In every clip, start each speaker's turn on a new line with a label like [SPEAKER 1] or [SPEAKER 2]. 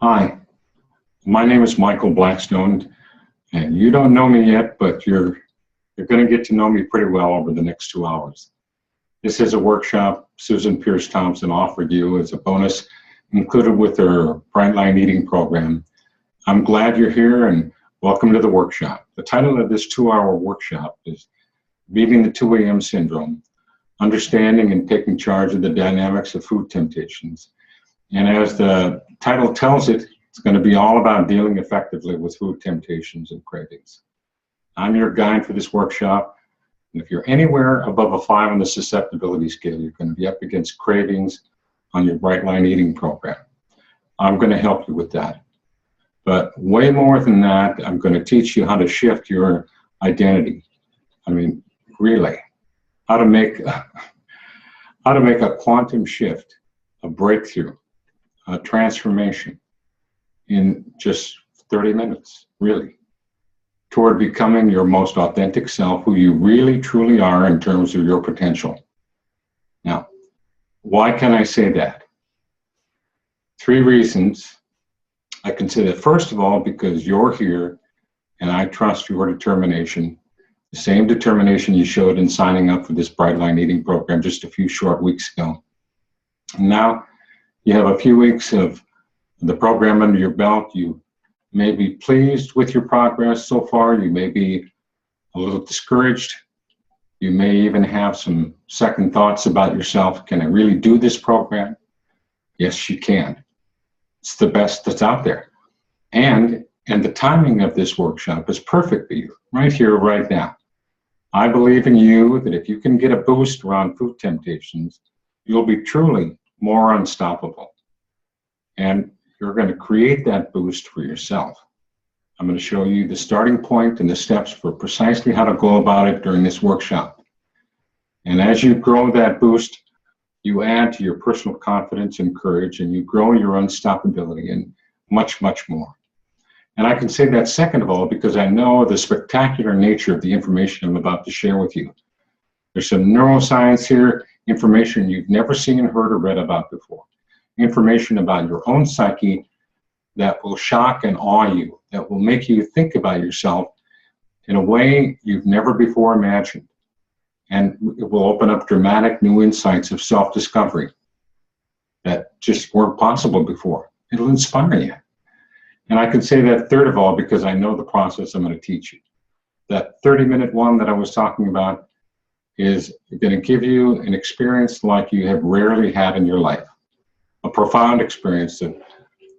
[SPEAKER 1] Hi, my name is Michael Blackstone, and you don't know me yet, but you're going to get to know me pretty well over the next 2 hours. This is a workshop Susan Pierce Thompson offered you as a bonus included with her Bright Line Eating program. I'm glad you're here and welcome to the workshop. The title of this 2-hour workshop is Beating the 2 a.m. Syndrome, Understanding and Taking Charge of the Dynamics of Food Temptations. And as the title tells it, it's going to be all about dealing effectively with food temptations and cravings. I'm your guide for this workshop. And if you're anywhere above a 5 on the susceptibility scale, you're going to be up against cravings on your Bright Line Eating program. I'm going to help you with that. But way more than that, I'm going to teach you how to shift your identity. I mean, really, how to make a quantum shift, a breakthrough, a transformation in just 30 minutes, really, toward becoming your most authentic self, who you really truly are in terms of your potential. Now, why can I say that? 3 reasons. I can say that, first of all, because you're here and I trust your determination, the same determination you showed in signing up for this Bright Line Eating program just a few short weeks ago. And now you have a few weeks of the program under your belt. You may be pleased with your progress so far. You may be a little discouraged. You may even have some second thoughts about yourself. Can I really do this program? Yes, you can. It's the best that's out there. And the timing of this workshop is perfect for you, right here, right now. I believe in you that if you can get a boost around food temptations, you'll be truly more unstoppable. And you're going to create that boost for yourself. I'm going to show you the starting point and the steps for precisely how to go about it during this workshop. And as you grow that boost, you add to your personal confidence and courage, and you grow your unstoppability and much, much more. And I can say that second of all because I know the spectacular nature of the information I'm about to share with you. There's some neuroscience here, information you've never seen, heard, or read about before. Information about your own psyche that will shock and awe you, that will make you think about yourself in a way you've never before imagined. And it will open up dramatic new insights of self-discovery that just weren't possible before. It'll inspire you. And I can say that third of all because I know the process I'm going to teach you. That 30-minute one that I was talking about is going to give you an experience like you have rarely had in your life. A profound experience of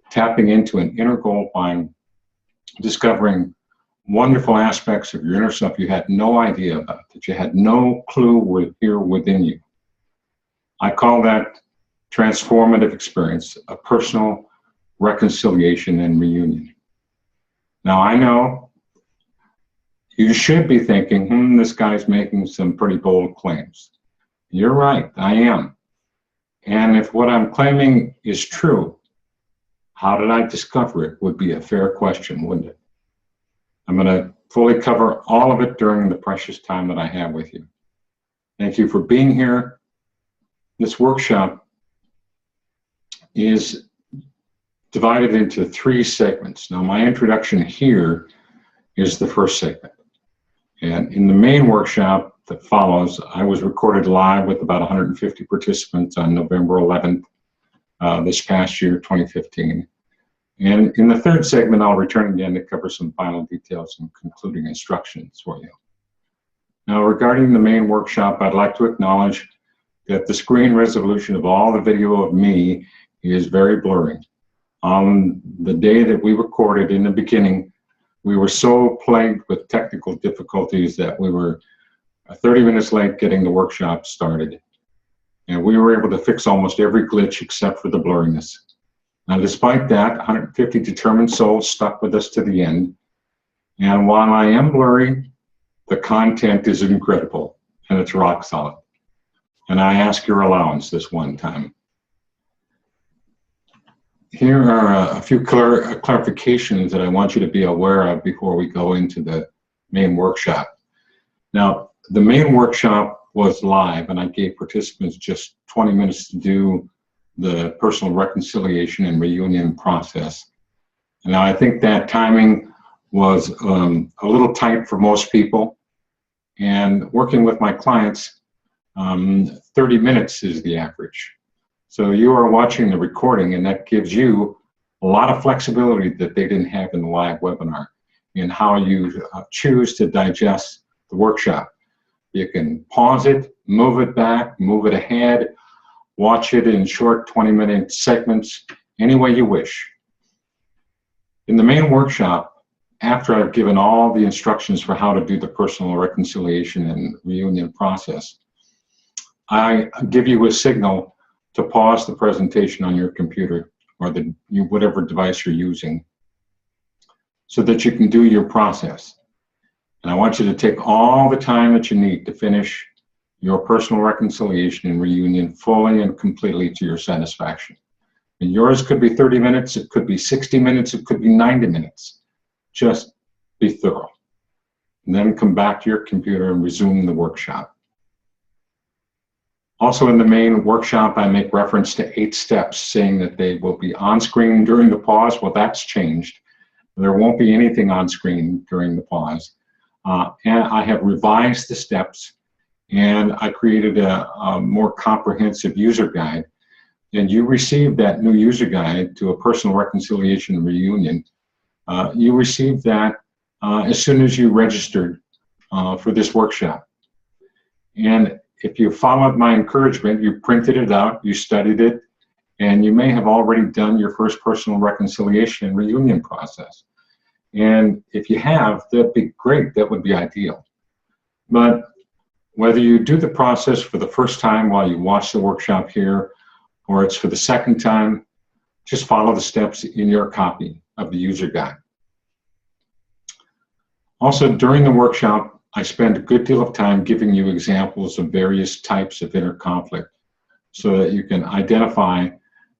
[SPEAKER 1] tapping into an inner gold mine, discovering wonderful aspects of your inner self you had no idea about, that you had no clue were here within you. I call that transformative experience, a personal reconciliation and reunion. Now, I know you should be thinking, this guy's making some pretty bold claims. You're right, I am. And if what I'm claiming is true, how did I discover it would be a fair question, wouldn't it? I'm going to fully cover all of it during the precious time that I have with you. Thank you for being here. This workshop is divided into 3 segments. Now, my introduction here is the first segment. And in the main workshop that follows, I was recorded live with about 150 participants on November 11th, this past year, 2015. And in the third segment, I'll return again to cover some final details and concluding instructions for you. Now, regarding the main workshop, I'd like to acknowledge that the screen resolution of all the video of me is very blurry. On the day that we recorded in the beginning, we were so plagued with technical difficulties that we were 30 minutes late getting the workshop started. And we were able to fix almost every glitch except for the blurriness. Now, despite that, 150 determined souls stuck with us to the end. And while I am blurry, the content is incredible and it's rock solid. And I ask your allowance this one time. Here are a few clarifications that I want you to be aware of before we go into the main workshop. Now, the main workshop was live, and I gave participants just 20 minutes to do the personal reconciliation and reunion process. Now, I think that timing was a little tight for most people, and working with my clients, 30 minutes is the average. So you are watching the recording, and that gives you a lot of flexibility that they didn't have in the live webinar in how you choose to digest the workshop. You can pause it, move it back, move it ahead, watch it in short 20-minute segments, any way you wish. In the main workshop, after I've given all the instructions for how to do the personal reconciliation and reunion process, I give you a signal to pause the presentation on your computer or whatever device you're using so that you can do your process. And I want you to take all the time that you need to finish your personal reconciliation and reunion fully and completely to your satisfaction. And yours could be 30 minutes, it could be 60 minutes, it could be 90 minutes. Just be thorough. And then come back to your computer and resume the workshop. Also in the main workshop, I make reference to 8 steps, saying that they will be on screen during the pause. Well, that's changed. There won't be anything on screen during the pause. And I have revised the steps, and I created a more comprehensive user guide. And you received that new user guide to a personal reconciliation and reunion. You received that as soon as you registered for this workshop. And if you followed my encouragement, you printed it out, you studied it, and you may have already done your first personal reconciliation and reunion process. And if you have, that'd be great, that would be ideal. But whether you do the process for the first time while you watch the workshop here, or it's for the second time, just follow the steps in your copy of the user guide. Also, during the workshop, I spend a good deal of time giving you examples of various types of inner conflict so that you can identify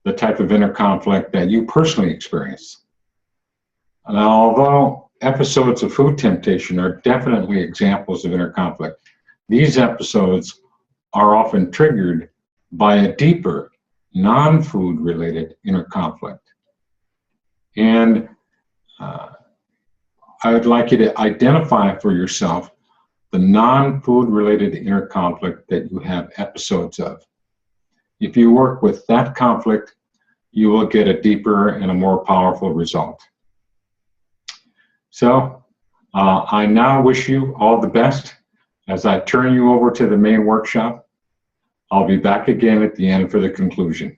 [SPEAKER 1] the type of inner conflict that you personally experience. Now, although episodes of food temptation are definitely examples of inner conflict, these episodes are often triggered by a deeper, non-food related inner conflict. And I would like you to identify for yourself the non-food related inner conflict that you have episodes of. If you work with that conflict, you will get a deeper and a more powerful result. So I now wish you all the best. As I turn you over to the main workshop, I'll be back again at the end for the conclusion.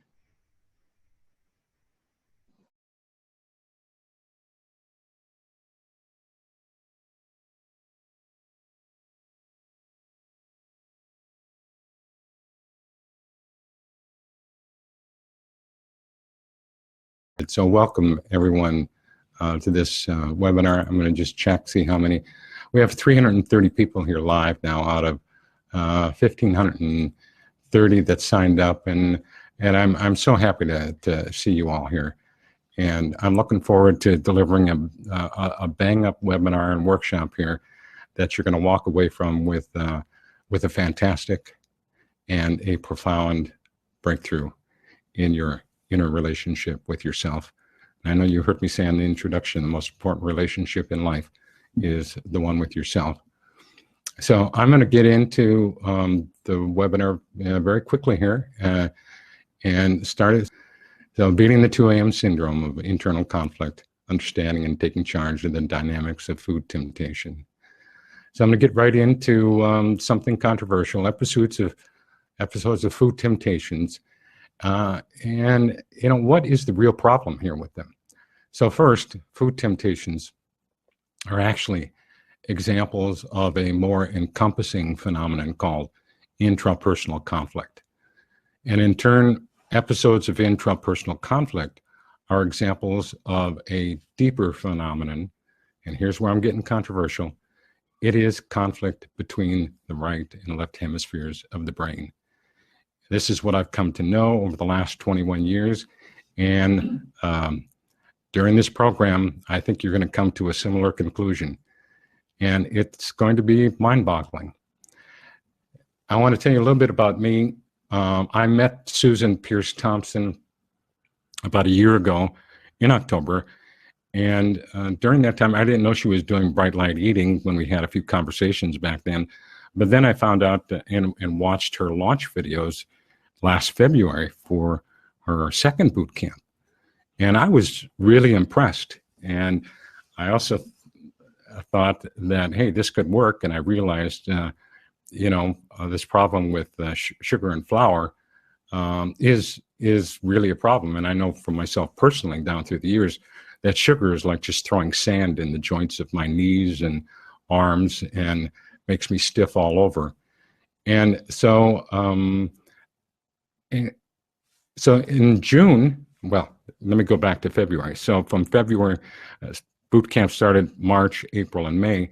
[SPEAKER 1] So welcome everyone to this webinar. I'm going to just check, see how many. We have 330 people here live now out of 1,530 that signed up, and I'm so happy to see you all here. And I'm looking forward to delivering a bang-up webinar and workshop here that you're going to walk away from with a fantastic and a profound breakthrough in your inner relationship with yourself. And I know you heard me say in the introduction, the most important relationship in life is the one with yourself. So I'm going to get into the webinar very quickly here and start it. So beating the 2 a.m. syndrome of internal conflict, understanding and taking charge of the dynamics of food temptation. So I'm going to get right into something controversial, episodes of food temptations. And you know, what is the real problem here with them? So first, food temptations are actually examples of a more encompassing phenomenon called intrapersonal conflict. And in turn, episodes of intrapersonal conflict are examples of a deeper phenomenon. And here's where I'm getting controversial. It is conflict between the right and left hemispheres of the brain. This is what I've come to know over the last 21 years. And during this program, I think you're going to come to a similar conclusion. And it's going to be mind-boggling. I want to tell you a little bit about me. I met Susan Pierce Thompson about a year ago in October. And during that time, I didn't know she was doing Bright Light Eating when we had a few conversations back then. But then I found out and watched her launch videos last February for her second boot camp. And I was really impressed. And I also thought that, hey, this could work. And I realized, this problem with sugar and flour is really a problem. And I know for myself personally, down through the years, that sugar is like just throwing sand in the joints of my knees and arms and makes me stiff all over. And so, in June, well, let me go back to February. So from February, boot camp started March, April, and May.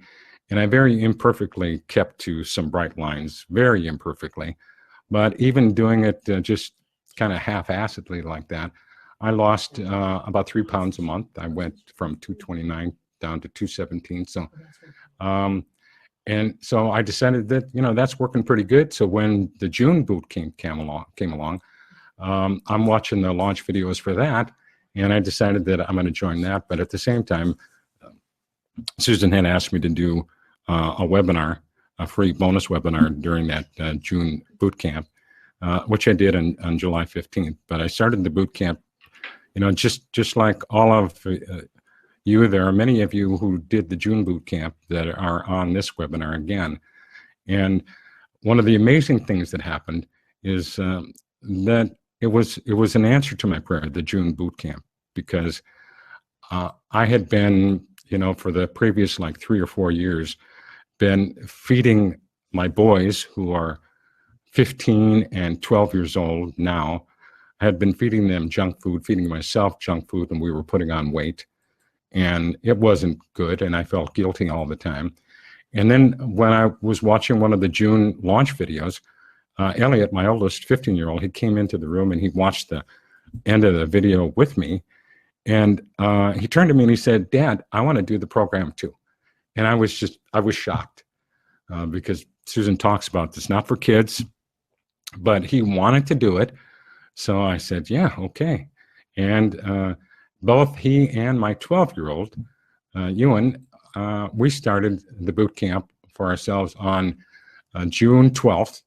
[SPEAKER 1] And I very imperfectly kept to some bright lines, very imperfectly. But even doing it just kind of half-assedly like that, I lost about 3 pounds a month. I went from 229 down to 217. So, and so I decided that, that's working pretty good. So when the June boot camp came along, I'm watching the launch videos for that. And I decided that I'm going to join that. But at the same time, Susan had asked me to do a webinar, a free bonus webinar during that June boot camp, which I did on July 15th. But I started the boot camp, just like all of you, there are many of you who did the June boot camp that are on this webinar again. And one of the amazing things that happened is that it was an answer to my prayer, the June boot camp, because I had been, for the previous like 3 or 4 years, been feeding my boys who are 15 and 12 years old now. I had been feeding them junk food, feeding myself junk food, and we were putting on weight. And it wasn't good, and I felt guilty all the time. And then when I was watching one of the June launch videos, Elliot, my oldest 15-year-old, he came into the room and he watched the end of the video with me. And he turned to me and he said, "Dad, I want to do the program too." And I was shocked because Susan talks about this, not for kids, but he wanted to do it. So I said, yeah, okay. And both he and my 12-year-old, Ewan, we started the boot camp for ourselves on June 12th.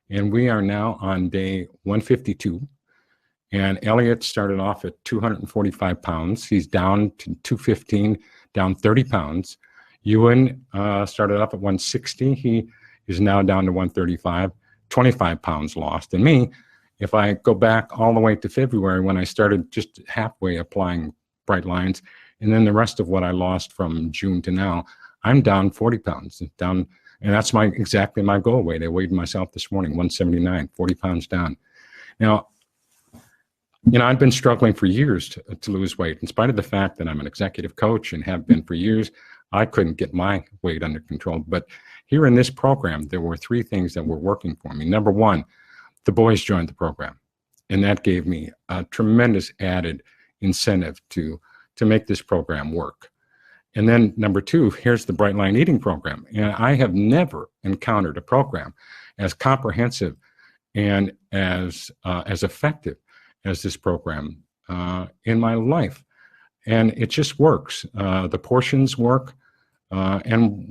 [SPEAKER 1] And we are now on day 152. And Elliot started off at 245 pounds. He's down to 215, down 30 pounds. Ewan started off at 160. He is now down to 135, 25 pounds lost. And me, if I go back all the way to February when I started just halfway applying bright lines, and then the rest of what I lost from June to now, I'm down 40 pounds. Down, and that's exactly my goal weight. I weighed myself this morning, 179, 40 pounds down. Now, I've been struggling for years to lose weight. In spite of the fact that I'm an executive coach and have been for years, I couldn't get my weight under control. But here in this program, there were 3 things that were working for me. Number 1, the boys joined the program. And that gave me a tremendous added incentive to make this program work. And then number 2, here's the Bright Line Eating program. And I have never encountered a program as comprehensive and as effective as this program in my life. And it just works. The portions work. And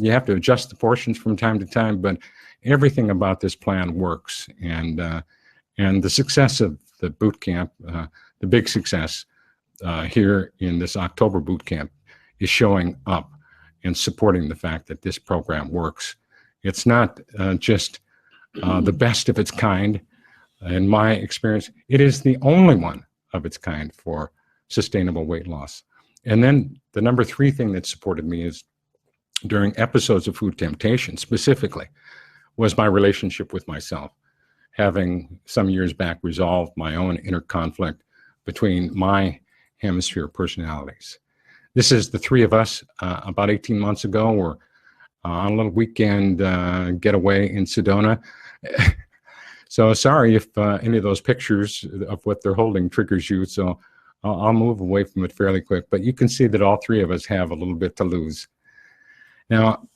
[SPEAKER 1] you have to adjust the portions from time to time, but everything about this plan works. And the success of the boot camp, the big success here in this October boot camp, is showing up and supporting the fact that this program works. It's not just the best of its kind. In my experience, it is the only one of its kind for sustainable weight loss. And then the number 3 thing that supported me is during episodes of food temptation specifically was my relationship with myself, having some years back resolved my own inner conflict between my hemisphere personalities. This is the 3 of us about 18 months ago. We're on a little weekend getaway in Sedona. So sorry if any of those pictures of what they're holding triggers you. So I'll move away from it fairly quick. But you can see that all 3 of us have a little bit to lose. Now,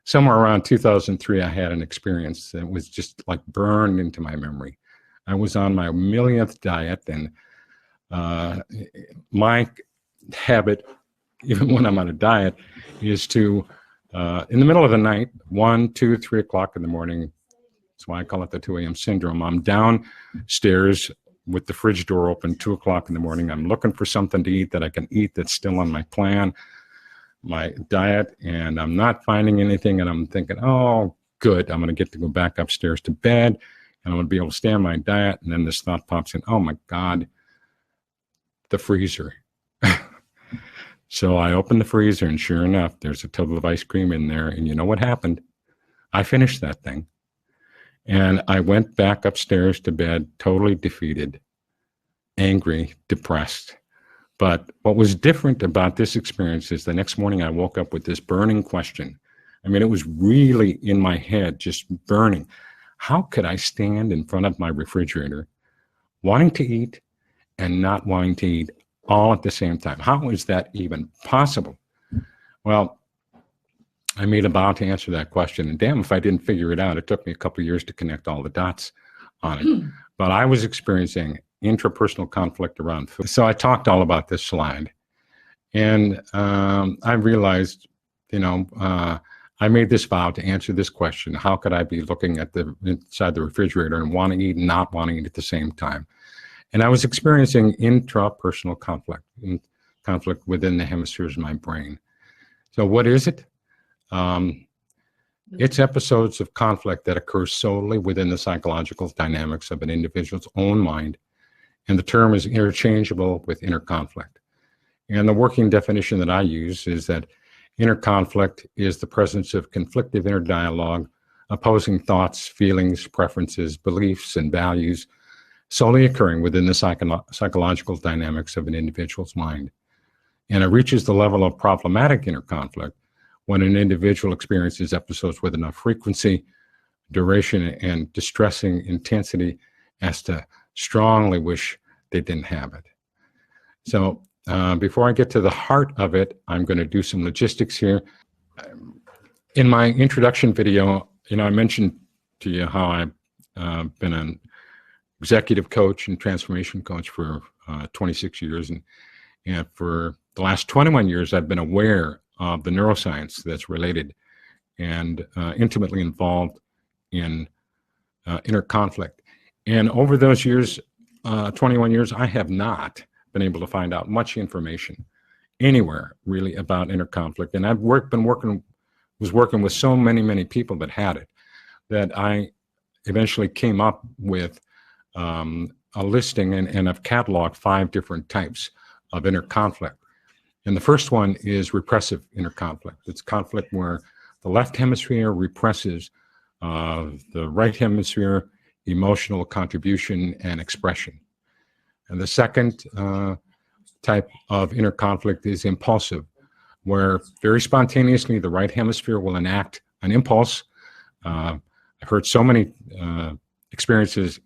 [SPEAKER 1] somewhere around 2003, I had an experience that was just like burned into my memory. I was on my millionth diet, and my habit, even when I'm on a diet, is to, in the middle of the night, 1, 2, 3 o'clock in the morning, that's why I call it the 2 a.m. syndrome. I'm downstairs with the fridge door open, 2 o'clock in the morning. I'm looking for something to eat that I can eat that's still on my plan, my diet, and I'm not finding anything. And I'm thinking, oh, good, I'm going to get to go back upstairs to bed, and I'm going to be able to stay on my diet. And then this thought pops in, oh my God, the freezer. So I opened the freezer, and sure enough, there's a tub of ice cream in there. And you know what happened? I finished that thing. And I went back upstairs to bed, totally defeated, angry, depressed. But what was different about this experience is the next morning I woke up with this burning question. I mean, it was really in my head, just burning. How could I stand in front of my refrigerator, wanting to eat and not wanting to eat all at the same time? How is that even possible? Well, I made a vow to answer that question, and damn if I didn't figure it out. It took me a couple of years to connect all the dots on it. But I was experiencing intrapersonal conflict around food. So I talked all about this slide, and I realized, I made this vow to answer this question: how could I be looking at the inside the refrigerator and want to eat and not want to eat at the same time? And I was experiencing intrapersonal conflict within the hemispheres of my brain. So what is it? It's episodes of conflict that occur solely within the psychological dynamics of an individual's own mind, and the term is interchangeable with inner conflict. And the working definition that I use is that inner conflict is the presence of conflictive inner dialogue, opposing thoughts, feelings, preferences, beliefs, and values, solely occurring within the psychological dynamics of an individual's mind. And it reaches the level of problematic inner conflict when an individual experiences episodes with enough frequency, duration, and distressing intensity as to strongly wish they didn't have it. So before I get to the heart of it, I'm going to do some logistics here. In my introduction video, I mentioned to you how I've been an executive coach and transformation coach for 26 years. And for the last 21 years, I've been aware of the neuroscience that's related and intimately involved in inner conflict. And over those years, 21 years, I have not been able to find out much information anywhere really about inner conflict. And I've was working with so many people that had it, that I eventually came up with a listing, and I've cataloged 5 different types of inner conflict. And the first one is repressive inner conflict. It's conflict where the left hemisphere represses the right hemisphere emotional contribution and expression. And the second type of inner conflict is impulsive, where very spontaneously the right hemisphere will enact an impulse. I've heard so many experiences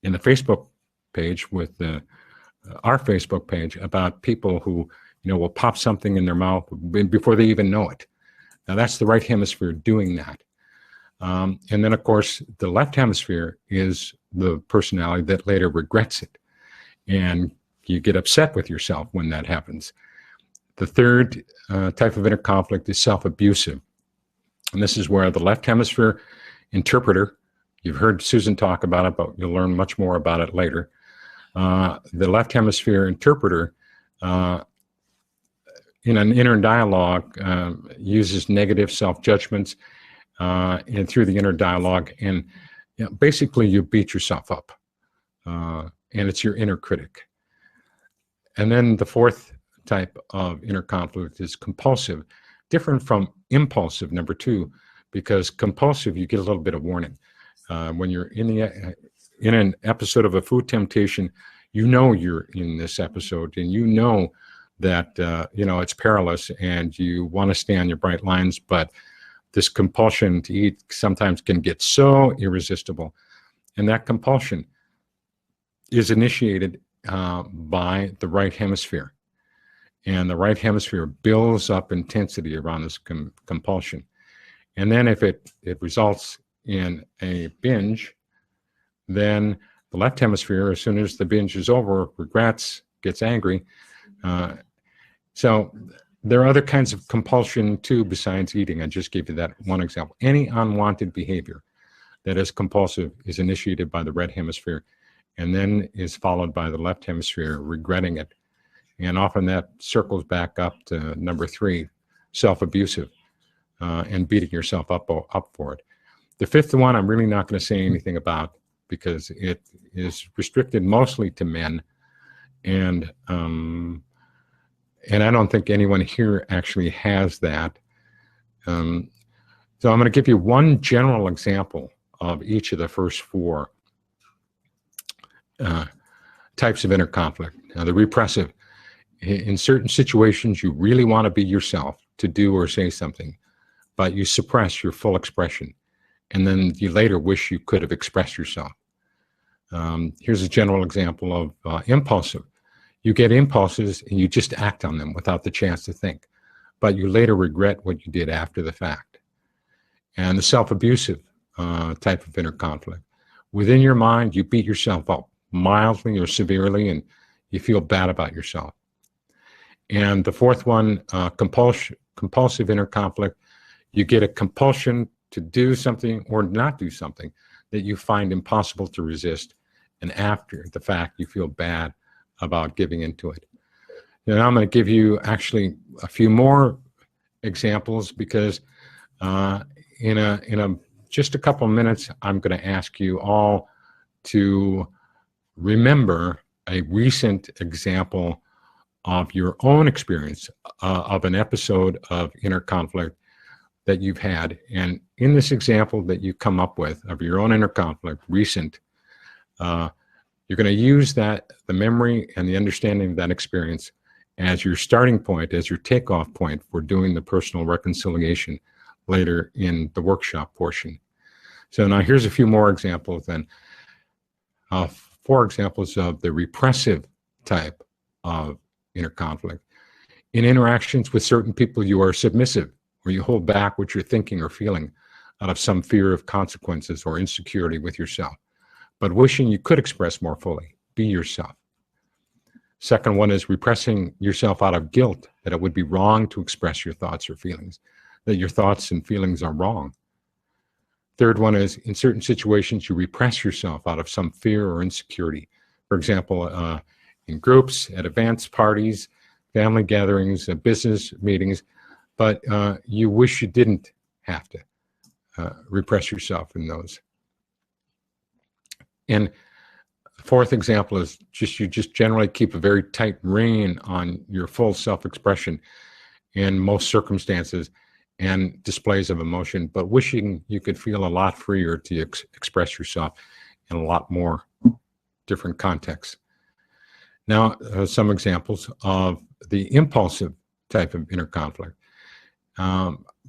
[SPEAKER 1] in the Facebook page with our Facebook page about people who will pop something in their mouth before they even know it. Now that's the right hemisphere doing that. And then of course, the left hemisphere is the personality that later regrets it. And you get upset with yourself when that happens. The third type of inner conflict is self-abusive. And this is where the left hemisphere interpreter, you've heard Susan talk about it, but you'll learn much more about it later. The left hemisphere interpreter in an inner dialogue uses negative self-judgments and through the inner dialogue, and basically you beat yourself up, and it's your inner critic. And then the fourth type of inner conflict is compulsive, different from impulsive, number 2, because compulsive, you get a little bit of warning. When you're in an episode of a food temptation, you're in this episode, and that it's perilous, and you want to stay on your bright lines, but this compulsion to eat sometimes can get so irresistible, and that compulsion is initiated by the right hemisphere, and the right hemisphere builds up intensity around this compulsion. And then if it results in a binge, then the left hemisphere, as soon as the binge is over, regrets, gets angry. So there are other kinds of compulsion too besides eating. I just gave you that one example. Any unwanted behavior that is compulsive is initiated by the red hemisphere and then is followed by the left hemisphere regretting it. And often that circles back up to number 3, self-abusive, and beating yourself up for it. The fifth one I'm really not going to say anything about because it is restricted mostly to men, and I don't think anyone here actually has that. So I'm going to give you one general example of each of the first 4 types of inner conflict. Now, the repressive. In certain situations, you really want to be yourself, to do or say something, but you suppress your full expression, and then you later wish you could have expressed yourself. Here's a general example of impulsive. You get impulses and you just act on them without the chance to think, but you later regret what you did after the fact. And the self-abusive type of inner conflict. Within your mind, you beat yourself up mildly or severely, and you feel bad about yourself. And the fourth one, compulsive inner conflict. You get a compulsion to do something or not do something that you find impossible to resist, and after the fact, you feel bad about giving into it. Now I'm going to give you actually a few more examples because in just a couple of minutes, I'm going to ask you all to remember a recent example of your own experience of an episode of inner conflict that you've had. And in this example that you come up with of your own inner conflict, recent, you're going to use that, the memory and the understanding of that experience as your starting point, as your takeoff point for doing the personal reconciliation later in the workshop portion. So now here's a few more examples then. 4 examples of the repressive type of inner conflict. In interactions with certain people, you are submissive, or you hold back what you're thinking or feeling out of some fear of consequences or insecurity with yourself, but wishing you could express more fully, be yourself. Second one is repressing yourself out of guilt, that it would be wrong to express your thoughts or feelings, that your thoughts and feelings are wrong. Third one is, in certain situations, you repress yourself out of some fear or insecurity. For example, in groups, at events, parties, family gatherings, business meetings, but you wish you didn't have to repress yourself in those. And the fourth example is you just generally keep a very tight rein on your full self-expression in most circumstances and displays of emotion, but wishing you could feel a lot freer to express yourself in a lot more different contexts. Now, some examples of the impulsive type of inner conflict.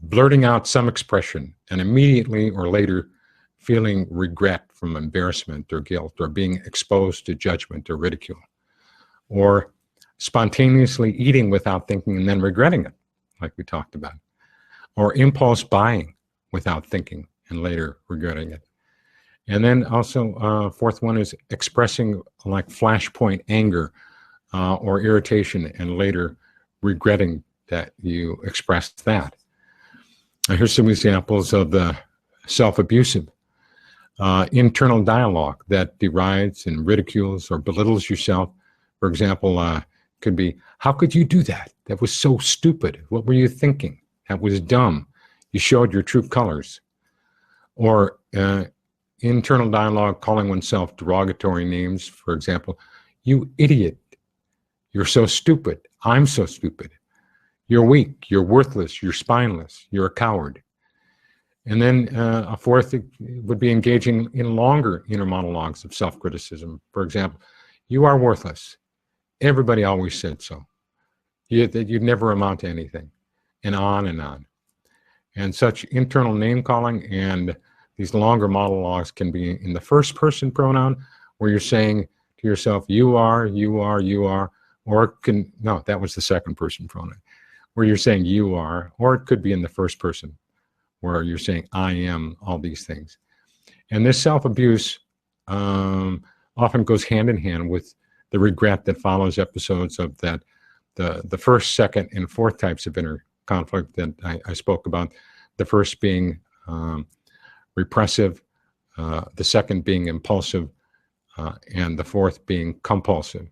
[SPEAKER 1] Blurting out some expression and immediately or later feeling regret from embarrassment or guilt, or being exposed to judgment or ridicule, or spontaneously eating without thinking and then regretting it, like we talked about, or impulse buying without thinking and later regretting it. And then also, fourth one is expressing like flashpoint anger or irritation and later regretting that you expressed that. Now, here's some examples of the self-abusive. Internal dialogue that derides and ridicules or belittles yourself. For example, could be, how could you do that? That was so stupid. What were you thinking? That was dumb. You showed your true colors. Or internal dialogue calling oneself derogatory names. For example, you idiot. You're so stupid. I'm so stupid. You're weak. You're worthless. You're spineless. You're a coward. And then a fourth would be engaging in longer inner monologues of self-criticism. For example, you are worthless. Everybody always said so. That you'd never amount to anything, and on and on. And such internal name-calling and these longer monologues can be in the first-person pronoun, where you're saying to yourself, you are, you are, you are, or it can, no, that was the second-person pronoun, where you're saying you are, or it could be in the first person,
[SPEAKER 2] where you're saying, I am all these things. And this self-abuse often goes hand in hand with the regret that follows episodes of that, the first, second, and fourth types of inner conflict that I spoke about. The first being repressive, the second being impulsive, and the fourth being compulsive.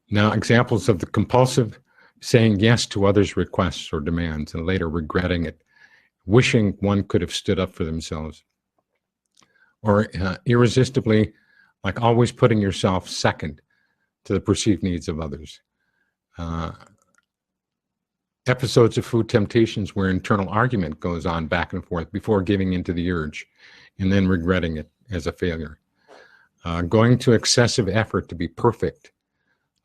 [SPEAKER 2] Now, examples of the compulsive: saying yes to others' requests or demands and later regretting it, wishing one could have stood up for themselves, or irresistibly, like always putting yourself second to the perceived needs of others. Episodes of food temptations where internal argument goes on back and forth before giving into the urge and then regretting it as a failure. Going to excessive effort to be perfect,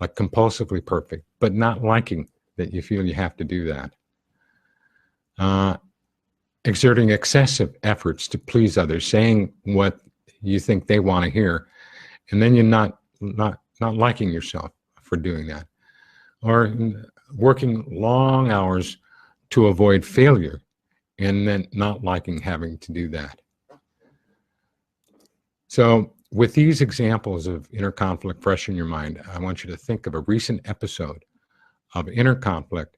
[SPEAKER 2] like compulsively perfect, but not liking that you feel you have to do that. Exerting excessive efforts to please others, saying what you think they want to hear, and then you're not liking yourself for doing that. Or working long hours to avoid failure and then not liking having to do that. So with these examples of inner conflict fresh in your mind, I want you to think of a recent episode of inner conflict.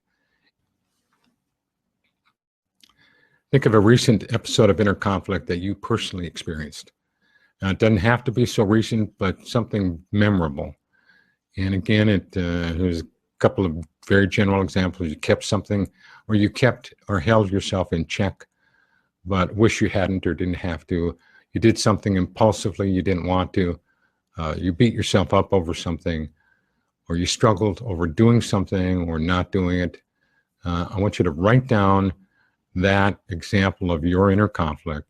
[SPEAKER 2] Think of a recent episode of inner conflict that you personally experienced. Now, it doesn't have to be so recent, but something memorable. And again, here's a couple of very general examples. You kept something, or you kept or held yourself in check, but wish you hadn't or didn't have to. You did something impulsively you didn't want to. You beat yourself up over something, or you struggled over doing something or not doing it. I want you to write down that example of your inner conflict,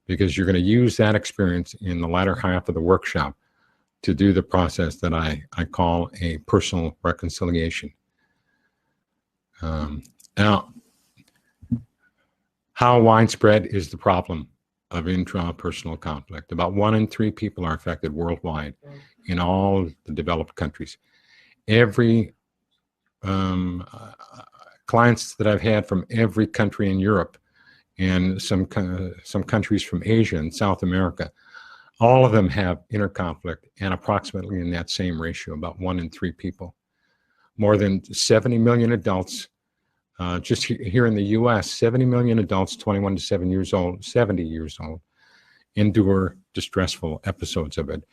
[SPEAKER 2] because you're going to use that experience in the latter half of the workshop to do the process that I call a personal reconciliation. Now, how widespread is the problem of intrapersonal conflict? About 1 in 3 people are affected worldwide in all the developed countries. Every clients that I've had from every country in Europe and some countries from Asia and South America, all of them have inner conflict, and approximately in that same ratio, about 1 in 3 people. More than 70 million adults, just here in the US, 70 million adults 21 to 70 years old, endure distressful episodes of it.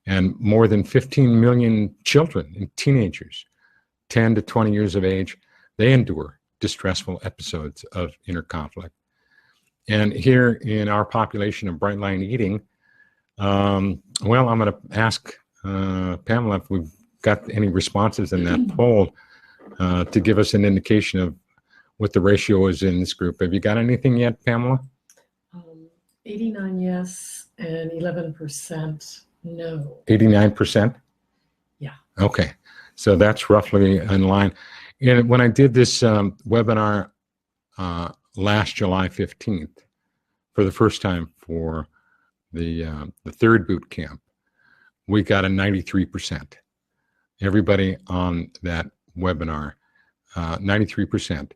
[SPEAKER 2] And more than 15 million children and teenagers, 10 to 20 years of age, they endure distressful episodes of inner conflict. And here in our population of Bright Line Eating, well, I'm going to ask Pamela if we've got any responses in that poll to give us an indication of what the ratio is in this group. Have you got anything yet, Pamela?
[SPEAKER 3] 89 yes and 11% no.
[SPEAKER 2] 89%?
[SPEAKER 3] Yeah.
[SPEAKER 2] Okay, so that's roughly in line. And when I did this webinar last July 15th, for the first time for the third boot camp, we got a 93%. Everybody on that webinar, 93%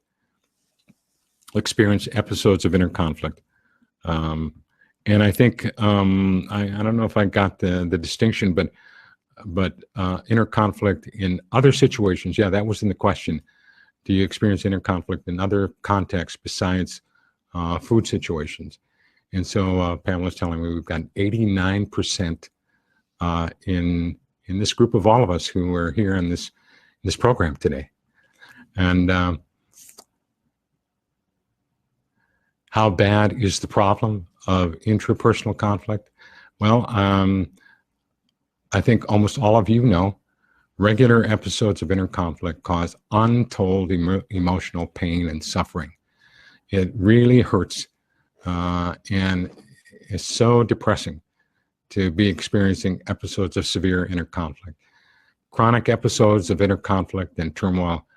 [SPEAKER 2] experienced episodes of inner conflict. And I think, I don't know if I got the distinction, but inner conflict in other situations, yeah, that was in the question. Do you experience inner conflict in other contexts besides food situations? And so Pamela's telling me we've got 89% in this group of all of us who are here in this program today. And how bad is the problem of intrapersonal conflict? Well, I think almost all of you know regular episodes of inner conflict cause untold emotional pain and suffering. It really hurts, and it's so depressing to be experiencing episodes of severe inner conflict. Chronic episodes of inner conflict and turmoil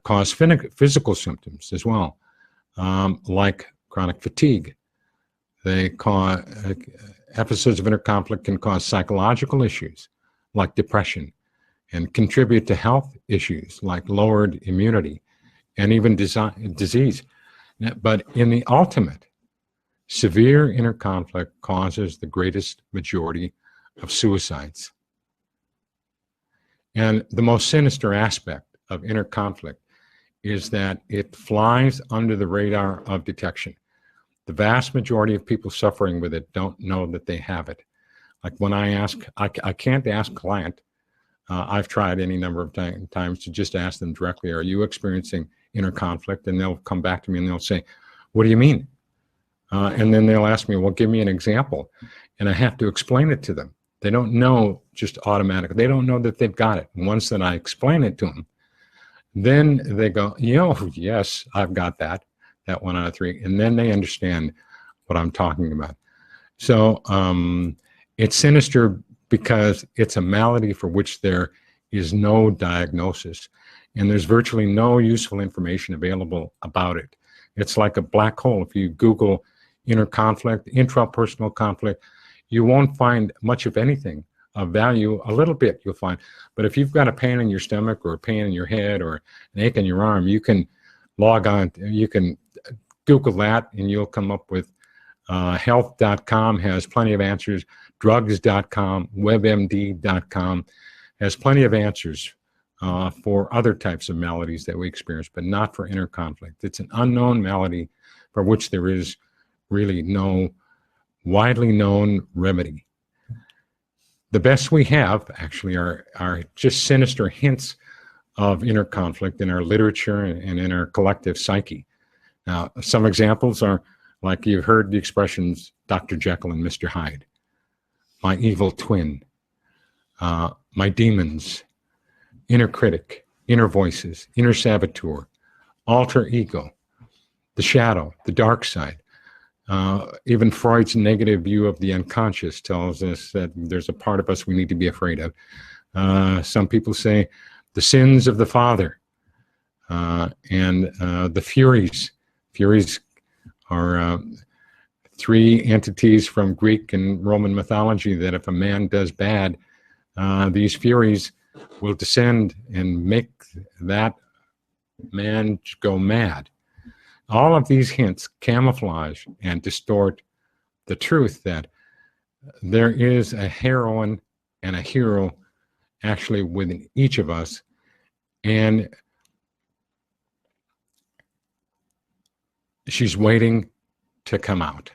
[SPEAKER 2] cause physical symptoms as well, like chronic fatigue. They cause episodes of inner conflict can cause psychological issues like depression and contribute to health issues like lowered immunity and even disease. But in the ultimate, severe inner conflict causes the greatest majority of suicides. And the most sinister aspect of inner conflict is that it flies under the radar of detection. The vast majority of people suffering with it don't know that they have it. Like when I ask, I can't ask a client, I've tried any number of times to just ask them directly, are you experiencing inner conflict? And they'll come back to me and they'll say, what do you mean? And then they'll ask me, well, give me an example. And I have to explain it to them. They don't know just automatically. They don't know that they've got it. And once that I explain it to them, then they go, yes, I've got that 1 out of 3. And then they understand what I'm talking about. So it's sinister because it's a malady for which there is no diagnosis. And there's virtually no useful information available about it. It's like a black hole. If you Google inner conflict, intrapersonal conflict, you won't find much of anything of value. A little bit you'll find. But if you've got a pain in your stomach or a pain in your head or an ache in your arm, you can log on, you can Google that and you'll come up with health.com has plenty of answers. Drugs.com, webmd.com has plenty of answers for other types of maladies that we experience, but not for inner conflict. It's an unknown malady for which there is really no widely known remedy. The best we have actually are just sinister hints of inner conflict in our literature and in our collective psyche. Now, some examples are like you've heard the expressions Dr. Jekyll and Mr. Hyde, my evil twin, my demons, inner critic, inner voices, inner saboteur, alter ego, the shadow, the dark side. Even Freud's negative view of the unconscious tells us that there's a part of us we need to be afraid of. Some people say the sins of the father and the furies. Furies are 3 entities from Greek and Roman mythology that if a man does bad, these furies will descend and make that man go mad. All of these hints camouflage and distort the truth that there is a heroine and a hero actually within each of us, and she's waiting to come out.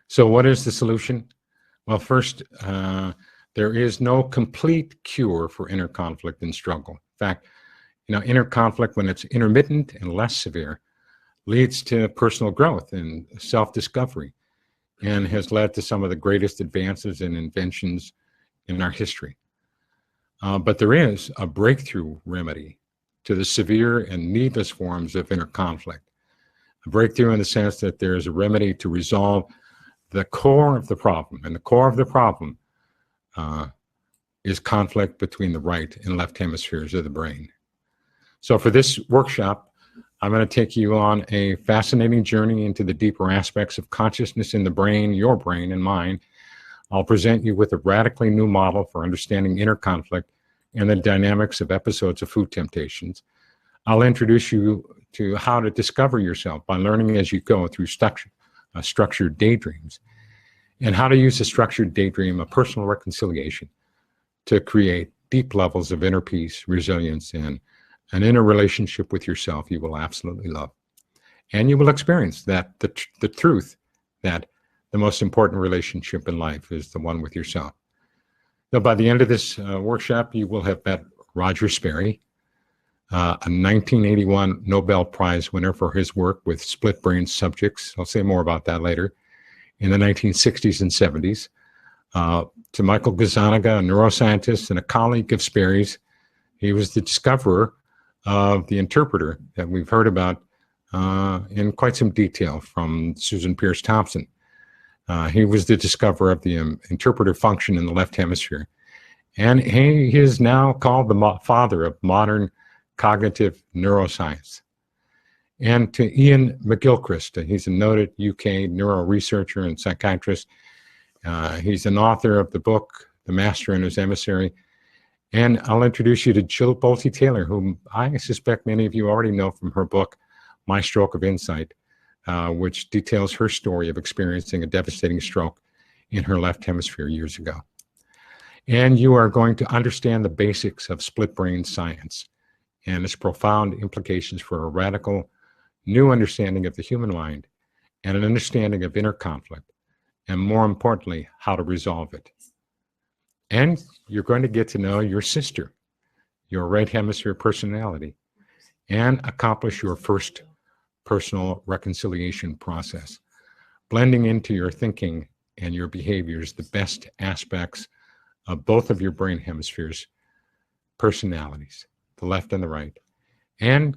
[SPEAKER 2] So what is the solution? Well, first, there is no complete cure for inner conflict and struggle. In fact, inner conflict, when it's intermittent and less severe, leads to personal growth and self-discovery and has led to some of the greatest advances and inventions in our history. But there is a breakthrough remedy to the severe and needless forms of inner conflict. A breakthrough in the sense that there is a remedy to resolve the core of the problem. And the core of the problem is conflict between the right and left hemispheres of the brain. So for this workshop, I'm going to take you on a fascinating journey into the deeper aspects of consciousness in the brain, your brain and mine. I'll present you with a radically new model for understanding inner conflict and the dynamics of episodes of food temptations. I'll introduce you to how to discover yourself by learning as you go through structured daydreams, and how to use a structured daydream, a personal reconciliation, to create deep levels of inner peace, resilience, and an inner relationship with yourself you will absolutely love. And you will experience that the truth that the most important relationship in life is the one with yourself. Now, by the end of this workshop, you will have met Roger Sperry, a 1981 Nobel Prize winner for his work with split brain subjects. I'll say more about that later. In the 1960s and 70s, to Michael Gazzaniga, a neuroscientist and a colleague of Sperry's. He was the discoverer of the interpreter that we've heard about in quite some detail from Susan Pierce Thompson. He was the discoverer of the interpreter function in the left hemisphere. And he is now called the father of modern cognitive neuroscience. And to Ian McGilchrist, he's a noted UK neuro researcher and psychiatrist. He's an author of the book, The Master and His Emissary. And I'll introduce you to Jill Bolte Taylor, whom I suspect many of you already know from her book, My Stroke of Insight, which details her story of experiencing a devastating stroke in her left hemisphere years ago. And you are going to understand the basics of split brain science and its profound implications for a radical new understanding of the human mind and an understanding of inner conflict, and more importantly, how to resolve it. And you're going to get to know your sister, your right hemisphere personality, and accomplish your first personal reconciliation process, blending into your thinking and your behaviors the best aspects of both of your brain hemispheres, personalities, the left and the right, and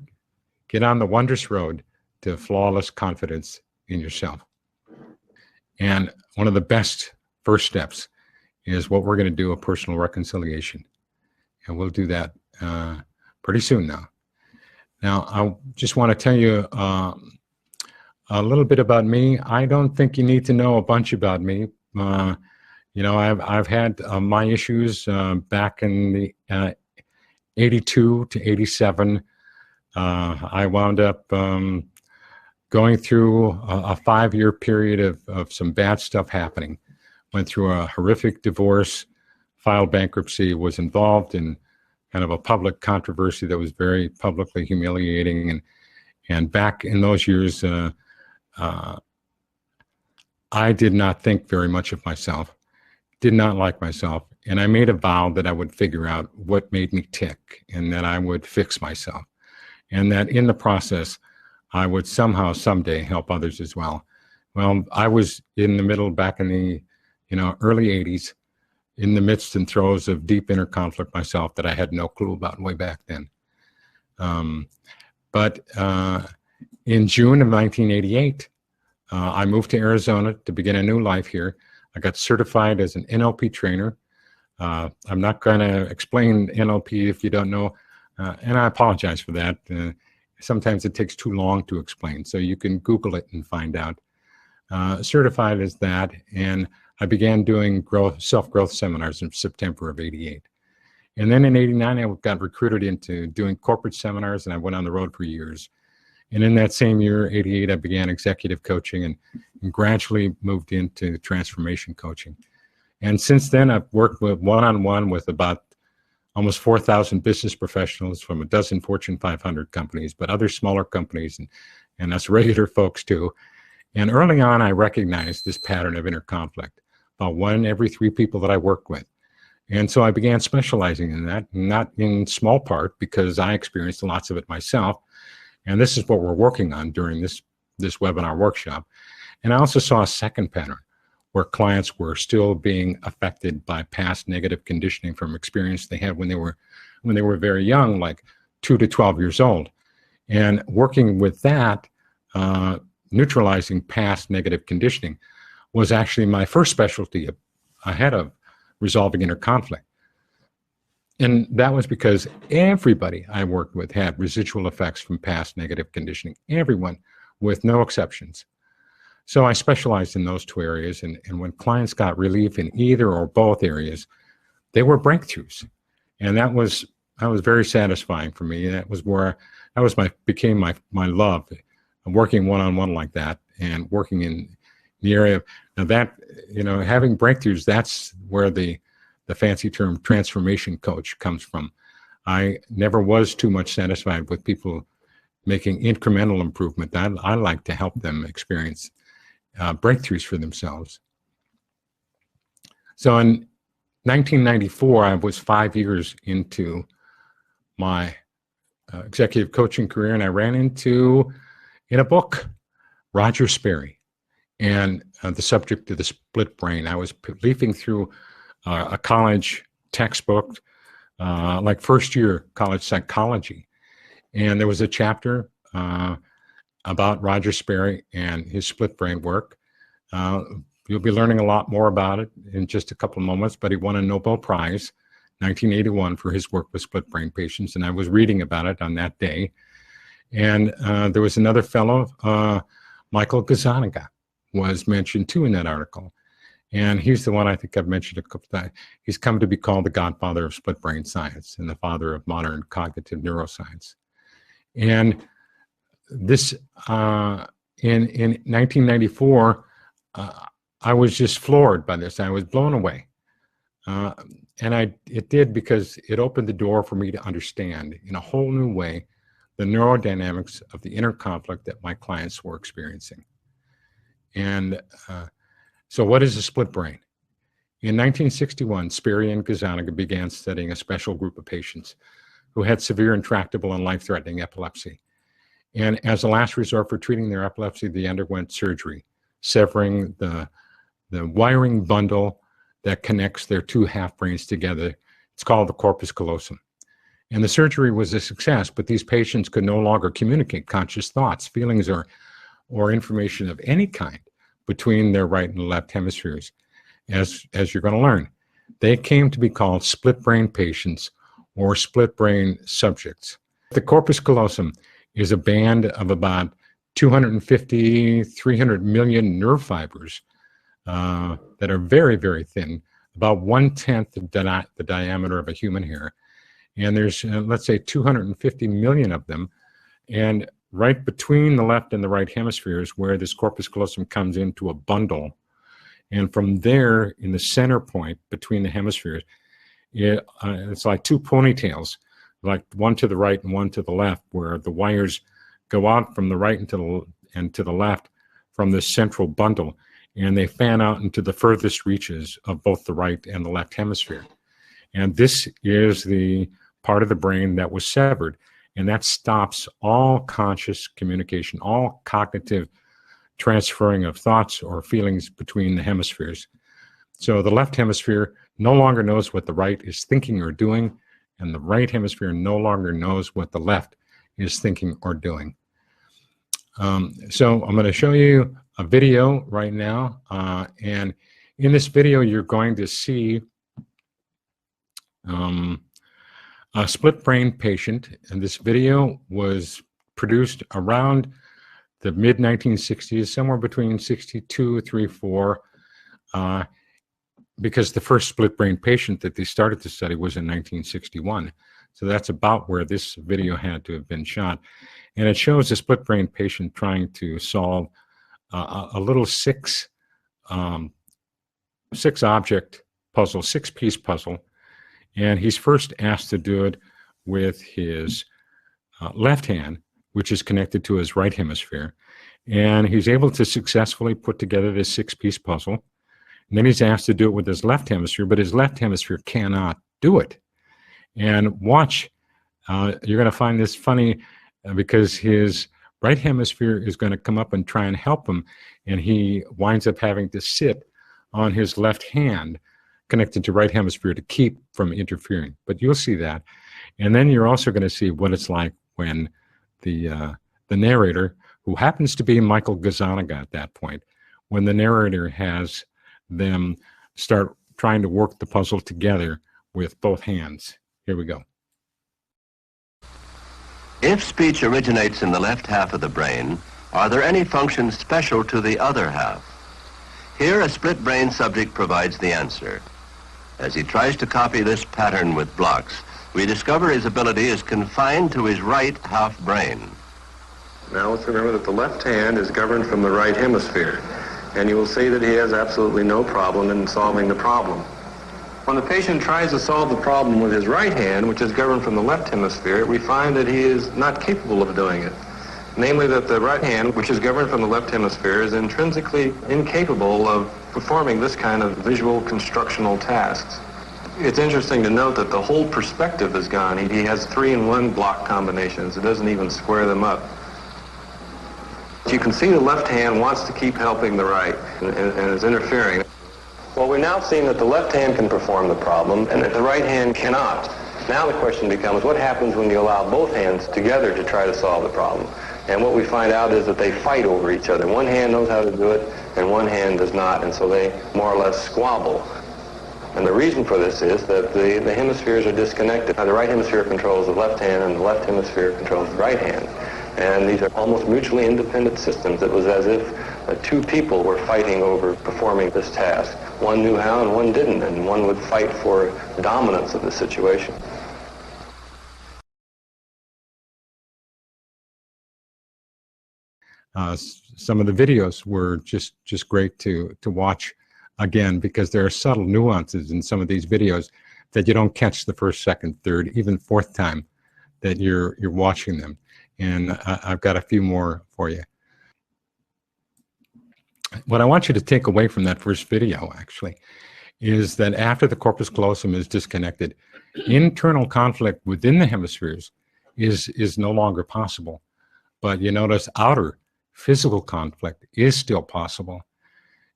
[SPEAKER 2] get on the wondrous road to flawless confidence in yourself. And one of the best first steps is what we're going to do, a personal reconciliation. And we'll do that pretty soon now. Now, I just want to tell you a little bit about me. I don't think you need to know a bunch about me. You know, I've had my issues back in the 82 to 87. I wound up going through a 5-year period of some bad stuff happening. Went through a horrific divorce, filed bankruptcy, was involved in kind of a public controversy that was very publicly humiliating. And back in those years, I did not think very much of myself, did not like myself. And I made a vow that I would figure out what made me tick and that I would fix myself. And that in the process, I would somehow, someday help others as well. Well, I was in the middle back in the early 80s, in the midst and throes of deep inner conflict myself that I had no clue about way back then. But in June of 1988, I moved to Arizona to begin a new life here. I got certified as an NLP trainer. I'm not going to explain NLP if you don't know, and I apologize for that. Sometimes it takes too long to explain, so you can Google it and find out. Certified as that, and I began doing self-growth seminars in September of 88. And then in 89, I got recruited into doing corporate seminars, and I went on the road for years. And in that same year, 88, I began executive coaching and gradually moved into transformation coaching. And since then, I've worked with one-on-one with about almost 4,000 business professionals from a dozen Fortune 500 companies, but other smaller companies and us regular folks too. And early on, I recognized this pattern of inner conflict, about 1 every 3 people that I work with. And so I began specializing in that, not in small part because I experienced lots of it myself. And this is what we're working on during this webinar workshop. And I also saw a second pattern where clients were still being affected by past negative conditioning from experience they had when they were very young, like 2 to 12 years old. And working with that, neutralizing past negative conditioning was actually my first specialty ahead of resolving inner conflict. And that was because everybody I worked with had residual effects from past negative conditioning, everyone with no exceptions. So I specialized in those 2 areas, and when clients got relief in either or both areas, they were breakthroughs. And that was very satisfying for me. That became my love, working one-on-one like that and working in the area of that, having breakthroughs. That's where the fancy term transformation coach comes from. I never was too much satisfied with people making incremental improvement. I like to help them experience breakthroughs for themselves. So in 1994, I was 5 years into my executive coaching career, and I ran into, in a book, Roger Sperry and the subject of the split brain. I was leafing through a college textbook, like first year college psychology. And there was a chapter about Roger Sperry and his split brain work. You'll be learning a lot more about it in just a couple of moments, but he won a Nobel Prize, 1981, for his work with split brain patients. And I was reading about it on that day. And there was another fellow, Michael Gazzaniga, was mentioned too in that article. And he's the one I think I've mentioned a couple of times. He's come to be called the godfather of split brain science and the father of modern cognitive neuroscience. And this in 1994, I was just floored by this. I was blown away, and it did because it opened the door for me to understand in a whole new way the neurodynamics of the inner conflict that my clients were experiencing. And so, what is a split brain? In 1961, Sperry and Gazzaniga began studying a special group of patients who had severe, intractable, and life-threatening epilepsy. And as a last resort for treating their epilepsy, they underwent surgery, severing the wiring bundle that connects their two half-brains together. It's called the corpus callosum. And the surgery was a success, but these patients could no longer communicate conscious thoughts, feelings, or information of any kind between their right and left hemispheres. As you're going to learn, they came to be called split brain patients or split brain subjects. The corpus callosum is a band of about 250, 300 million nerve fibers that are very, very thin, about 1/10 of the diameter of a human hair. And there's, let's say, 250 million of them. And right between the left and the right hemispheres where this corpus callosum comes into a bundle. And from there, in the center point between the hemispheres, it's like two ponytails, like one to the right and one to the left, where the wires go out from the right and to the left from this central bundle, and they fan out into the furthest reaches of both the right and the left hemisphere. And this is the part of the brain that was severed, and that stops all conscious communication, all cognitive transferring of thoughts or feelings between the hemispheres. So the left hemisphere no longer knows what the right is thinking or doing, and the right hemisphere no longer knows what the left is thinking or doing. So I'm going to show you a video right now, and in this video you're going to see a split brain patient, and this video was produced around the mid-1960s, somewhere between 62, 3, 4, because the first split brain patient that they started to study was in 1961. So that's about where this video had to have been shot. And it shows a split brain patient trying to solve a little six object puzzle, 6-piece puzzle. And he's first asked to do it with his left hand, which is connected to his right hemisphere. And he's able to successfully put together this 6-piece puzzle. And then he's asked to do it with his left hemisphere, but his left hemisphere cannot do it. And watch, you're going to find this funny because his right hemisphere is going to come up and try and help him. And he winds up having to sit on his left hand connected to right hemisphere to keep from interfering. But you'll see that. And then you're also going to see what it's like when the narrator, who happens to be Michael Gazzaniga at that point, when the narrator has them start trying to work the puzzle together with both hands. Here we go.
[SPEAKER 4] If speech originates in the left half of the brain, are there any functions special to the other half? Here, a split brain subject provides the answer. As he tries to copy this pattern with blocks, we discover his ability is confined to his right half brain.
[SPEAKER 5] Now let's remember that the left hand is governed from the right hemisphere, and you will see that he has absolutely no problem in solving the problem. When the patient tries to solve the problem with his right hand, which is governed from the left hemisphere, we find that he is not capable of doing it. Namely, that the right hand, which is governed from the left hemisphere, is intrinsically incapable of performing this kind of visual constructional tasks. It's interesting to note that the whole perspective is gone. He has 3-in-1 block combinations. It doesn't even square them up. You can see the left hand wants to keep helping the right and is interfering. Well, we're now seeing that the left hand can perform the problem and that the right hand cannot. Now the question becomes, what happens when you allow both hands together to try to solve the problem? And what we find out is that they fight over each other. One hand knows how to do it, and one hand does not, and so they more or less squabble. And the reason for this is that the hemispheres are disconnected. Now, the right hemisphere controls the left hand, and the left hemisphere controls the right hand. And these are almost mutually independent systems. It was as if two people were fighting over performing this task. One knew how and one didn't, and one would fight for dominance of the situation.
[SPEAKER 2] Some of the videos were just great to watch again, because there are subtle nuances in some of these videos that you don't catch the first, second, third, even fourth time that you're watching them. And I've got a few more for you. What I want you to take away from that first video, actually, is that after the corpus callosum is disconnected, internal conflict within the hemispheres is no longer possible. But you notice outer physical conflict is still possible.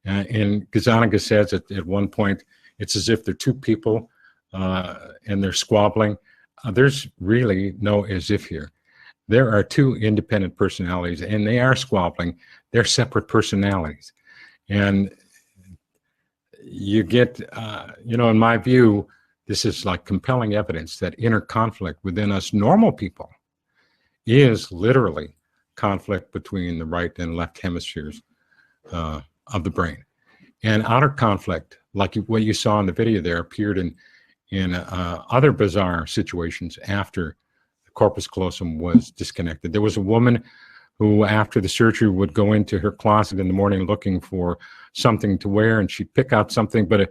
[SPEAKER 2] And Gazzaniga says at one point, it's as if they're two people and they're squabbling. There's really no as if here. There are two independent personalities, and they are squabbling. They're separate personalities. And you get, in my view, this is like compelling evidence that inner conflict within us normal people is literally conflict between the right and left hemispheres of the brain. And outer conflict, like what you saw in the video there, appeared in other bizarre situations after the corpus callosum was disconnected. There was a woman who, after the surgery, would go into her closet in the morning looking for something to wear, and she'd pick out something, but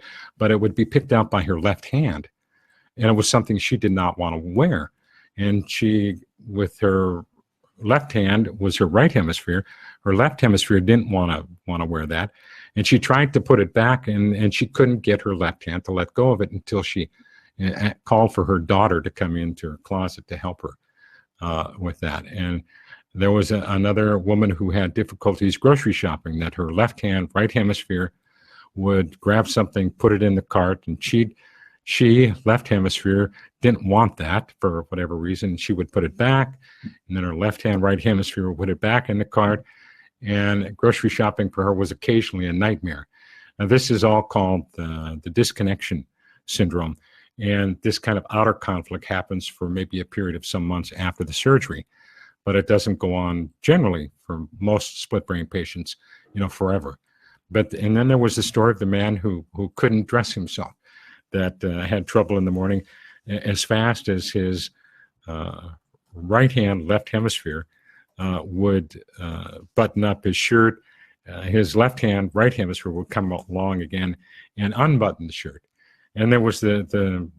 [SPEAKER 2] it would be picked out by her left hand, and it was something she did not want to wear. And she, with her left hand, was her right hemisphere. Her left hemisphere didn't want to wear that, and she tried to put it back, and she couldn't get her left hand to let go of it until she called for her daughter to come into her closet to help her with that. And there was another woman who had difficulties grocery shopping, that her left hand, right hemisphere, would grab something, put it in the cart, and she, left hemisphere, didn't want that for whatever reason. She would put it back, and then her left hand, right hemisphere would put it back in the cart, and grocery shopping for her was occasionally a nightmare. Now, this is all called the disconnection syndrome, and this kind of outer conflict happens for maybe a period of some months after the surgery, but it doesn't go on generally for most split brain patients, forever. And then there was the story of the man who couldn't dress himself, that had trouble in the morning. As fast as his right hand, left hemisphere would button up his shirt, his left hand, right hemisphere would come along again and unbutton the shirt. And there was the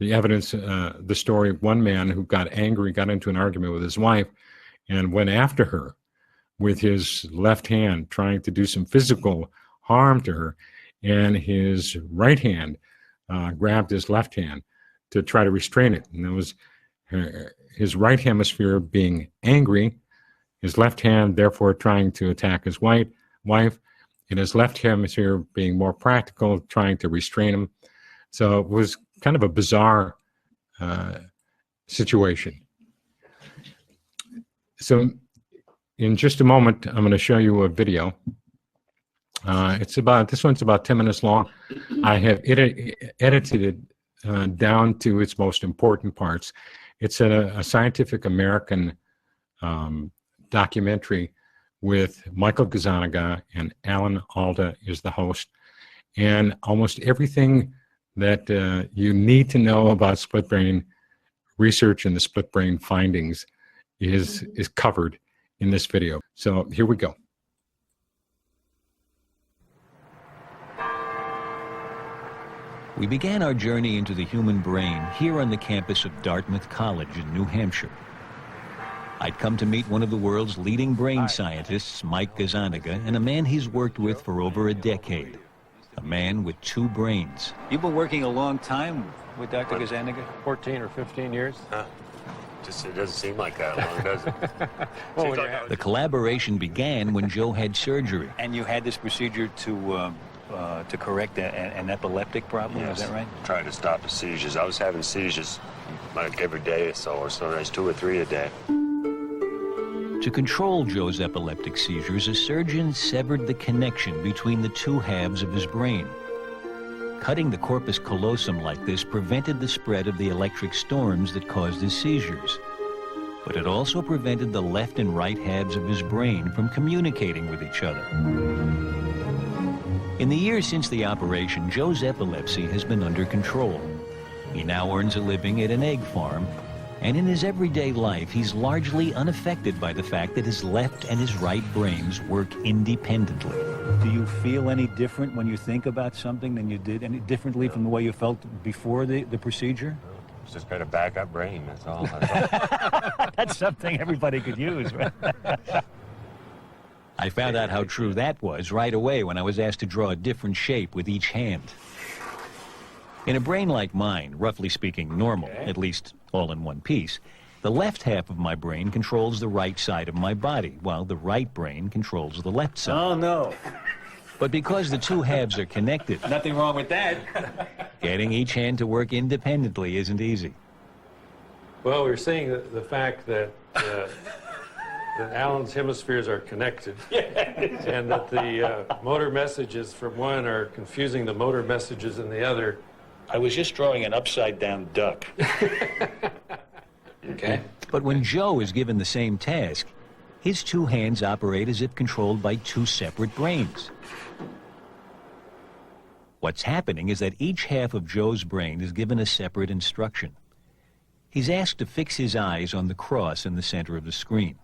[SPEAKER 2] evidence, the story of one man who got angry, got into an argument with his wife, and went after her with his left hand, trying to do some physical harm to her. And his right hand grabbed his left hand to try to restrain it. And it was his right hemisphere being angry, his left hand therefore trying to attack his wife, and his left hemisphere being more practical, trying to restrain him. So it was kind of a bizarre situation. So in just a moment, I'm going to show you a video. This one's about 10 minutes long. I have edited it down to its most important parts. It's a Scientific American documentary with Michael Gazzaniga, and Alan Alda is the host. And almost everything that you need to know about split brain research and the split brain findings is covered in this video. So here we go.
[SPEAKER 6] We began our journey into the human brain here on the campus of Dartmouth College in New Hampshire. I'd come to meet one of the world's leading brain scientists, Mike Gazzaniga, and a man he's worked with for over a decade. A man with two brains.
[SPEAKER 7] You've been working a long time with Dr. Gazzaniga?
[SPEAKER 8] 14 or 15 years.
[SPEAKER 9] It doesn't seem like that long, does it?
[SPEAKER 6] The collaboration began when Joe had surgery.
[SPEAKER 7] And you had this procedure to correct an epileptic problem,
[SPEAKER 9] Yes.
[SPEAKER 7] Is that right?
[SPEAKER 9] Trying to stop the seizures. I was having seizures like every day or so, or sometimes 2 or 3 a day.
[SPEAKER 6] To control Joe's epileptic seizures, a surgeon severed the connection between the two halves of his brain. Cutting the corpus callosum like this prevented the spread of the electric storms that caused his seizures. But it also prevented the left and right halves of his brain from communicating with each other. In the years since the operation, Joe's epilepsy has been under control. He now earns a living at an egg farm And in his everyday life, he's largely unaffected by the fact that his left and his right brains work independently.
[SPEAKER 7] Do you feel any different when you think about something than you did any differently from the way you felt before the procedure?
[SPEAKER 9] It's just got a backup brain, that's all.
[SPEAKER 7] That's something everybody could use, right?
[SPEAKER 6] I found out how true that was right away when I was asked to draw a different shape with each hand. In a brain like mine, roughly speaking normal, at least all in one piece, the left half of my brain controls the right side of my body, while the right brain controls the left side.
[SPEAKER 7] Oh, no.
[SPEAKER 6] But because the two halves are connected,
[SPEAKER 7] Nothing wrong with that.
[SPEAKER 6] getting each hand to work independently isn't easy.
[SPEAKER 8] Well, we're seeing the fact that that Alan's hemispheres are connected, and that the motor messages from one are confusing the motor messages in the other.
[SPEAKER 7] I was just drawing an upside-down duck. Okay?
[SPEAKER 6] But when Joe is given the same task, his two hands operate as if controlled by two separate brains. What's happening is that each half of Joe's brain is given a separate instruction. He's asked to fix his eyes on the cross in the center of the screen.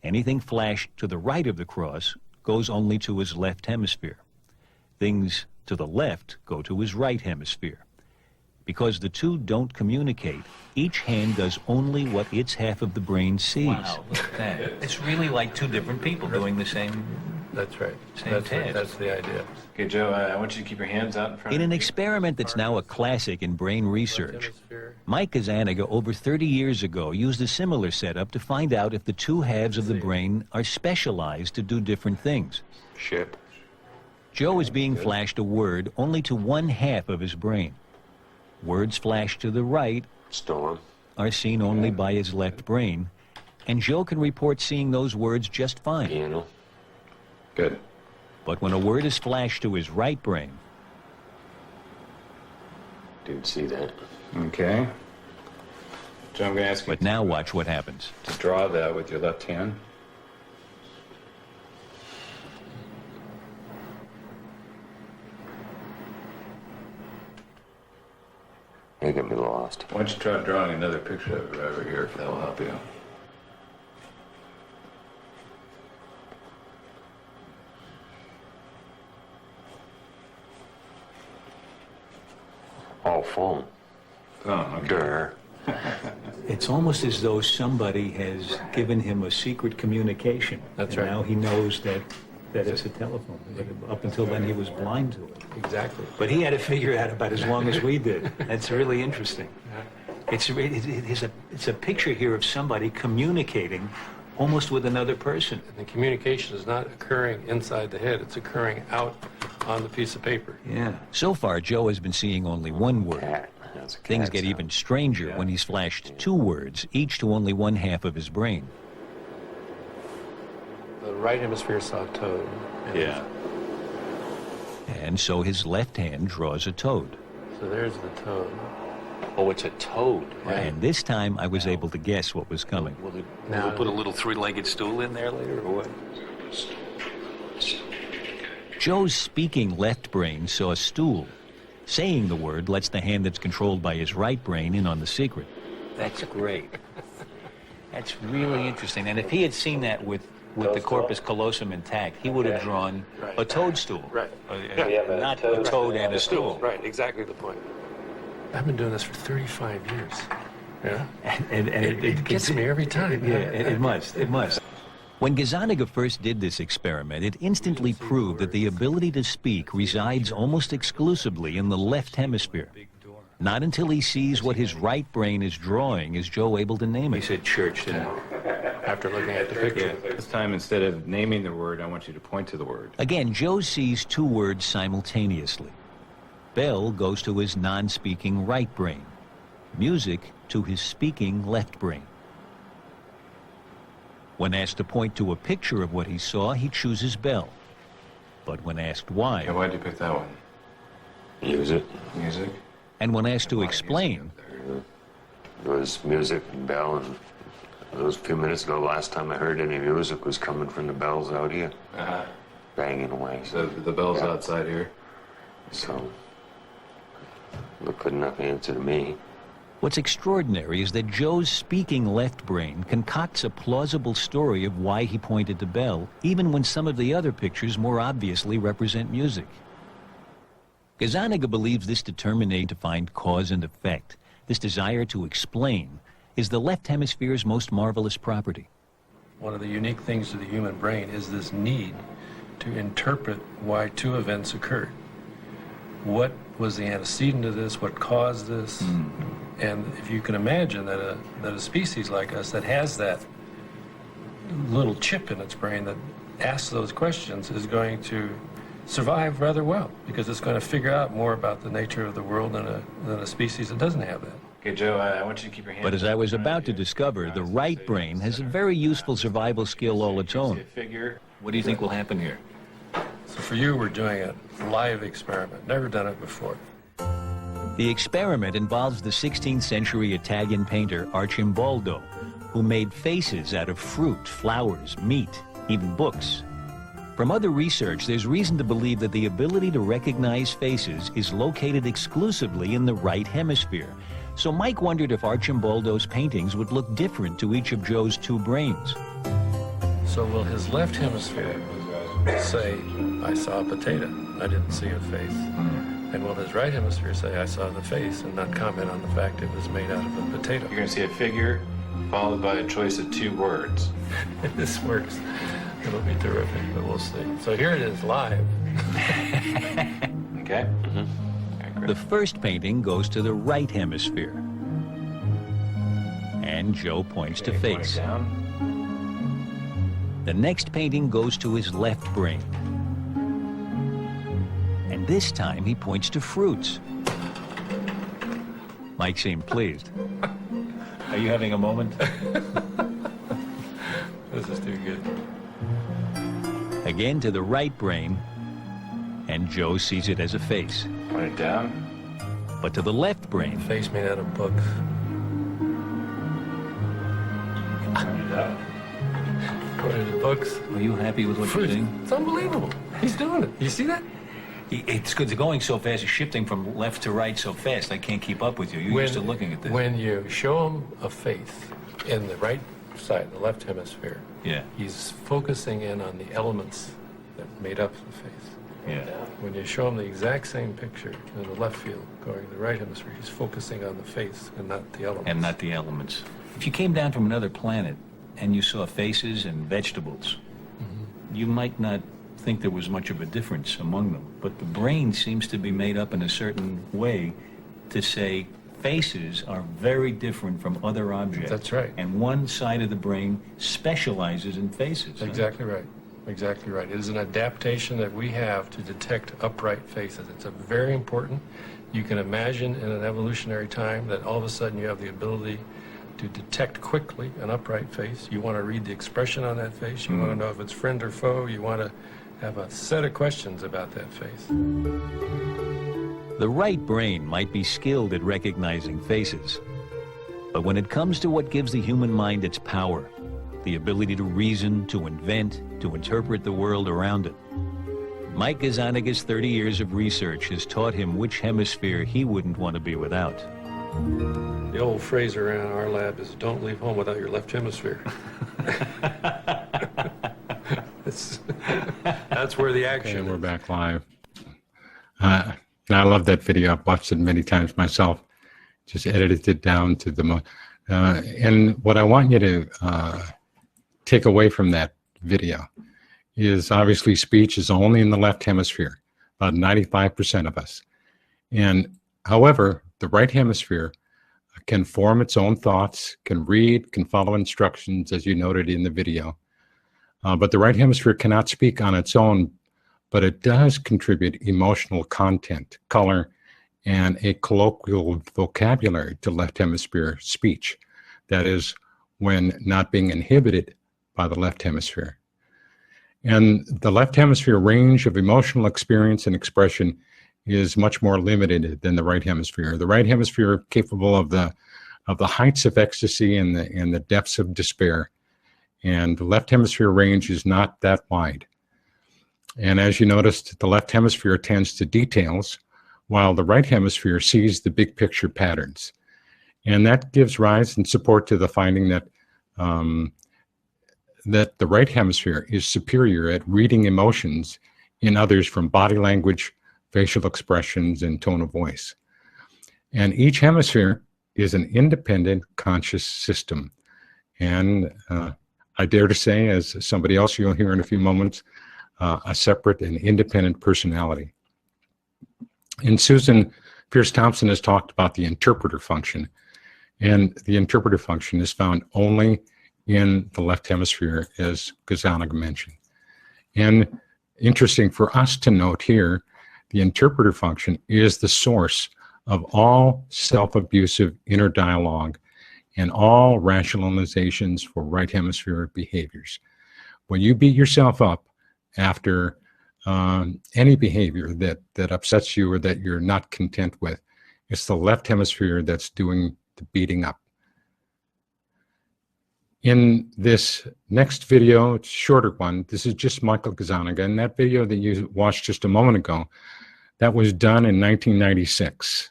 [SPEAKER 6] Anything flashed to the right of the cross goes only to his left hemisphere. Things to the left go to his right hemisphere. Because the two don't communicate, each hand does only what its half of the brain sees.
[SPEAKER 7] Wow, look at that. It's really like two different people doing the same...
[SPEAKER 8] That's right.
[SPEAKER 7] Same
[SPEAKER 8] That's right.
[SPEAKER 7] task.
[SPEAKER 8] That's the idea.
[SPEAKER 10] Okay, Joe, I want you to keep your hands out in front
[SPEAKER 6] In
[SPEAKER 10] of
[SPEAKER 6] an
[SPEAKER 10] you.
[SPEAKER 6] experiment that's now a classic in brain research,
[SPEAKER 8] Hemisphere.
[SPEAKER 6] Mike Kazaniga over 30 years ago used a similar setup to find out if the two halves of the brain are specialized to do different things.
[SPEAKER 9] Ship.
[SPEAKER 6] Joe is being flashed a word only to one half of his brain. Words flashed to the right
[SPEAKER 9] Storm.
[SPEAKER 6] are seen only by his left brain, and Joe can report seeing those words just fine.
[SPEAKER 9] Piano.
[SPEAKER 10] Good.
[SPEAKER 6] But when a word is flashed to his right brain,
[SPEAKER 9] Didn't see that.
[SPEAKER 10] Okay. Joe, I'm going to ask you
[SPEAKER 6] but now watch what happens.
[SPEAKER 10] to draw that with your left hand.
[SPEAKER 9] They get me lost.
[SPEAKER 10] Why don't you try drawing another picture of it right over here, if that will help you.
[SPEAKER 9] Oh, phone.
[SPEAKER 10] Oh, okay.
[SPEAKER 9] Durr.
[SPEAKER 7] It's almost as though somebody has given him a secret communication.
[SPEAKER 8] That's
[SPEAKER 7] and
[SPEAKER 8] right.
[SPEAKER 7] now he knows that it's a telephone. But up until then, he was blind to it.
[SPEAKER 8] Exactly.
[SPEAKER 7] But he had to figure it out about as long as we did. That's really interesting. It's a picture here of somebody communicating almost with another person.
[SPEAKER 8] And the communication is not occurring inside the head. It's occurring out on the piece of paper.
[SPEAKER 7] Yeah.
[SPEAKER 6] So far, Joe has been seeing only one word.
[SPEAKER 9] Cat. That's a cat
[SPEAKER 6] Things get
[SPEAKER 9] sound.
[SPEAKER 6] even stranger when he's flashed two words, each to only one half of his brain.
[SPEAKER 8] The right hemisphere saw toad. And
[SPEAKER 6] And so his left hand draws a toad.
[SPEAKER 8] So there's the toad.
[SPEAKER 7] Oh, it's a toad.
[SPEAKER 6] And this time I was able to guess what was coming.
[SPEAKER 7] Will
[SPEAKER 8] Now-
[SPEAKER 7] they put a little three-legged stool in there later, or what?
[SPEAKER 6] Joe's speaking left brain saw a stool. Saying the word lets the hand that's controlled by his right brain in on the secret.
[SPEAKER 7] That's great. That's really interesting. And if he had seen that with the corpus callosum intact, he would have drawn a toadstool.
[SPEAKER 8] Right.
[SPEAKER 7] Not a toad and a stool.
[SPEAKER 8] Right, exactly the point. I've been doing this for 35 years. Yeah.
[SPEAKER 7] And
[SPEAKER 8] It gets me every time.
[SPEAKER 7] Yeah, it must. It must.
[SPEAKER 6] When Gazzaniga first did this experiment, it instantly proved that the ability to speak resides almost exclusively in the left hemisphere. Not until he sees what his right brain is drawing is Joe able to name
[SPEAKER 7] He
[SPEAKER 6] it.
[SPEAKER 7] said church, didn't he?
[SPEAKER 8] After looking at the picture.
[SPEAKER 10] Yeah, this time, instead of naming the word, I want you to point to the word.
[SPEAKER 6] Again, Joe sees two words simultaneously. Bell goes to his non-speaking right brain. Music to his speaking left brain. When asked to point to a picture of what he saw, he chooses Bell. But when asked why,
[SPEAKER 10] Okay, why'd you pick that one?
[SPEAKER 9] Use it.
[SPEAKER 10] Music?
[SPEAKER 6] and when asked to explain,
[SPEAKER 9] It was music and bell, and it was a few minutes ago. Last time I heard any music was coming from the bells out here,
[SPEAKER 10] Uh-huh.
[SPEAKER 9] banging away.
[SPEAKER 10] So the bell's outside here.
[SPEAKER 9] So, look good enough answer to me.
[SPEAKER 6] What's extraordinary is that Joe's speaking left brain concocts a plausible story of why he pointed to Bell, even when some of the other pictures more obviously represent music. Gazzaniga believes this determination to find cause and effect, this desire to explain, is the left hemisphere's most marvelous property.
[SPEAKER 8] One of the unique things to the human brain is this need to interpret why two events occurred. What was the antecedent of this? What caused this? And if you can imagine that a species like us that has that little chip in its brain that asks those questions is going to survive rather well, because it's going to figure out more about the nature of the world than a species that doesn't have that.
[SPEAKER 10] Okay, Joe, I want you to keep your hand.
[SPEAKER 6] But as I was about to discover, the right brain has a very useful survival skill all its own.
[SPEAKER 7] What do you think will happen here?
[SPEAKER 8] So for you, we're doing a live experiment. Never done it before.
[SPEAKER 6] The experiment involves the 16th century Italian painter Arcimboldo, who made faces out of fruit, flowers, meat, even books. From other research, there's reason to believe that the ability to recognize faces is located exclusively in the right hemisphere. So Mike wondered if Arcimboldo's paintings would look different to each of Joe's two brains.
[SPEAKER 8] So will his left hemisphere say, I saw a potato, I didn't see a face? And will his right hemisphere say, I saw the face, and not comment on the fact it was made out of a potato?
[SPEAKER 10] You're going to see a figure followed by a choice of two words.
[SPEAKER 8] If this works, it'll be terrific, but we'll see. So here it is live.
[SPEAKER 10] Okay?
[SPEAKER 6] The first painting goes to the right hemisphere. And Joe points to face.
[SPEAKER 10] Down.
[SPEAKER 6] The next painting goes to his left brain. And this time he points to fruits. Mike seemed pleased.
[SPEAKER 7] Are you having a moment?
[SPEAKER 8] This is too good.
[SPEAKER 6] Again to the right brain, and Joe sees it as a face.
[SPEAKER 10] Point it down.
[SPEAKER 6] But to the left brain,
[SPEAKER 8] Face made out of books.
[SPEAKER 10] Point it up.
[SPEAKER 8] Pointed to books.
[SPEAKER 7] Are you happy with what you're
[SPEAKER 8] Fruit.
[SPEAKER 7] seeing?
[SPEAKER 8] It's unbelievable. He's doing it. You see that?
[SPEAKER 7] It's good. It's going so fast. It's shifting from left to right so fast. I can't keep up with you. You're used to looking at this.
[SPEAKER 8] When you show him a face in the right side, the left hemisphere,
[SPEAKER 7] Yeah.
[SPEAKER 8] he's focusing in on the elements that made up the face.
[SPEAKER 7] Yeah.
[SPEAKER 8] When you show him the exact same picture in the left field going to the right hemisphere, he's focusing on the face and not the elements.
[SPEAKER 7] And not the elements. If you came down from another planet and you saw faces and vegetables, you might not think there was much of a difference among them. But the brain seems to be made up in a certain way to say faces are very different from other objects.
[SPEAKER 8] That's right.
[SPEAKER 7] And one side of the brain specializes in faces.
[SPEAKER 8] Exactly right. Exactly right. It is an adaptation that we have to detect upright faces. It's a very important. You can imagine in an evolutionary time that all of a sudden you have the ability to detect quickly an upright face. You want to read the expression on that face. You want to know if it's friend or foe. You want to have a set of questions about that face.
[SPEAKER 6] the right brain might be skilled at recognizing faces. But when it comes to what gives the human mind its power, the ability to reason, to invent, to interpret the world around it, Mike Gazzaniga's 30 years of research has taught him which hemisphere he wouldn't want to be without.
[SPEAKER 8] The old phrase around our lab is, don't leave home without your left hemisphere. That's where the action
[SPEAKER 2] And we're
[SPEAKER 8] is.
[SPEAKER 2] back live. And I love that video. I've watched it many times myself. Just edited it down to the and what I want you to take away from that video is obviously speech is only in the left hemisphere, about 95% of us. And however, the right hemisphere can form its own thoughts, can read, can follow instructions, as you noted in the video. But the right hemisphere cannot speak on its own, but it does contribute emotional content, color, and a colloquial vocabulary to left hemisphere speech. That is, when not being inhibited by the left hemisphere. And the left hemisphere range of emotional experience and expression is much more limited than the right hemisphere. The right hemisphere capable of the heights of ecstasy and the depths of despair. And the left hemisphere range is not that wide. And as you noticed, the left hemisphere tends to details, while the right hemisphere sees the big picture patterns. And that gives rise and support to the finding that that the right hemisphere is superior at reading emotions in others from body language, facial expressions, and tone of voice. And each hemisphere is an independent conscious system. And I dare to say, as somebody else you'll hear in a few moments, a separate and independent personality. And Susan Pierce Thompson has talked about the interpreter function. And the interpreter function is found only in the left hemisphere, as Gazzaniga mentioned. And interesting for us to note here, the interpreter function is the source of all self-abusive inner dialogue and all rationalizations for right hemisphere behaviors. When you beat yourself up after any behavior that upsets you or that you're not content with, it's the left hemisphere that's doing the beating up. In this next video, it's a shorter one, this is just Michael Gazzaniga, and that video that you watched just a moment ago, that was done in 1996.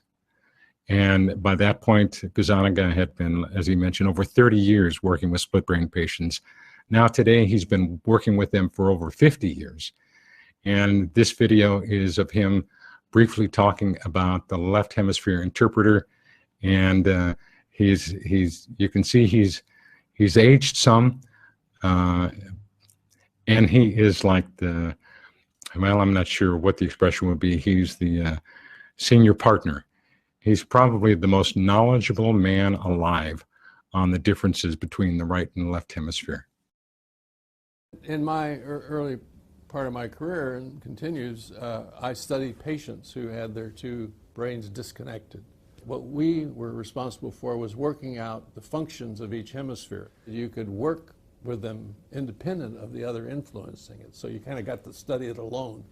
[SPEAKER 2] And by that point, Gazzaniga had been, as he mentioned, over 30 years working with split brain patients. Now today, he's been working with them for over 50 years. And this video is of him briefly talking about the left hemisphere interpreter. And you can see he's aged some, and he is like well, I'm not sure what the expression would be. He's the senior partner. He's probably the most knowledgeable man alive on the differences between the right and left hemisphere.
[SPEAKER 11] In my early part of my career, and continues, I studied patients who had their two brains disconnected. What we were responsible for was working out the functions of each hemisphere. You could work with them independent of the other influencing it, so you kind of got to study it alone.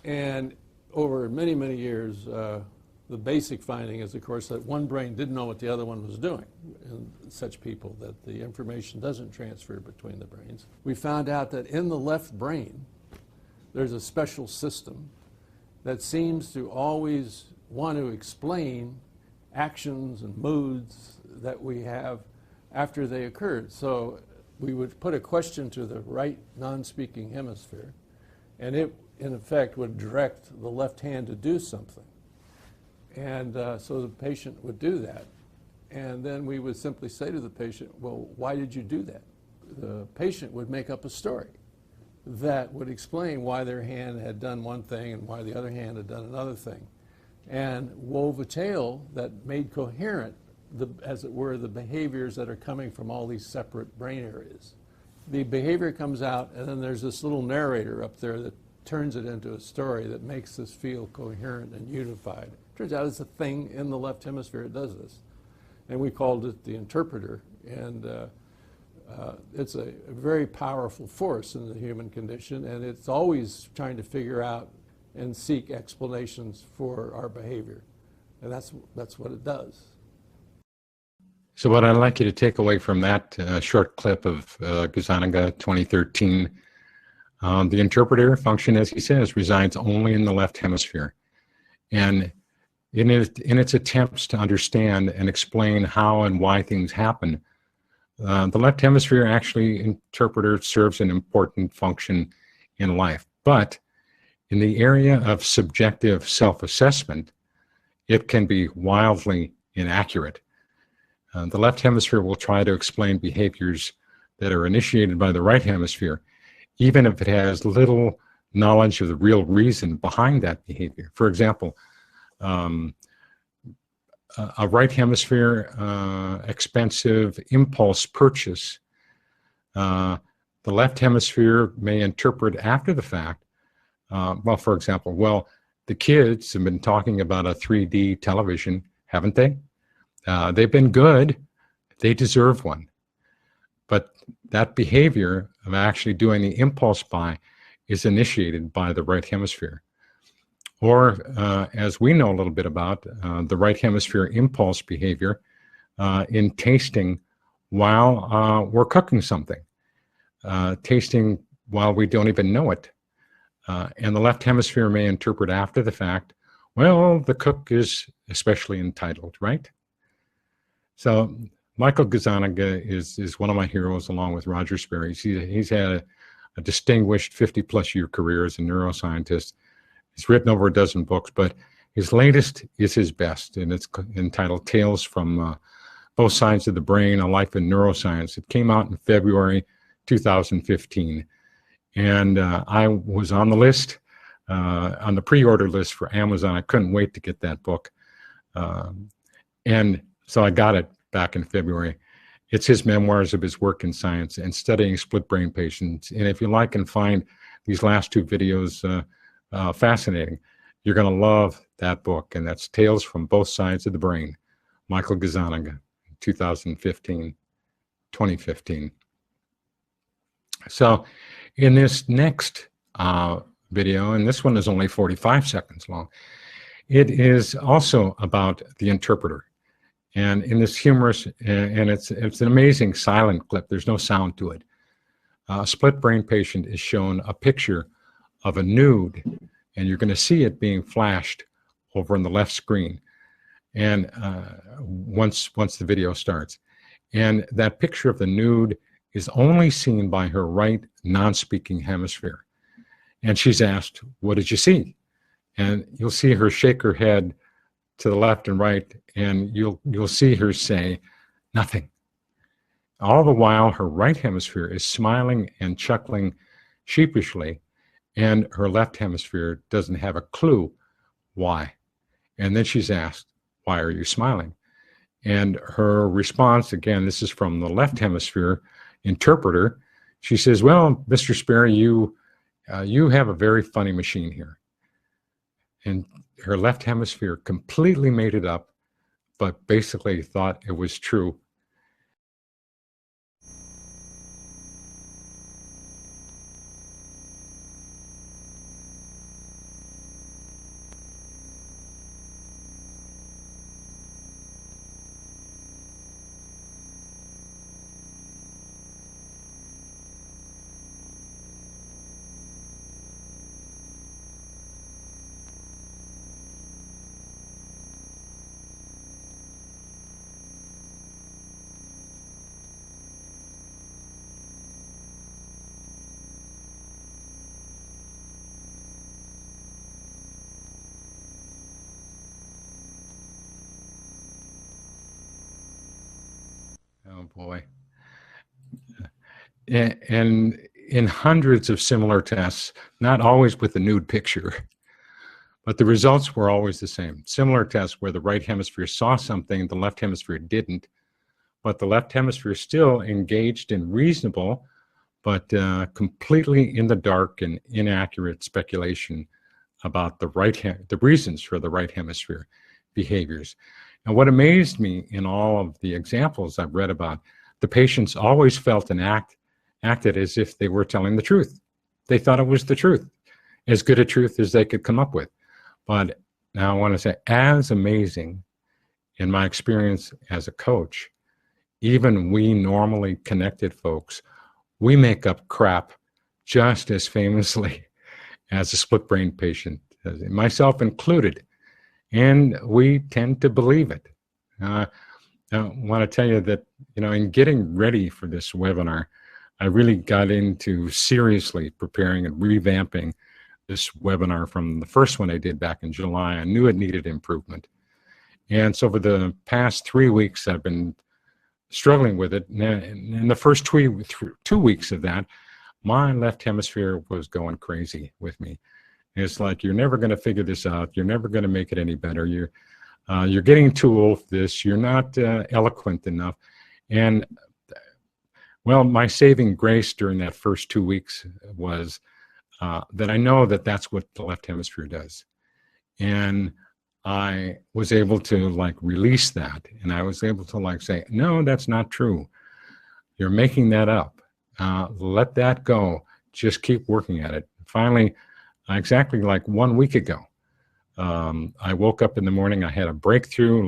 [SPEAKER 11] And over many, many years, the basic finding is, of course, that one brain didn't know what the other one was doing in such people, that the information doesn't transfer between the brains. We found out that in the left brain, there's a special system that seems to always want to explain actions and moods that we have after they occurred. So we would put a question to the right non-speaking hemisphere, and it, in effect, would direct the left hand to do something. And so the patient would do that. And then we would simply say to the patient, well, why did you do that? The patient would make up a story that would explain why their hand had done one thing and why the other hand had done another thing, and wove a tale that made coherent, as it were, the behaviors that are coming from all these separate brain areas. The behavior comes out, and then there's this little narrator up there that turns it into a story that makes this feel coherent and unified. Turns out it's a thing in the left hemisphere that does this. And we called it the interpreter. And it's a very powerful force in the human condition, and it's always trying to figure out and seek explanations for our behavior. And that's what it does.
[SPEAKER 2] So what I'd like you to take away from that short clip of Gazzaniga 2013, the interpreter function, as he says, resides only in the left hemisphere. And in its attempts to understand and explain how and why things happen, the left hemisphere interpreter serves an important function in life. But in the area of subjective self-assessment, it can be wildly inaccurate. The left hemisphere will try to explain behaviors that are initiated by the right hemisphere, even if it has little knowledge of the real reason behind that behavior. For example, a right hemisphere expensive impulse purchase, the left hemisphere may interpret after the fact, well, for example, well, the kids have been talking about a 3D television, haven't they? They've been good, they deserve one. But that behavior of actually doing the impulse buy is initiated by the right hemisphere. Or, as we know a little bit about, the right hemisphere impulse behavior in tasting while we're cooking something, tasting while we don't even know it. And the left hemisphere may interpret after the fact, well, the cook is especially entitled, right? So Michael Gazzaniga is one of my heroes, along with Roger Sperry. He's had a distinguished 50-plus year career as a neuroscientist. He's written over a dozen books, but his latest is his best, and it's entitled Tales from Both Sides of the Brain, A Life in Neuroscience. It came out in February 2015, and I was on the list, on the pre-order list for Amazon. I couldn't wait to get that book, and so I got it back in February. It's his memoirs of his work in science and studying split brain patients. And if you like and find these last two videos fascinating, you're going to love that book. And that's Tales from Both Sides of the Brain, Michael Gazzaniga, 2015. So in this next video, and this one is only 45 seconds long, it is also about the interpreter. And in this humorous, and it's an amazing silent clip. There's no sound to it. A split brain patient is shown a picture of a nude, and you're going to see it being flashed over on the left screen. And once the video starts, and that picture of the nude is only seen by her right non-speaking hemisphere. And she's asked, "What did you see?" And you'll see her shake her head to the left and right, and you'll see her say, "Nothing." All the while, her right hemisphere is smiling and chuckling sheepishly, and her left hemisphere doesn't have a clue why. And then she's asked, "Why are you smiling?" And her response, again, this is from the left hemisphere interpreter. She says, "Well, Mr. Sperry, you have a very funny machine here." And her left hemisphere completely made it up, but basically thought it was true. Oh boy. And in hundreds of similar tests, not always with the nude picture, but the results were always the same. Similar tests where the right hemisphere saw something, the left hemisphere didn't, but the left hemisphere still engaged in reasonable, but completely in the dark and inaccurate speculation about the reasons for the right hemisphere behaviors. And what amazed me in all of the examples I've read about, the patients always felt and acted as if they were telling the truth. They thought it was the truth, as good a truth as they could come up with. But now I want to say, as amazing in my experience as a coach, even we normally connected folks, we make up crap just as famously as a split brain patient, myself included. And we tend to believe it. I want to tell you that, in getting ready for this webinar, I really got into seriously preparing and revamping this webinar from the first one I did back in July. I knew it needed improvement. And so for the past 3 weeks, I've been struggling with it. In the first 2 weeks of that, my left hemisphere was going crazy with me. It's like, you're never going to figure this out. You're never going to make it any better. You're getting too old for this. You're not eloquent enough. And, well, my saving grace during that first 2 weeks was that I know that that's what the left hemisphere does. And I was able to, release that. And I was able to, say, no, that's not true. You're making that up. Let that go. Just keep working at it. Finally, exactly 1 week ago, I woke up in the morning. I had a breakthrough.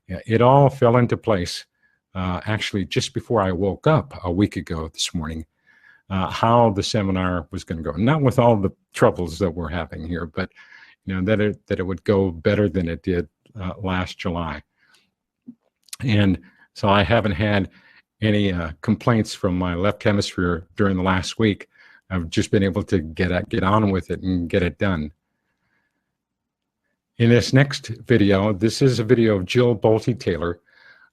[SPEAKER 2] It all fell into place. Actually, just before I woke up a week ago this morning, how the seminar was going to go. Not with all the troubles that we're having here, but that it would go better than it did last July. And so I haven't had any complaints from my left hemisphere during the last week. I've just been able to get on with it and get it done. In this next video, this is a video of Jill Bolte-Taylor,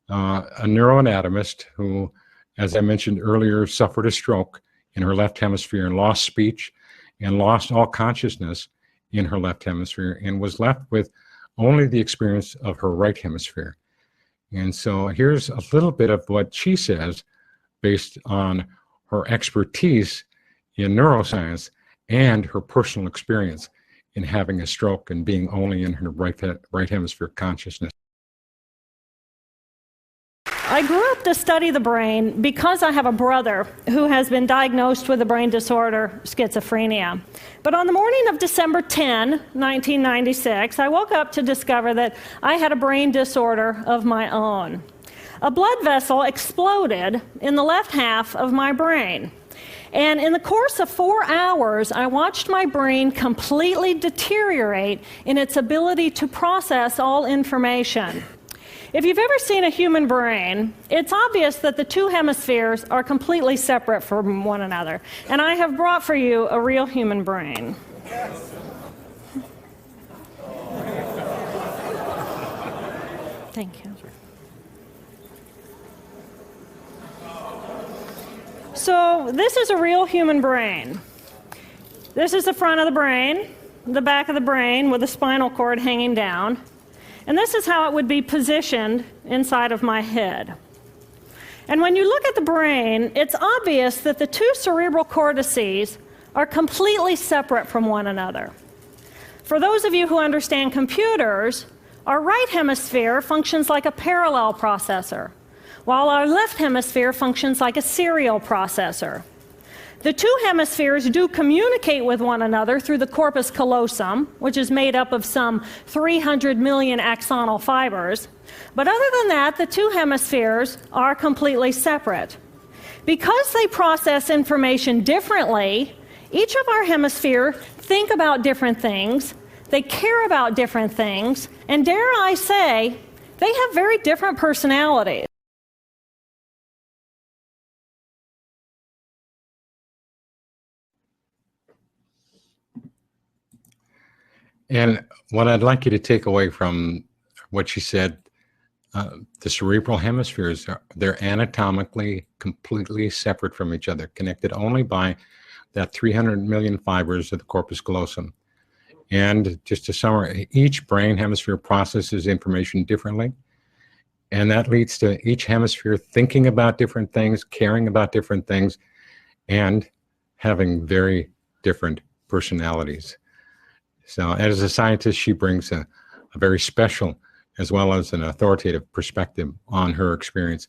[SPEAKER 2] a neuroanatomist who, as I mentioned earlier, suffered a stroke in her left hemisphere and lost speech and lost all consciousness in her left hemisphere and was left with only the experience of her right hemisphere. And so here's a little bit of what she says based on her expertise in neuroscience and her personal experience in having a stroke and being only in her right hemisphere consciousness.
[SPEAKER 12] I grew up to study the brain because I have a brother who has been diagnosed with a brain disorder, schizophrenia. But on the morning of December 10, 1996, I woke up to discover that I had a brain disorder of my own. A blood vessel exploded in the left half of my brain. And in the course of 4 hours, I watched my brain completely deteriorate in its ability to process all information. If you've ever seen a human brain, it's obvious that the two hemispheres are completely separate from one another. And I have brought for you a real human brain. Thank you. So this is a real human brain. This is the front of the brain, the back of the brain with the spinal cord hanging down. And this is how it would be positioned inside of my head. And when you look at the brain, it's obvious that the two cerebral cortices are completely separate from one another. For those of you who understand computers, our right hemisphere functions like a parallel processor, while our left hemisphere functions like a serial processor. The two hemispheres do communicate with one another through the corpus callosum, which is made up of some 300 million axonal fibers. But other than that, the two hemispheres are completely separate. Because they process information differently, each of our hemispheres think about different things, they care about different things, and dare I say, they have very different personalities.
[SPEAKER 2] And what I'd like you to take away from what she said, the cerebral hemispheres, they're anatomically completely separate from each other, connected only by that 300 million fibers of the corpus callosum. And just to summarize, each brain hemisphere processes information differently. And that leads to each hemisphere thinking about different things, caring about different things, and having very different personalities. So as a scientist, she brings a very special as well as an authoritative perspective on her experience.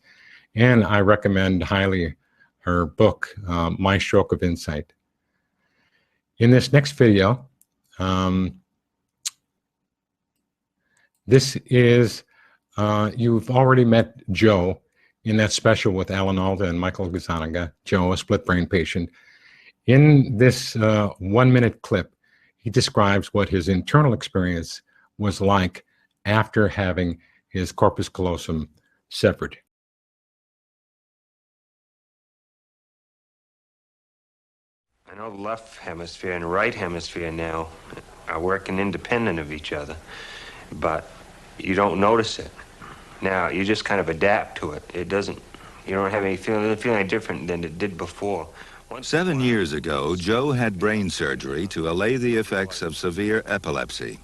[SPEAKER 2] And I recommend highly her book, My Stroke of Insight. In this next video, this is, you've already met Joe in that special with Alan Alda and Michael Gazzaniga, Joe, a split brain patient. In this 1-minute clip, he describes what his internal experience was like after having his corpus callosum severed.
[SPEAKER 9] I know the left hemisphere and right hemisphere now are working independent of each other, but you don't notice it. Now, you just kind of adapt to it. You don't have any feeling, it doesn't feel any different than it did before.
[SPEAKER 13] 7 years ago, Joe had brain surgery to allay the effects of severe epilepsy.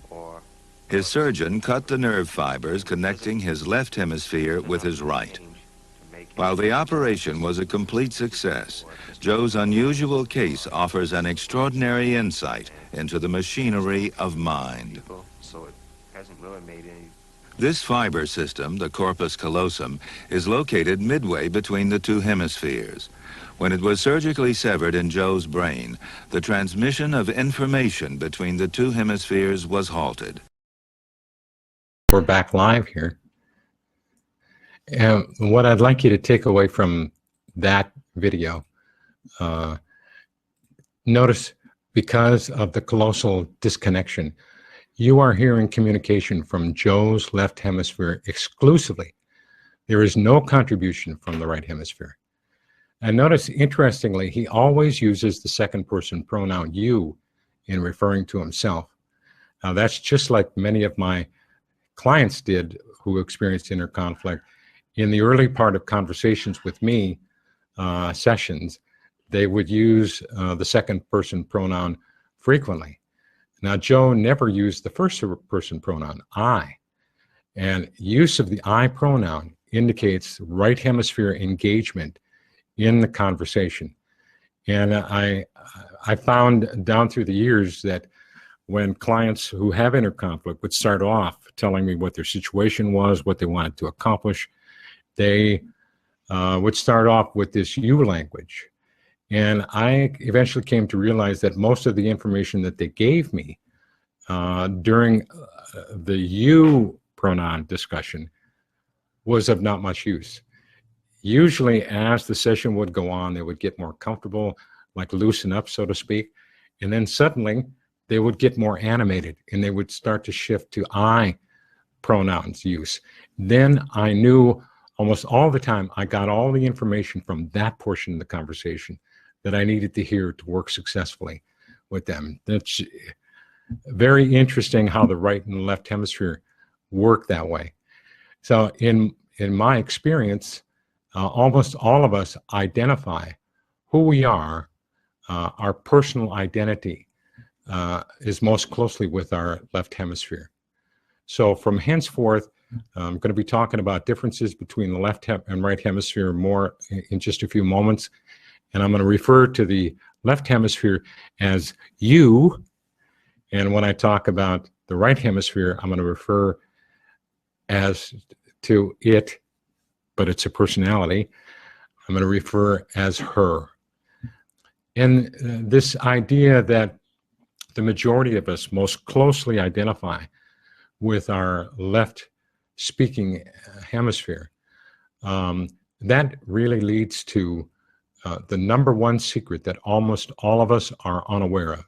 [SPEAKER 13] His surgeon cut the nerve fibers connecting his left hemisphere with his right. While the operation was a complete success, Joe's unusual case offers an extraordinary insight into the machinery of mind. This fiber system, the corpus callosum, is located midway between the two hemispheres. When it was surgically severed in Joe's brain, the transmission of information between the two hemispheres was halted.
[SPEAKER 2] We're back live here. And what I'd like you to take away from that video, notice because of the callosal disconnection, you are hearing communication from Joe's left hemisphere exclusively. There is no contribution from the right hemisphere. And notice, interestingly, he always uses the second person pronoun you in referring to himself. Now, that's just like many of my clients did who experienced inner conflict. In the early part of conversations with me, sessions, they would use the second person pronoun frequently. Now, Joe never used the first person pronoun, I. And use of the I pronoun indicates right hemisphere engagement in the conversation. And I found down through the years that when clients who have inner conflict would start off telling me what their situation was, what they wanted to accomplish, they would start off with this you language. And I eventually came to realize that most of the information that they gave me during the you pronoun discussion was of not much use. Usually as the session would go on, they would get more comfortable, like loosen up, so to speak. And then suddenly they would get more animated and they would start to shift to I pronouns use. Then I knew almost all the time I got all the information from that portion of the conversation that I needed to hear to work successfully with them. That's very interesting how the right and left hemisphere work that way. So in my experience, almost all of us identify who we are. Our personal identity is most closely with our left hemisphere. So from henceforth, I'm going to be talking about differences between the left and right hemisphere more in just a few moments. And I'm going to refer to the left hemisphere as you. And when I talk about the right hemisphere, I'm going to refer as to it, but it's a personality. I'm going to refer as her. And this idea that the majority of us most closely identify with our left speaking hemisphere, that really leads to the number one secret that almost all of us are unaware of,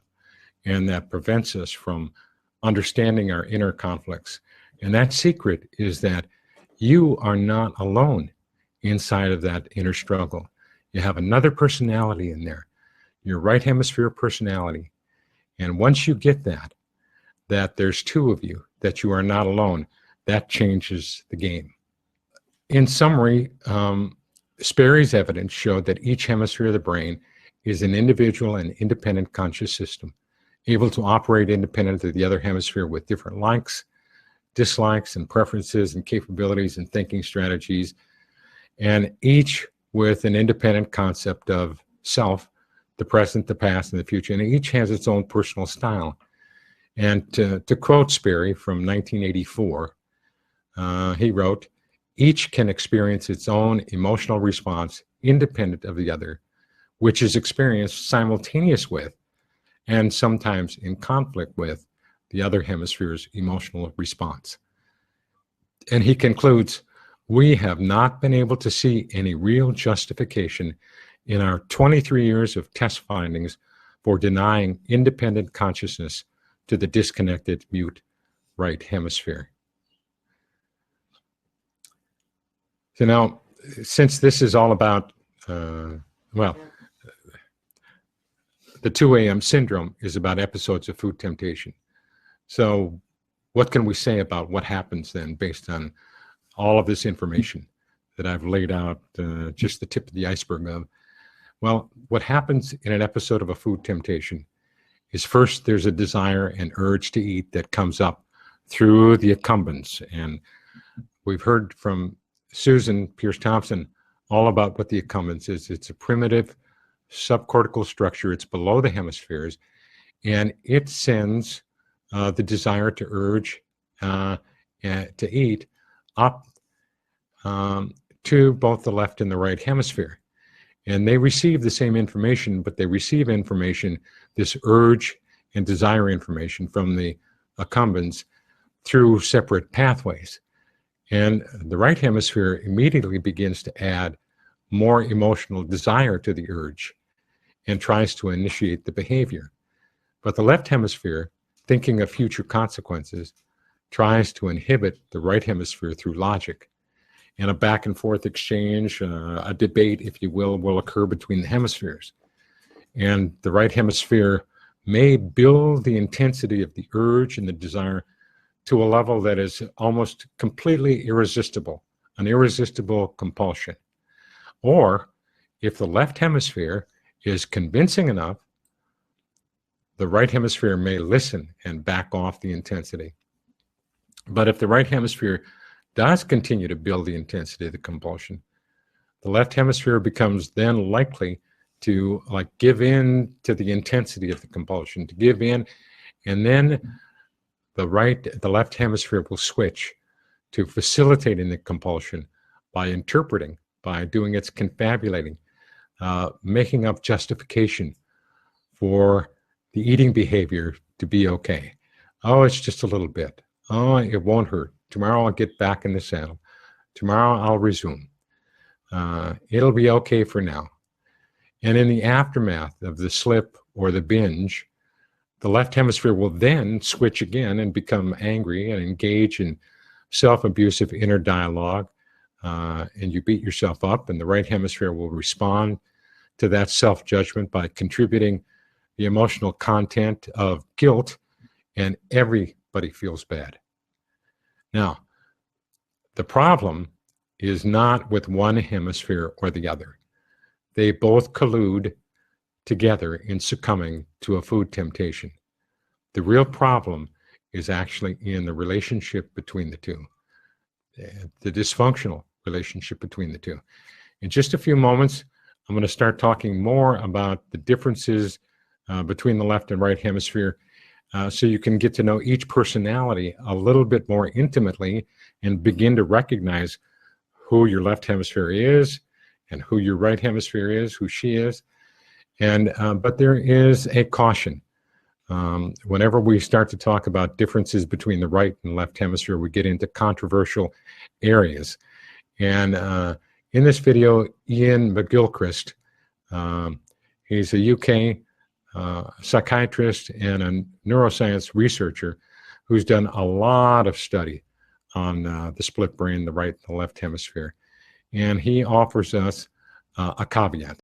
[SPEAKER 2] and that prevents us from understanding our inner conflicts. And that secret is that you are not alone inside of that inner struggle. You have another personality in there, your right hemisphere personality. And once you get that there's two of you, that you are not alone, that changes the game. In summary, Sperry's evidence showed that each hemisphere of the brain is an individual and independent conscious system, able to operate independent of the other hemisphere with different likes, dislikes, and preferences and capabilities and thinking strategies, and each with an independent concept of self, the present, the past, and the future, and each has its own personal style. And to quote Sperry from 1984, he wrote, "Each can experience its own emotional response independent of the other, which is experienced simultaneous with, and sometimes in conflict with, the other hemisphere's emotional response." And he concludes, "We have not been able to see any real justification in our 23 years of test findings for denying independent consciousness to the disconnected, mute right hemisphere." So now, since this is all about, well, the 2 a.m. syndrome is about episodes of food temptation. So what can we say about what happens then based on all of this information that I've laid out, just the tip of the iceberg of? Well, what happens in an episode of a food temptation is first there's a desire and urge to eat that comes up through the accumbens. And we've heard from Susan Pierce-Thompson all about what the accumbens is. It's a primitive subcortical structure. It's below the hemispheres, and it sends the desire to urge to eat up to both the left and the right hemisphere. And they receive the same information, but they receive information, this urge and desire information from the accumbens through separate pathways. And the right hemisphere immediately begins to add more emotional desire to the urge and tries to initiate the behavior. But the left hemisphere, thinking of future consequences, tries to inhibit the right hemisphere through logic. and a back and forth exchange, a debate, if you will occur between the hemispheres. And the right hemisphere may build the intensity of the urge and the desire to a level that is almost completely irresistible, an irresistible compulsion. Or if the left hemisphere is convincing enough, the right hemisphere may listen and back off the intensity. But if the right hemisphere does continue to build the intensity of the compulsion, the left hemisphere becomes then likely to give in to the intensity of the compulsion, to give in, and then the left hemisphere will switch to facilitating the compulsion by interpreting, by doing its confabulating, making up justification for the eating behavior to be okay. Oh, it's just a little bit. Oh, it won't hurt. Tomorrow I'll get back in the saddle. Tomorrow I'll resume. It'll be okay for now. And in the aftermath of the slip or the binge, the left hemisphere will then switch again and become angry and engage in self-abusive inner dialogue, and you beat yourself up, and the right hemisphere will respond to that self-judgment by contributing the emotional content of guilt, and everybody feels bad. Now, the problem is not with one hemisphere or the other. They both collude together in succumbing to a food temptation. The real problem is actually in the relationship between the two, the dysfunctional relationship between the two. In just a few moments, I'm going to start talking more about the differences between the left and right hemisphere, so you can get to know each personality a little bit more intimately and begin to recognize who your left hemisphere is and who your right hemisphere is, who she is. And but there is a caution. Whenever we start to talk about differences between the right and left hemisphere, we get into controversial areas. And in this video, Ian McGilchrist, he's a UK psychiatrist and a neuroscience researcher who's done a lot of study on the split brain, the right and the left hemisphere. And he offers us a caveat.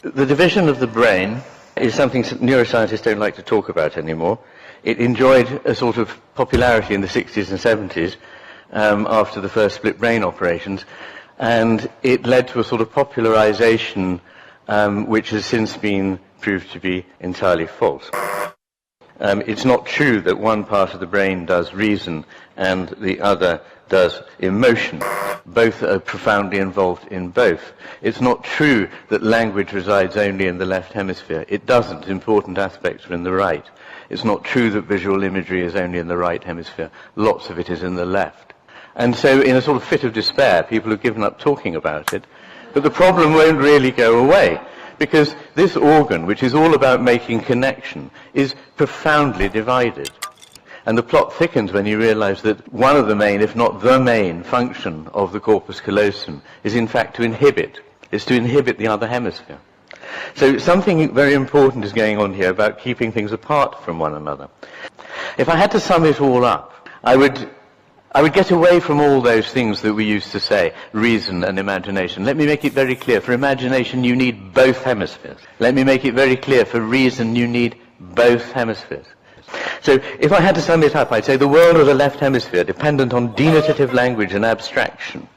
[SPEAKER 14] The division of the brain is something neuroscientists don't like to talk about anymore. It enjoyed a sort of popularity in the 60s and 70s after the first split brain operations, and it led to a sort of popularization which has since been proved to be entirely false. It's not true that one part of the brain does reason and the other does emotion. Both are profoundly involved in both. It's not true that language resides only in the left hemisphere. It doesn't. Important aspects are in the right. It's not true that visual imagery is only in the right hemisphere. Lots of it is in the left. And so in a sort of fit of despair, people have given up talking about it. But the problem won't really go away, because this organ, which is all about making connection, is profoundly divided. And the plot thickens when you realize that one of the main, if not the main, function of the corpus callosum is in fact to inhibit the other hemisphere. So something very important is going on here about keeping things apart from one another. If I had to sum it all up, I would get away from all those things that we used to say, reason and imagination. Let me make it very clear. For imagination, you need both hemispheres. Let me make it very clear. For reason, you need both hemispheres. So if I had to sum it up, I'd say the world of the left hemisphere, dependent on denotative language and abstraction,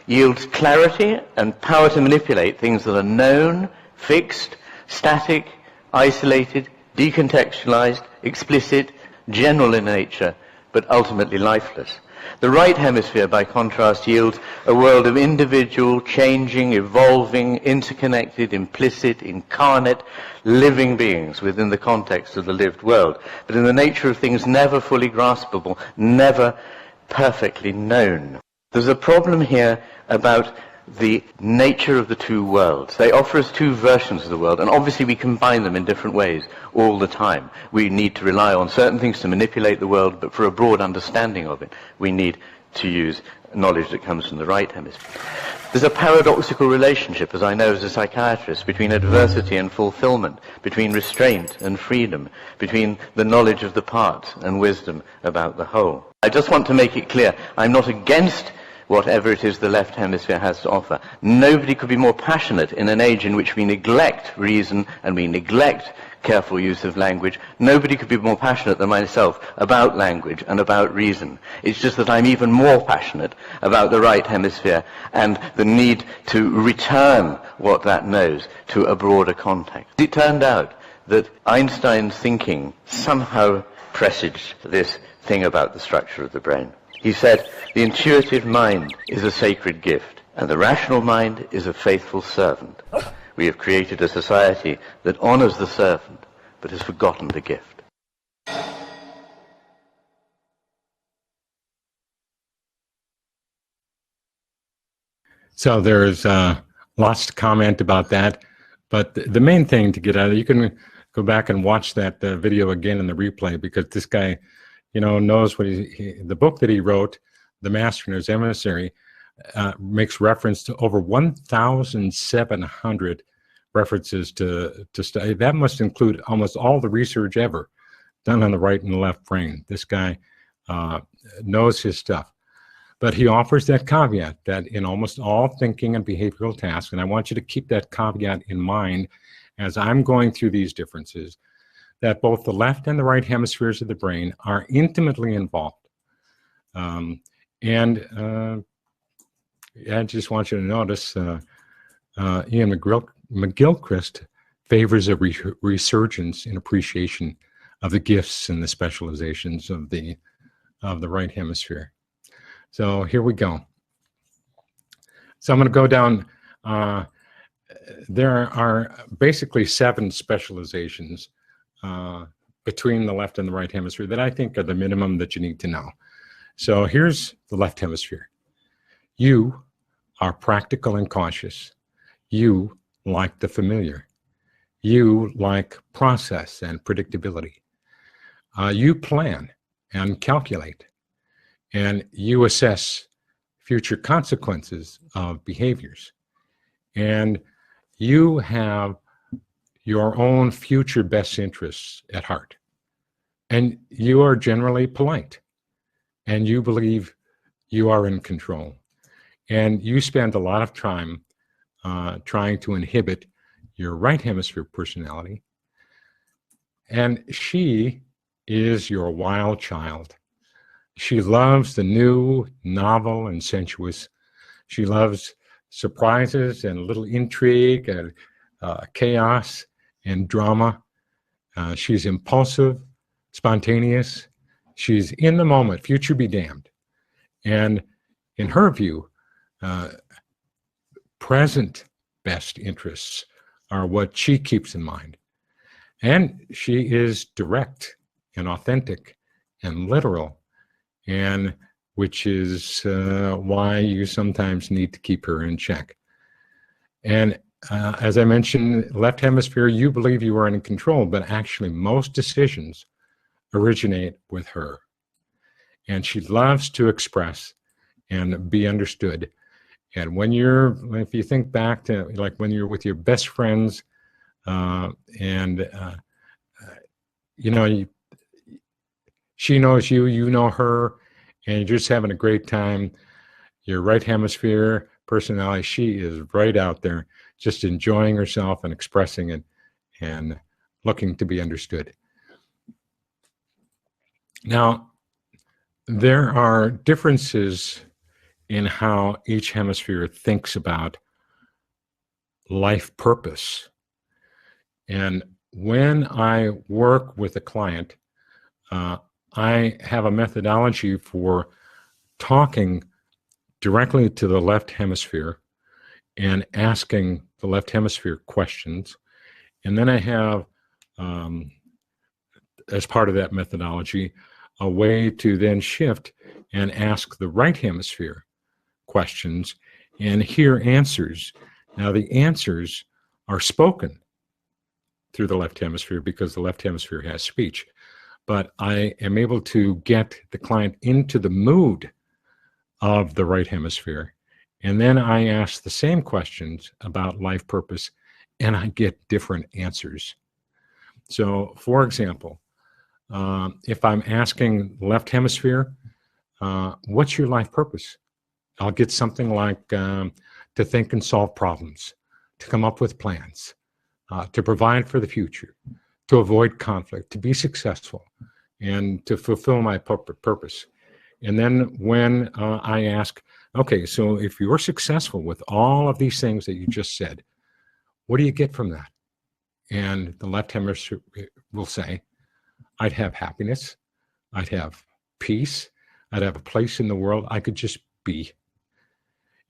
[SPEAKER 14] yields clarity and power to manipulate things that are known, fixed, static, isolated, decontextualized, explicit, general in nature, but ultimately lifeless. The right hemisphere, by contrast, yields a world of individual, changing, evolving, interconnected, implicit, incarnate, living beings within the context of the lived world, but in the nature of things never fully graspable, never perfectly known. There's a problem here about the nature of the two worlds. They offer us two versions of the world, and obviously we combine them in different ways all the time. We need to rely on certain things to manipulate the world, but for a broad understanding of it, we need to use knowledge that comes from the right hemisphere. There's a paradoxical relationship, as I know as a psychiatrist, between adversity and fulfillment, between restraint and freedom, between the knowledge of the part and wisdom about the whole. I just want to make it clear, I'm not against whatever it is the left hemisphere has to offer. Nobody could be more passionate in an age in which we neglect reason and we neglect careful use of language. Nobody could be more passionate than myself about language and about reason. It's just that I'm even more passionate about the right hemisphere and the need to return what that knows to a broader context. It turned out that Einstein's thinking somehow presaged this thing about the structure of the brain. He said, the intuitive mind is a sacred gift, and the rational mind is a faithful servant. We have created a society that honors the servant, but has forgotten the gift.
[SPEAKER 2] So there's lots to comment about that, but the main thing to get out of it, you can go back and watch that video again in the replay, because this guy, you know, knows what the book that he wrote, The Master and His Emissary, makes reference to over 1,700 references to study. That must include almost all the research ever done on the right and the left brain. This guy knows his stuff. But he offers that caveat that in almost all thinking and behavioral tasks, and I want you to keep that caveat in mind as I'm going through these differences, that both the left and the right hemispheres of the brain are intimately involved. I just want you to notice Ian McGilchrist favors a resurgence in appreciation of the gifts and the specializations of the right hemisphere. So here we go. So I'm going to go down. There are basically 7 specializations between the left and the right hemisphere that I think are the minimum that you need to know. So here's the left hemisphere. You are practical and cautious. You like the familiar. You like process and predictability. You plan and calculate, and you assess future consequences of behaviors. And you have your own future best interests at heart. And you are generally polite. And you believe you are in control. And you spend a lot of time trying to inhibit your right hemisphere personality. And she is your wild child. She loves the new, novel, and sensuous. She loves surprises and a little intrigue and chaos and drama. She's impulsive, spontaneous. She's in the moment, future be damned. And in her view, present best interests are what she keeps in mind. And she is direct and authentic and literal, and which is why you sometimes need to keep her in check. And as I mentioned, left hemisphere, you believe you are in control, but actually most decisions originate with her. And she loves to express and be understood. And if you think back to like when you're with your best friends, she knows you, you know her, and you're just having a great time. Your right hemisphere personality, she is right out there, just enjoying herself and expressing it and looking to be understood. Now, there are differences in how each hemisphere thinks about life purpose. And when I work with a client, I have a methodology for talking directly to the left hemisphere and asking the left hemisphere questions. And then I have, as part of that methodology, a way to then shift and ask the right hemisphere questions and hear answers. Now, the answers are spoken through the left hemisphere because the left hemisphere has speech. But I am able to get the client into the mood of the right hemisphere. And then I ask the same questions about life purpose, and I get different answers. So, for example, if I'm asking left hemisphere, what's your life purpose? I'll get something like to think and solve problems, to come up with plans, to provide for the future, to avoid conflict, to be successful, and to fulfill my purpose. And then when I ask, okay, so if you're successful with all of these things that you just said, what do you get from that? And the left hemisphere will say, I'd have happiness, I'd have peace, I'd have a place in the world, I could just be.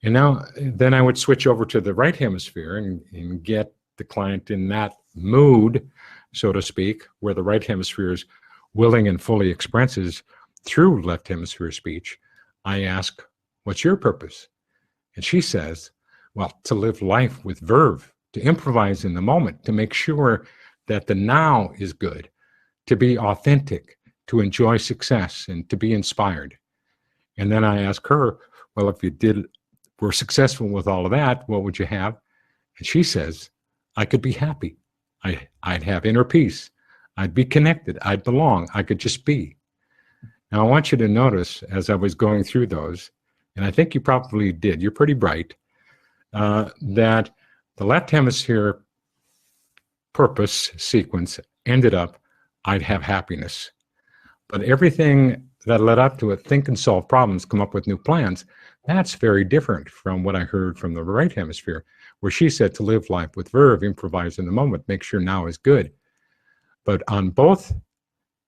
[SPEAKER 2] And now, then I would switch over to the right hemisphere and get the client in that mood, so to speak, where the right hemisphere is willing and fully expresses through left hemisphere speech. I ask, what's your purpose? And she says, well, to live life with verve, to improvise in the moment, to make sure that the now is good, to be authentic, to enjoy success, and to be inspired. And then I ask her, well, if you were successful with all of that, what would you have? And she says, I could be happy. I'd have inner peace. I'd be connected. I'd belong. I could just be. Now, I want you to notice as I was going through those, and I think you probably did, you're pretty bright, that the left hemisphere purpose sequence ended up, I'd have happiness. But everything that led up to it, think and solve problems, come up with new plans, that's very different from what I heard from the right hemisphere, where she said to live life with verve, improvise in the moment, make sure now is good. But on both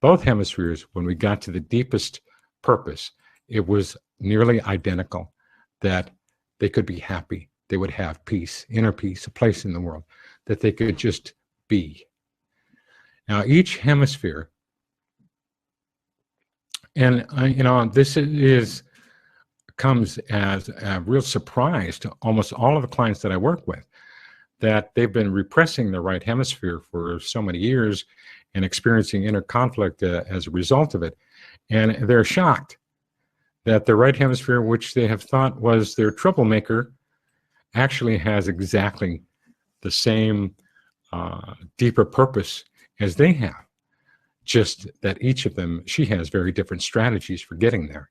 [SPEAKER 2] hemispheres, when we got to the deepest purpose, it was nearly identical, that they could be happy, they would have peace, inner peace, a place in the world, that they could just be. Now, each hemisphere, and this comes as a real surprise to almost all of the clients that I work with, that they've been repressing the right hemisphere for so many years and experiencing inner conflict as a result of it. And they're shocked that the right hemisphere, which they have thought was their troublemaker, actually has exactly the same deeper purpose as they have. Just that each of them, she has very different strategies for getting there.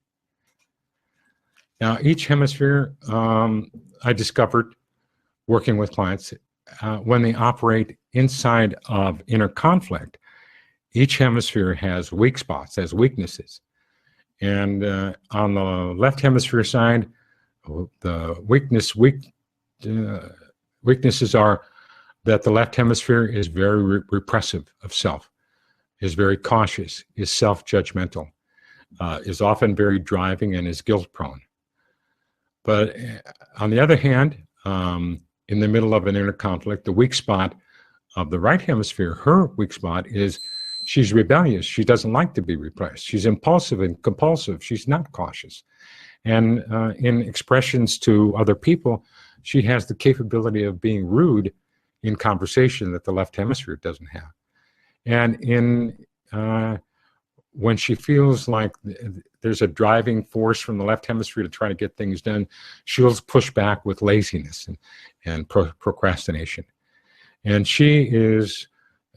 [SPEAKER 2] Now, each hemisphere, I discovered working with clients, when they operate inside of inner conflict, each hemisphere has weak spots, has weaknesses. And on the left hemisphere side, the weaknesses are that the left hemisphere is very repressive of self, is very cautious, is self-judgmental, is often very driving, and is guilt-prone. But on the other hand, in the middle of an inner conflict, the weak spot of the right hemisphere, her weak spot is she's rebellious. She doesn't like to be repressed. She's impulsive and compulsive. She's not cautious. And in expressions to other people, she has the capability of being rude in conversation that the left hemisphere doesn't have. And when she feels like there's a driving force from the left hemisphere to try to get things done, she'll push back with laziness and procrastination. And she is,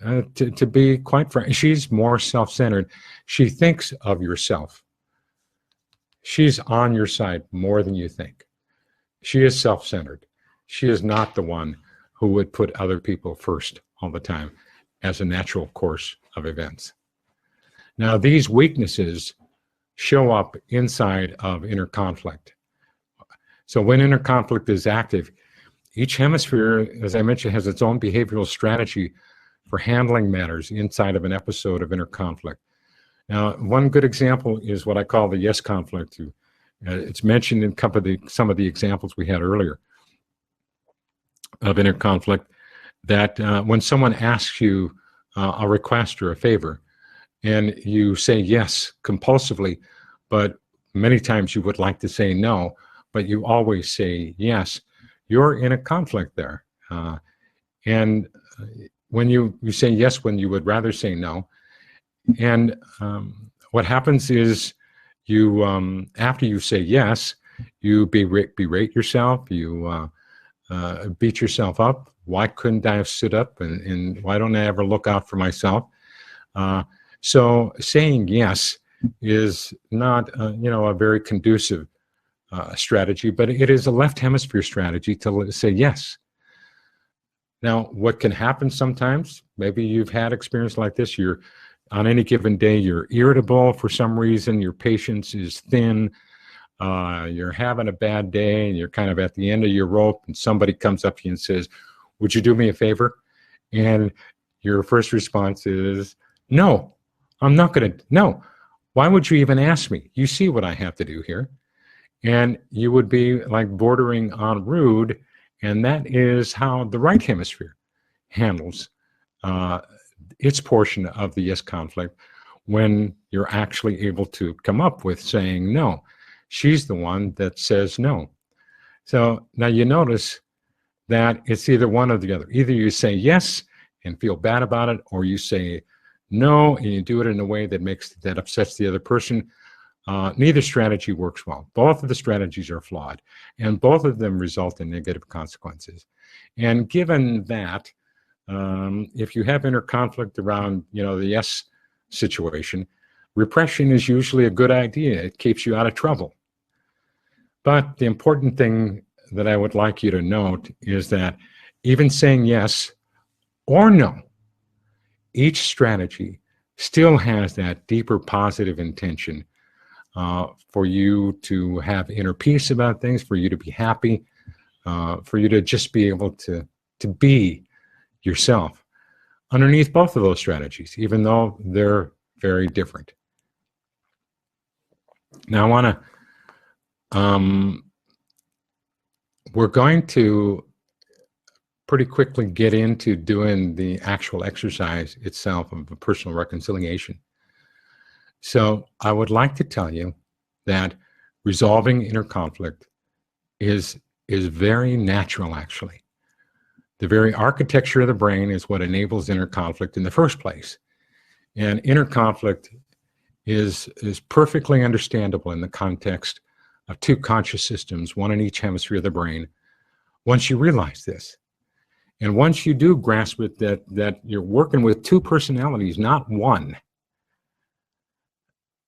[SPEAKER 2] to be quite frank, she's more self-centered. She thinks of yourself. She's on your side more than you think. She is self-centered. She is not the one who would put other people first all the time as a natural course of events. Now, these weaknesses show up inside of inner conflict. So when inner conflict is active, each hemisphere, as I mentioned, has its own behavioral strategy for handling matters inside of an episode of inner conflict. Now, one good example is what I call the yes conflict. It's mentioned in some of the examples we had earlier of inner conflict, that when someone asks you a request or a favor, and you say yes compulsively, but many times you would like to say no, but you always say yes, you're in a conflict there. And when you say yes when you would rather say no, and what happens is you, after you say yes, You berate yourself. You beat yourself up. Why couldn't I have stood up? And why don't I ever look out for myself? So saying yes is not, a very conducive strategy, but it is a left hemisphere strategy to say yes. Now, what can happen sometimes, maybe you've had experience like this, you're on any given day, you're irritable for some reason, your patience is thin, you're having a bad day, and you're kind of at the end of your rope, and somebody comes up to you and says, would you do me a favor? And your first response is, no, I'm not going to, no. Why would you even ask me? You see what I have to do here. And you would be like bordering on rude, and that is how the right hemisphere handles its portion of the yes conflict when you're actually able to come up with saying no. She's the one that says no. So now you notice that it's either one or the other. Either you say yes and feel bad about it, or you say no and you do it in a way that upsets the other person. Neither strategy works well. Both of the strategies are flawed, and both of them result in negative consequences. And given that, if you have inner conflict around, the yes situation, repression is usually a good idea. It keeps you out of trouble. But the important thing that I would like you to note is that even saying yes or no, each strategy still has that deeper positive intention for you to have inner peace about things, for you to be happy, for you to just be able to be yourself underneath both of those strategies, even though they're very different. Now I want to, we're going to pretty quickly get into doing the actual exercise itself of a personal reconciliation. So I would like to tell you that resolving inner conflict is very natural, actually. The very architecture of the brain is what enables inner conflict in the first place. And inner conflict is perfectly understandable in the context of two conscious systems, one in each hemisphere of the brain, once you realize this. And once you do grasp it, that you're working with two personalities, not one,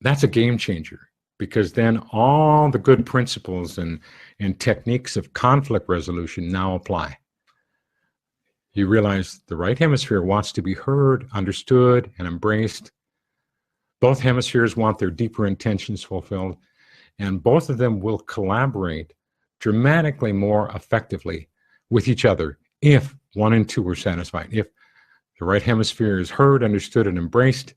[SPEAKER 2] that's a game changer, because then all the good principles and techniques of conflict resolution now apply. You realize the right hemisphere wants to be heard, understood, and embraced. Both hemispheres want their deeper intentions fulfilled, and both of them will collaborate dramatically more effectively with each other if 1 and 2 are satisfied, if the right hemisphere is heard, understood, and embraced,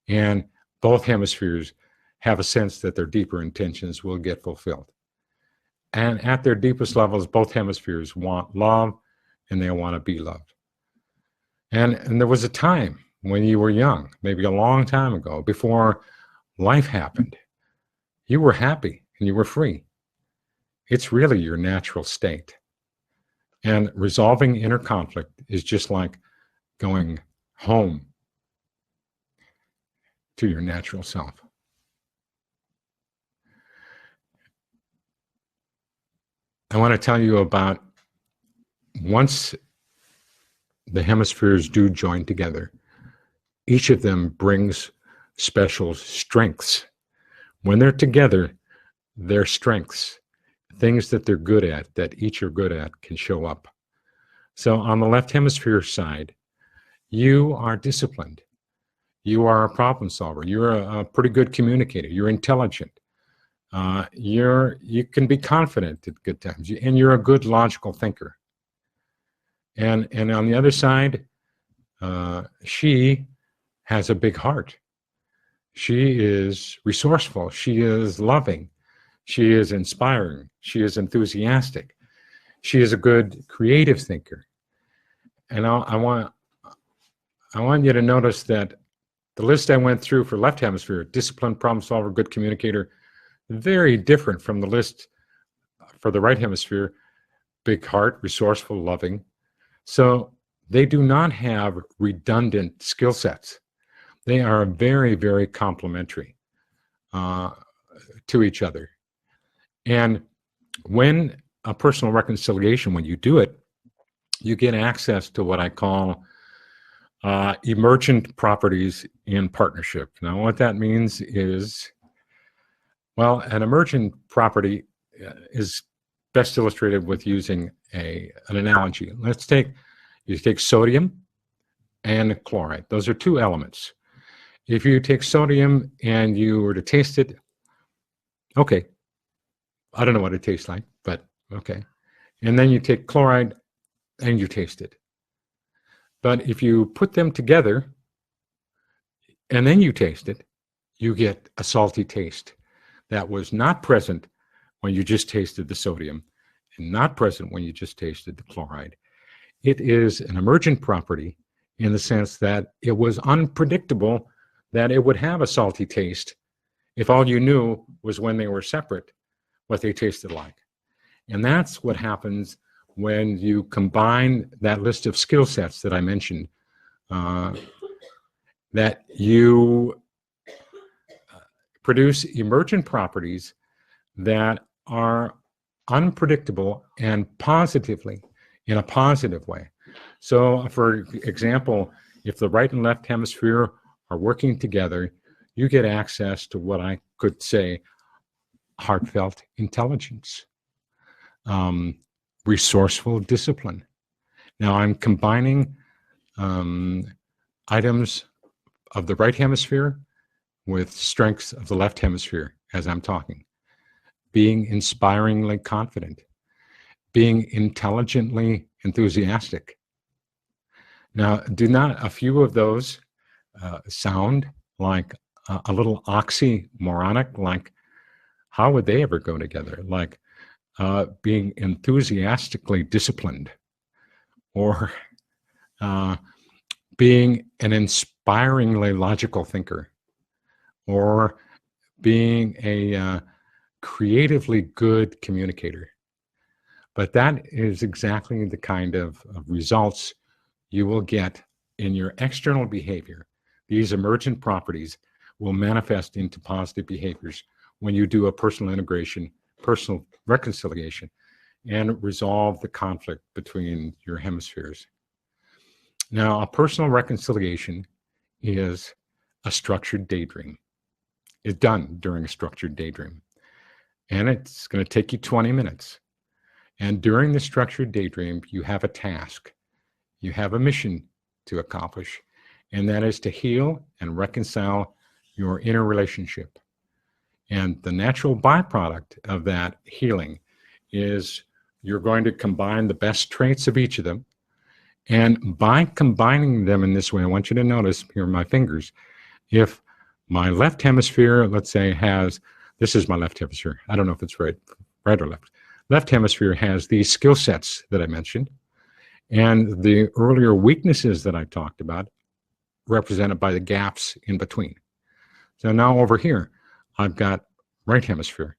[SPEAKER 2] and both hemispheres have a sense that their deeper intentions will get fulfilled. And at their deepest levels, both hemispheres want love, and they want to be loved. And there was a time when you were young, maybe a long time ago, before life happened. You were happy and you were free. It's really your natural state. And resolving inner conflict is just like going home to your natural self. I want to tell you about once the hemispheres do join together, each of them brings special strengths. When they're together, their strengths, things that they're good at, that each are good at, can show up. So on the left hemisphere side, you are disciplined. You are a problem solver. You're a pretty good communicator. You're intelligent. You can be confident at good times, and you're a good logical thinker. And on the other side, she has a big heart. She is resourceful. She is loving. She is inspiring. She is enthusiastic. She is a good creative thinker. And I want you to notice that the list I went through for left hemisphere, disciplined, problem solver, good communicator, very different from the list for the right hemisphere, big heart, resourceful, loving. So they do not have redundant skill sets. They are very, very complementary to each other. And when a personal reconciliation, when you do it, you get access to what I call emergent properties in partnership. Now, what that means is, well, an emergent property is best illustrated with using an analogy. You take sodium and chloride. Those are two elements. If you take sodium and you were to taste it, okay, I don't know what it tastes like, but okay. And then you take chloride and you taste it. But if you put them together and then you taste it, you get a salty taste that was not present when you just tasted the sodium and not present when you just tasted the chloride. It is an emergent property in the sense that it was unpredictable that it would have a salty taste if all you knew was when they were separate, what they tasted like. And that's what happens when you combine that list of skill sets that I mentioned, that you produce emergent properties that are unpredictable and positively, in a positive way. So, for example, if the right and left hemisphere are working together, you get access to what I could say heartfelt intelligence, resourceful discipline. Now, I'm combining items of the right hemisphere with strengths of the left hemisphere as I'm talking. Being inspiringly confident, being intelligently enthusiastic. Now, do not a few of those sound like a little oxymoronic? Like, how would they ever go together? Like being enthusiastically disciplined, or being an inspiringly logical thinker, or being a creatively good communicator. But that is exactly the kind of results you will get in your external behavior. These emergent properties will manifest into positive behaviors when you do a personal integration, personal reconciliation, and resolve the conflict between your hemispheres. Now, a personal reconciliation is a structured daydream. It's done during a structured daydream. And it's going to take you 20 minutes. And during the structured daydream, you have a task. You have a mission to accomplish, and that is to heal and reconcile your inner relationship. And the natural byproduct of that healing is you're going to combine the best traits of each of them. And by combining them in this way, I want you to notice here are my fingers. If my left hemisphere, let's say, has, this is my left hemisphere. I don't know if it's right or left. Left hemisphere has these skill sets that I mentioned, and the earlier weaknesses that I talked about represented by the gaps in between. So now over here, I've got right hemisphere,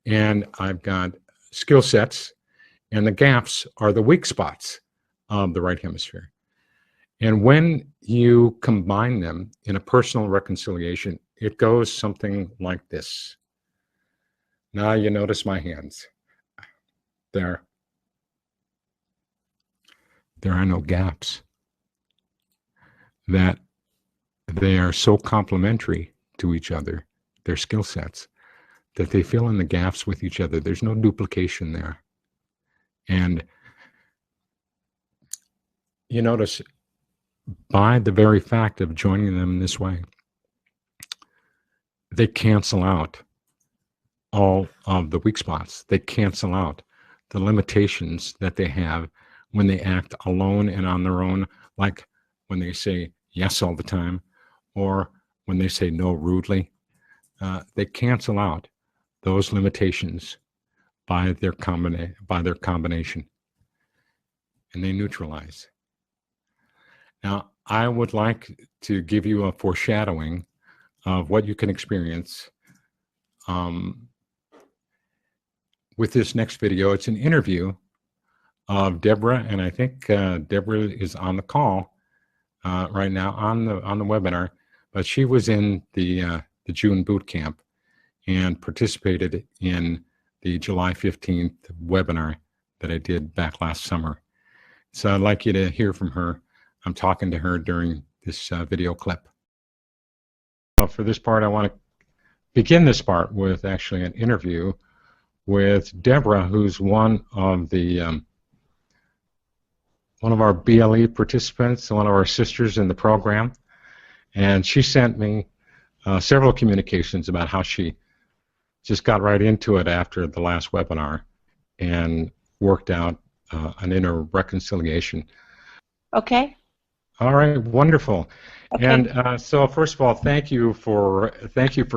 [SPEAKER 2] and I've got skill sets, and the gaps are the weak spots of the right hemisphere. And when you combine them in a personal reconciliation, it goes something like this. Now you notice my hands. There are no gaps. That they are so complementary to each other, their skill sets, that they fill in the gaps with each other. There's no duplication there. And you notice, by the very fact of joining them this way, they cancel out all of the weak spots. They cancel out the limitations that they have when they act alone and on their own, like when they say yes all the time, or when they say no rudely. They cancel out those limitations by their combination, and they neutralize. Now, I would like to give you a foreshadowing of what you can experience with this next video. It's an interview of Deborah, and I think Deborah is on the call right now on the webinar, but she was in the June boot camp and participated in the July 15th webinar that I did back last summer. So I'd like you to hear from her. I'm talking to her during this video clip. For this part, I want to begin this part with actually an interview with Deborah, who's one of our BLE participants, one of our sisters in the program, and she sent me several communications about how she just got right into it after the last webinar and worked out an inner reconciliation.
[SPEAKER 15] Okay.
[SPEAKER 2] All right, wonderful.
[SPEAKER 15] Okay.
[SPEAKER 2] And so first of all, thank you for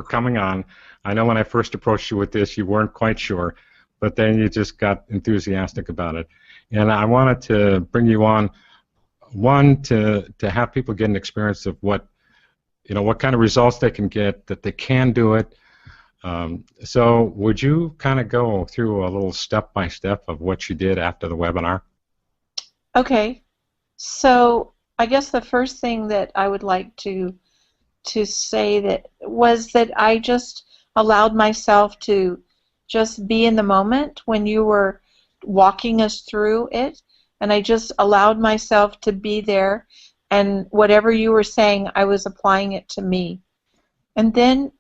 [SPEAKER 2] coming on. I know when I first approached you with this, you weren't quite sure, but then you just got enthusiastic about it. And I wanted to bring you on, one, to have people get an experience of what kind of results they can get, that they can do it. So would you kind of go through a little step-by-step of what you did after the webinar?
[SPEAKER 15] Okay. So I guess the first thing that I would like to say that was that I just allowed myself to just be in the moment when you were walking us through it, and I just allowed myself to be there, and whatever you were saying, I was applying it to me. And then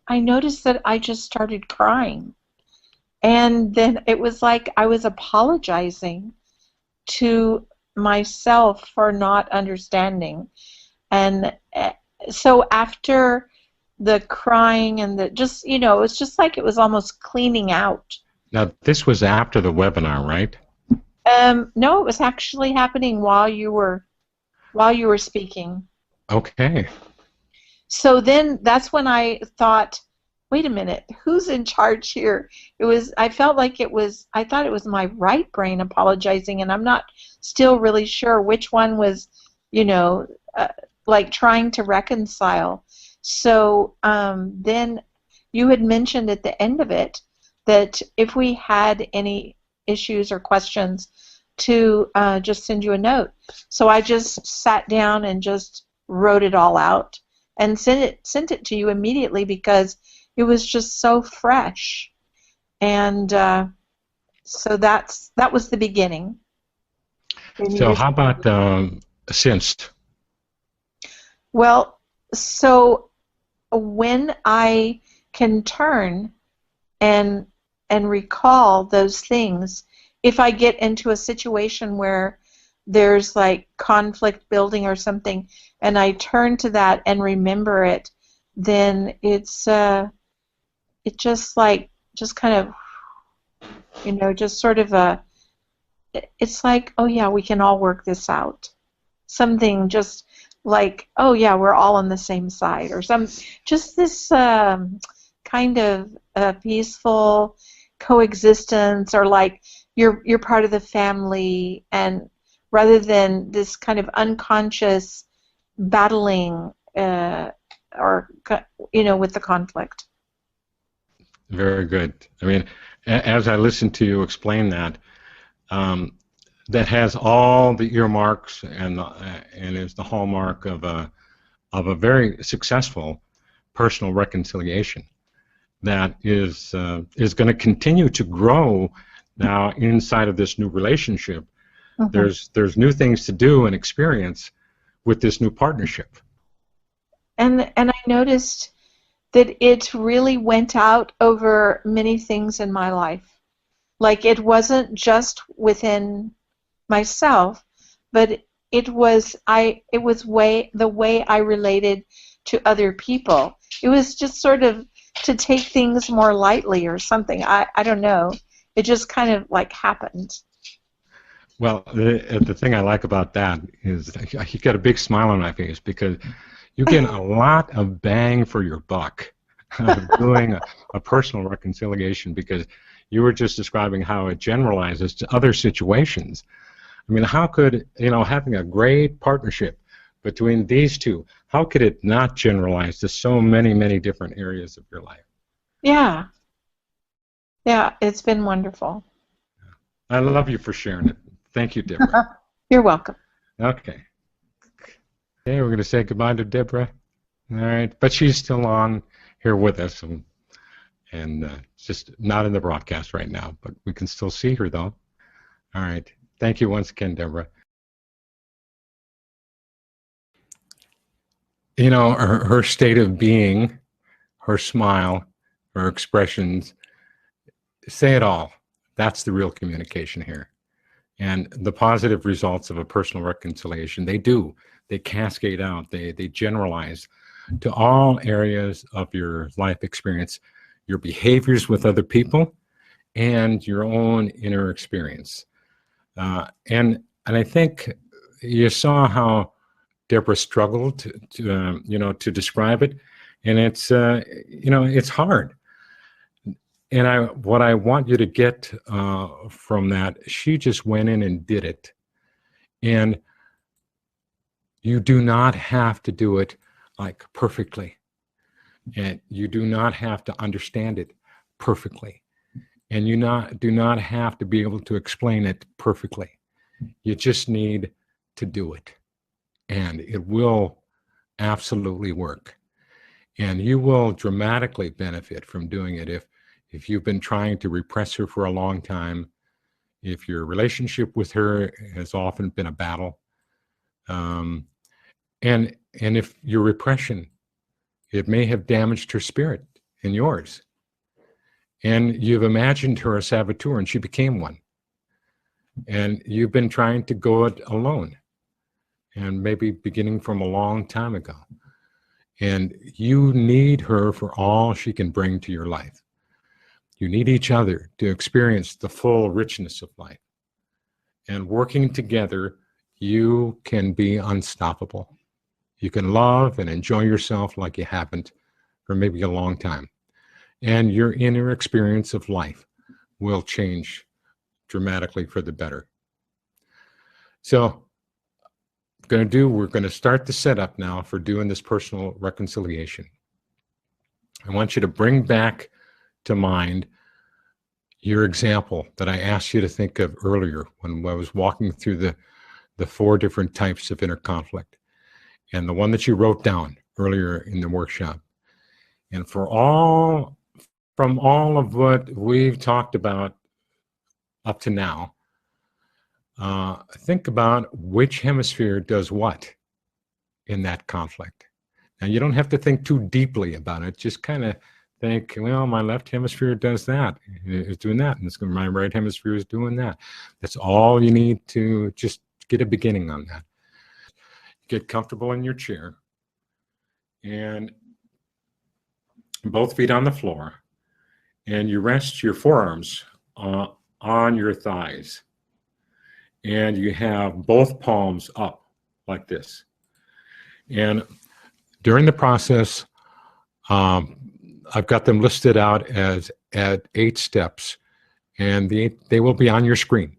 [SPEAKER 15] I noticed that I just started crying, and then it was like I was apologizing to myself for not understanding. And so after the crying and the just, it's just like it was almost cleaning out.
[SPEAKER 2] Now, this was after the webinar, right?
[SPEAKER 15] No, it was actually happening while you were speaking.
[SPEAKER 2] Okay.
[SPEAKER 15] So then that's when I thought, wait a minute, who's in charge here? I thought it was my right brain apologizing, and I'm not still really sure which one was, like trying to reconcile. So then you had mentioned at the end of it that if we had any issues or questions to just send you a note. So I just sat down and just wrote it all out and sent it to you immediately because it was just so fresh. And so that was the beginning.
[SPEAKER 2] So how about since?
[SPEAKER 15] Well, so when I can turn and recall those things, if I get into a situation where there's like conflict building or something, and I turn to that and remember it, then it's just kind of, just sort of it's like, oh yeah, we can all work this out. Something just like, oh yeah, we're all on the same side, or just this kind of peaceful coexistence, or like you're part of the family, and rather than this kind of unconscious battling or with the conflict.
[SPEAKER 2] Very good. I mean, as I listened to you explain that, that has all the earmarks and is the hallmark of a very successful personal reconciliation that is going to continue to grow now inside of this new relationship. Mm-hmm. There's new things to do and experience with this new partnership.
[SPEAKER 15] And I noticed that it really went out over many things in my life. Like, it wasn't just within myself, but it was the way I related to other people. It was just sort of to take things more lightly or something. I don't know. It just kind of like happened.
[SPEAKER 2] Well, the thing I like about that is you got a big smile on my face because you get a lot of bang for your buck doing a personal reconciliation, because you were just describing how it generalizes to other situations. I mean, how could, having a great partnership between these two, how could it not generalize to so many, many different areas of your life?
[SPEAKER 15] Yeah. Yeah, it's been wonderful.
[SPEAKER 2] I love you for sharing it. Thank you, Deborah.
[SPEAKER 15] You're welcome.
[SPEAKER 2] Okay. Okay, we're going to say goodbye to Deborah. All right, but she's still on here with us, And just not in the broadcast right now, but we can still see her though. All right. Thank you once again, Deborah. You know, her state of being, her smile, her expressions, say it all. That's the real communication here. And the positive results of a personal reconciliation, they cascade out, they generalize to all areas of your life experience, your behaviors with other people, and your own inner experience. And I think you saw how Deborah struggled to describe it, and it's it's hard. And what I want you to get from that, she just went in and did it, and you do not have to do it like perfectly, and you do not have to understand it perfectly, and you do not have to be able to explain it perfectly. You just need to do it, and it will absolutely work. And you will dramatically benefit from doing it if you've been trying to repress her for a long time, if your relationship with her has often been a battle, and if your repression, it may have damaged her spirit and yours. And you've imagined her a saboteur, and she became one. And you've been trying to go it alone, and maybe beginning from a long time ago. And you need her for all she can bring to your life. You need each other to experience the full richness of life. And working together, you can be unstoppable. You can love and enjoy yourself like you haven't for maybe a long time. And your inner experience of life will change dramatically for the better. So we're going to start the setup now for doing this personal reconciliation. I want you to bring back to mind your example that I asked you to think of earlier when I was walking through the 4 different types of inner conflict, and the one that you wrote down earlier in the workshop. And from all of what we've talked about up to now, think about which hemisphere does what in that conflict. Now, you don't have to think too deeply about it. Just kind of think, well, my left hemisphere does that, is doing that, and my right hemisphere is doing that. That's all you need to just get a beginning on that. Get comfortable in your chair, and both feet on the floor, and you rest your forearms on your thighs. And you have both palms up like this. And during the process, I've got them listed out as at 8 steps, and they will be on your screen.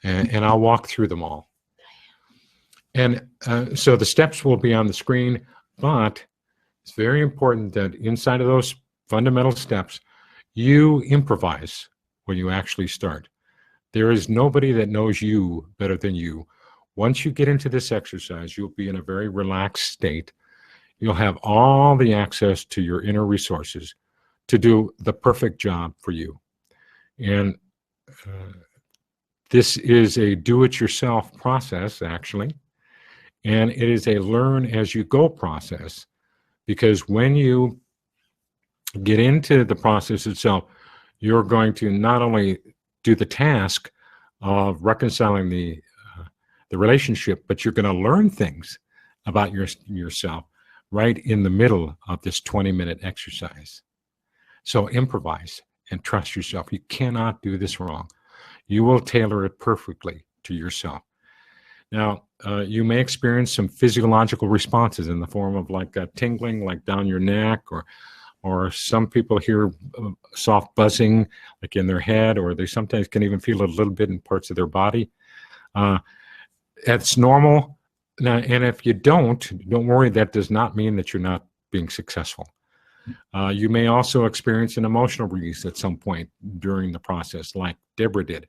[SPEAKER 2] And I'll walk through them all. And so the steps will be on the screen, but it's very important that inside of those fundamental steps, you improvise when you actually start. There is nobody that knows you better than you. Once you get into this exercise, you'll be in a very relaxed state. You'll have all the access to your inner resources to do the perfect job for you. And this is a do-it-yourself process, actually. And it is a learn-as-you-go process, because when you get into the process itself, you're going to not only do the task of reconciling the relationship, but you're going to learn things about yourself right in the middle of this 20-minute exercise. So improvise and trust yourself. You cannot do this wrong. You will tailor it perfectly to yourself. Now, you may experience some physiological responses in the form of like a tingling, like down your neck, or some people hear soft buzzing like in their head, or they sometimes can even feel a little bit in parts of their body. That's normal. Now, and if you don't worry, that does not mean that you're not being successful. You may also experience an emotional release at some point during the process, like Deborah did.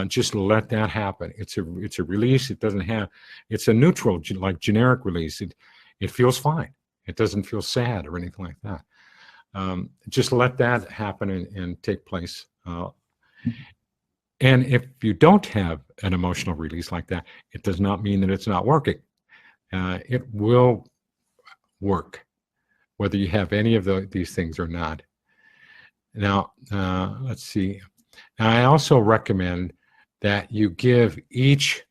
[SPEAKER 2] Just let that happen. It's a release. It's a neutral, like generic release. It feels fine. It doesn't feel sad or anything like that. Just let that happen and take place. And if you don't have an emotional release like that, it does not mean that it's not working. It will work, whether you have any of these things or not. Now, let's see. Now, I also recommend that you give each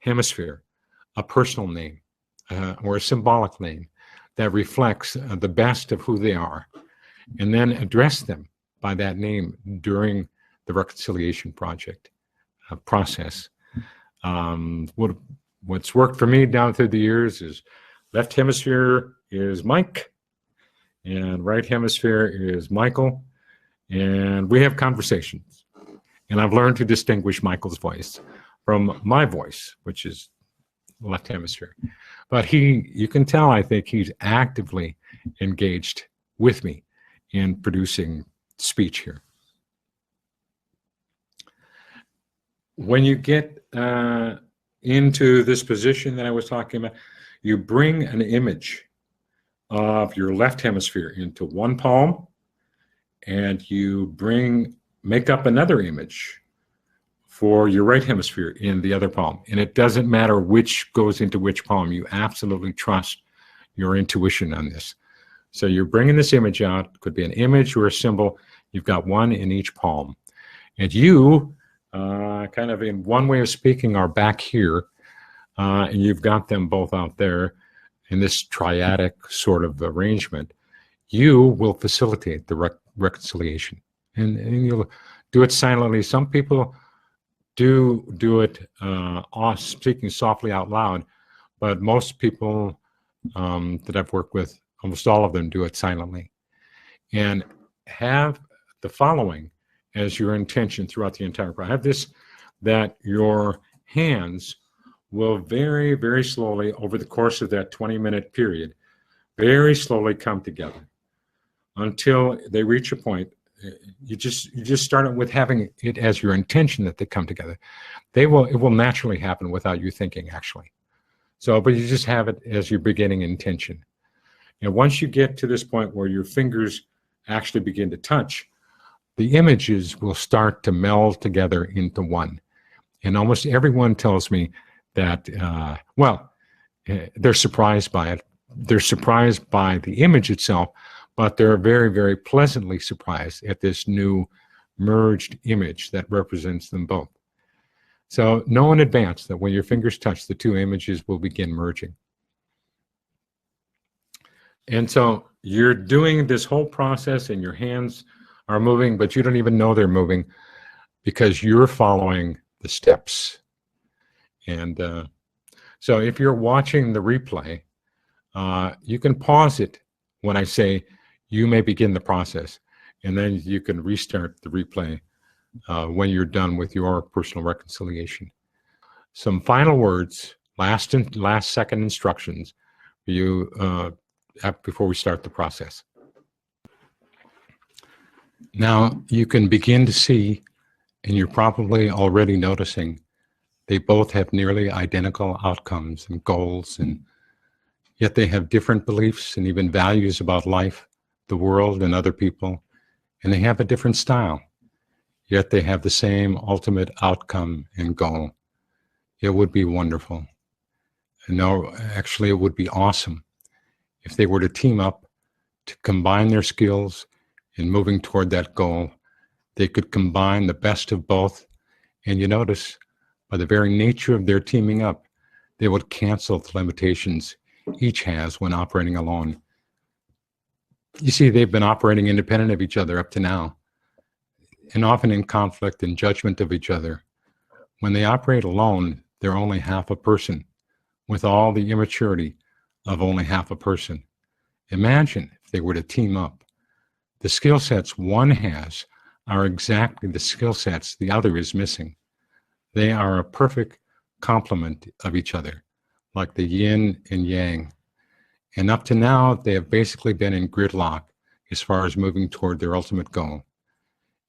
[SPEAKER 2] hemisphere a personal name or a symbolic name that reflects the best of who they are, and then address them by that name during the reconciliation process. What's worked for me down through the years is left hemisphere is Mike, and right hemisphere is Michael, and we have conversations. And I've learned to distinguish Michael's voice from my voice, which is left hemisphere. But you can tell, I think, he's actively engaged with me in producing speech here. When you get into this position that I was talking about, you bring an image of your left hemisphere into one palm, and you make up another image for your right hemisphere in the other palm. And it doesn't matter which goes into which palm. You absolutely trust your intuition on this. So you're bringing this image out. It could be an image or a symbol. You've got one in each palm. And you, kind of in one way of speaking, are back here, and you've got them both out there in this triadic sort of arrangement. You will facilitate the reconciliation. And you'll do it silently. Some people do it speaking softly out loud, but most people that I've worked with, almost all of them, do it silently. And have the following as your intention throughout the entire process. Have this, that your hands will very, very slowly, over the course of that 20-minute period, very slowly come together until they reach a point. You just start with having it as your intention that they come together. It will naturally happen without you thinking, actually. So, but you just have it as your beginning intention. And once you get to this point where your fingers actually begin to touch, the images will start to meld together into one. And almost everyone tells me that, they're surprised by it. They're surprised by the image itself, but they're very, very pleasantly surprised at this new merged image that represents them both. So know in advance that when your fingers touch, the two images will begin merging. And so you're doing this whole process and your hands are moving, but you don't even know they're moving because you're following the steps. And so if you're watching the replay, you can pause it when I say you may begin the process, and then you can restart the replay when you're done with your personal reconciliation. Some final words, last second instructions for you before we start the process. Now you can begin to see, and you're probably already noticing, they both have nearly identical outcomes and goals, and yet they have different beliefs and even values about life, the world, and other people, and they have a different style, yet they have the same ultimate outcome and goal. It would be wonderful. No, actually, it would be awesome if they were to team up to combine their skills in moving toward that goal. They could combine the best of both, and you notice, by the very nature of their teaming up, they would cancel the limitations each has when operating alone. You see, they've been operating independent of each other up to now, and often in conflict and judgment of each other. When they operate alone, they're only half a person, with all the immaturity of only half a person. Imagine if they were to team up. The skill sets one has are exactly the skill sets the other is missing. They are a perfect complement of each other, like the yin and yang. And up to now, they have basically been in gridlock as far as moving toward their ultimate goal.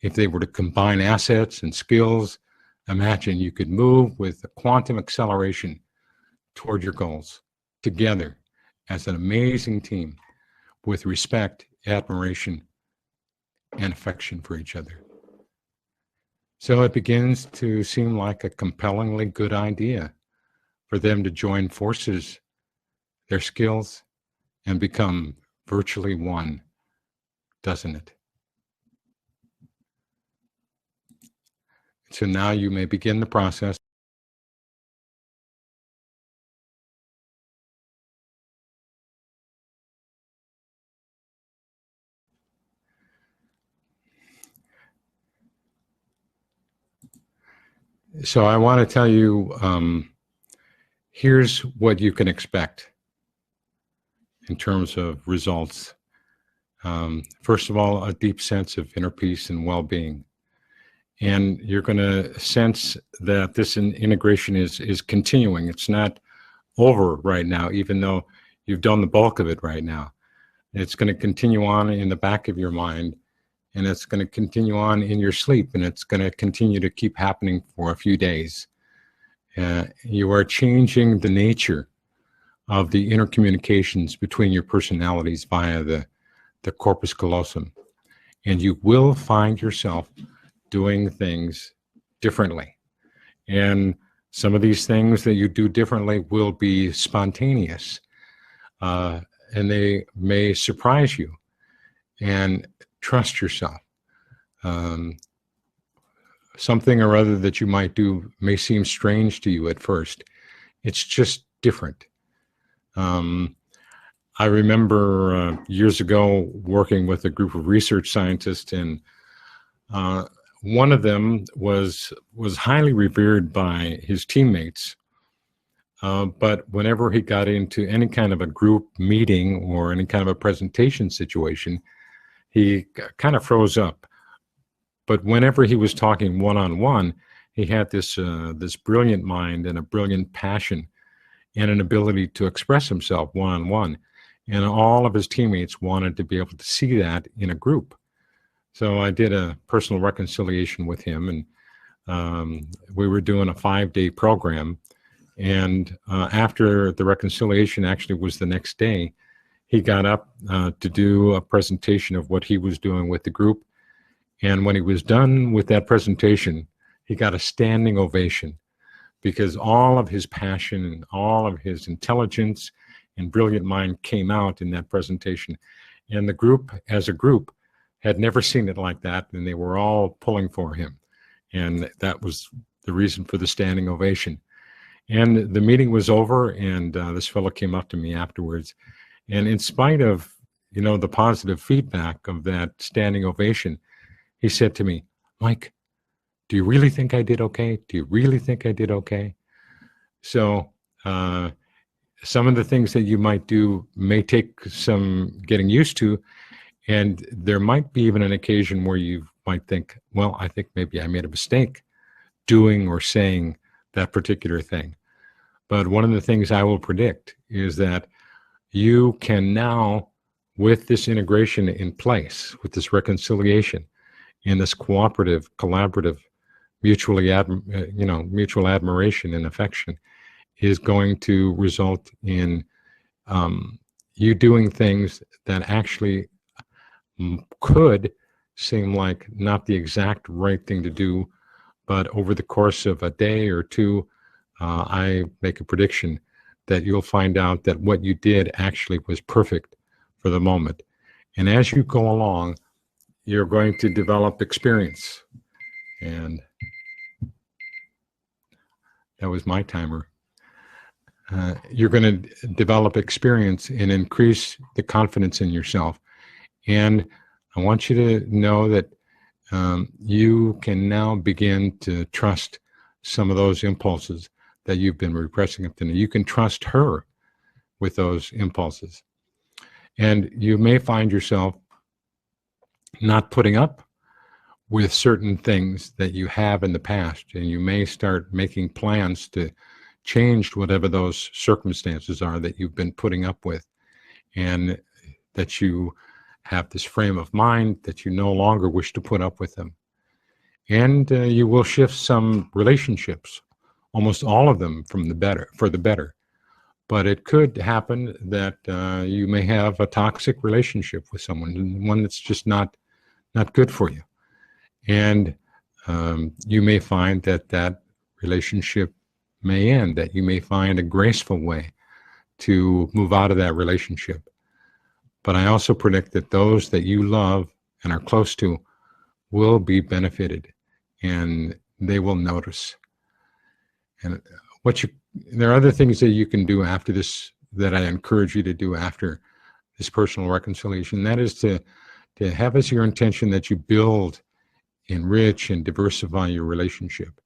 [SPEAKER 2] If they were to combine assets and skills, imagine you could move with a quantum acceleration toward your goals together as an amazing team with respect, admiration, and affection for each other. So it begins to seem like a compellingly good idea for them to join forces, their skills, and become virtually one, doesn't it? So now you may begin the process. So I want to tell you, here's what you can expect in terms of results. First of all, a deep sense of inner peace and well-being. And you're going to sense that this integration is continuing. It's not over right now, even though you've done the bulk of it right now. It's going to continue on in the back of your mind, and it's going to continue on in your sleep, and it's going to continue to keep happening for a few days. You are changing the nature of the intercommunications between your personalities via the corpus callosum, and you will find yourself doing things differently. And some of these things that you do differently will be spontaneous, and they may surprise you. And trust yourself. Something or other that you might do may seem strange to you at first. It's just different. I remember years ago working with a group of research scientists, and one of them was highly revered by his teammates. But whenever he got into any kind of a group meeting or any kind of a presentation situation, he kind of froze up. But whenever he was talking one-on-one, he had this brilliant mind and a brilliant passion and an ability to express himself one-on-one. And all of his teammates wanted to be able to see that in a group. So I did a personal reconciliation with him, and we were doing a 5-day program. And after the reconciliation actually was the next day, he got up to do a presentation of what he was doing with the group. And when he was done with that presentation, he got a standing ovation, because all of his passion and all of his intelligence and brilliant mind came out in that presentation. And the group, as a group, had never seen it like that, and they were all pulling for him. And that was the reason for the standing ovation. And the meeting was over, and this fellow came up to me afterwards. And in spite of, the positive feedback of that standing ovation, he said to me, "Mike, do you really think I did okay? Do you really think I did okay?" So some of the things that you might do may take some getting used to, and there might be even an occasion where you might think, well, I think maybe I made a mistake doing or saying that particular thing. But one of the things I will predict is that you can now, with this integration in place, with this reconciliation, in this cooperative, collaborative, mutual admiration and affection, is going to result in you doing things that actually could seem like not the exact right thing to do, but over the course of a day or two, I make a prediction that you'll find out that what you did actually was perfect for the moment. And as you go along, you're going to develop experience. And that was my timer. You're going to develop experience and increase the confidence in yourself. And I want you to know that you can now begin to trust some of those impulses that you've been repressing up to now. You can trust her with those impulses. And you may find yourself not putting up with certain things that you have in the past, and you may start making plans to change whatever those circumstances are that you've been putting up with, and that you have this frame of mind that you no longer wish to put up with them. And you will shift some relationships, almost all of them for the better. But it could happen that you may have a toxic relationship with someone, one that's just not not good for you. And you may find that that relationship may end, that you may find a graceful way to move out of that relationship. But I also predict that those that you love and are close to will be benefited, and they will notice. And there are other things that you can do after this that I encourage you to do after this personal reconciliation. That is to have as your intention that you build, enrich, and diversify your relationship.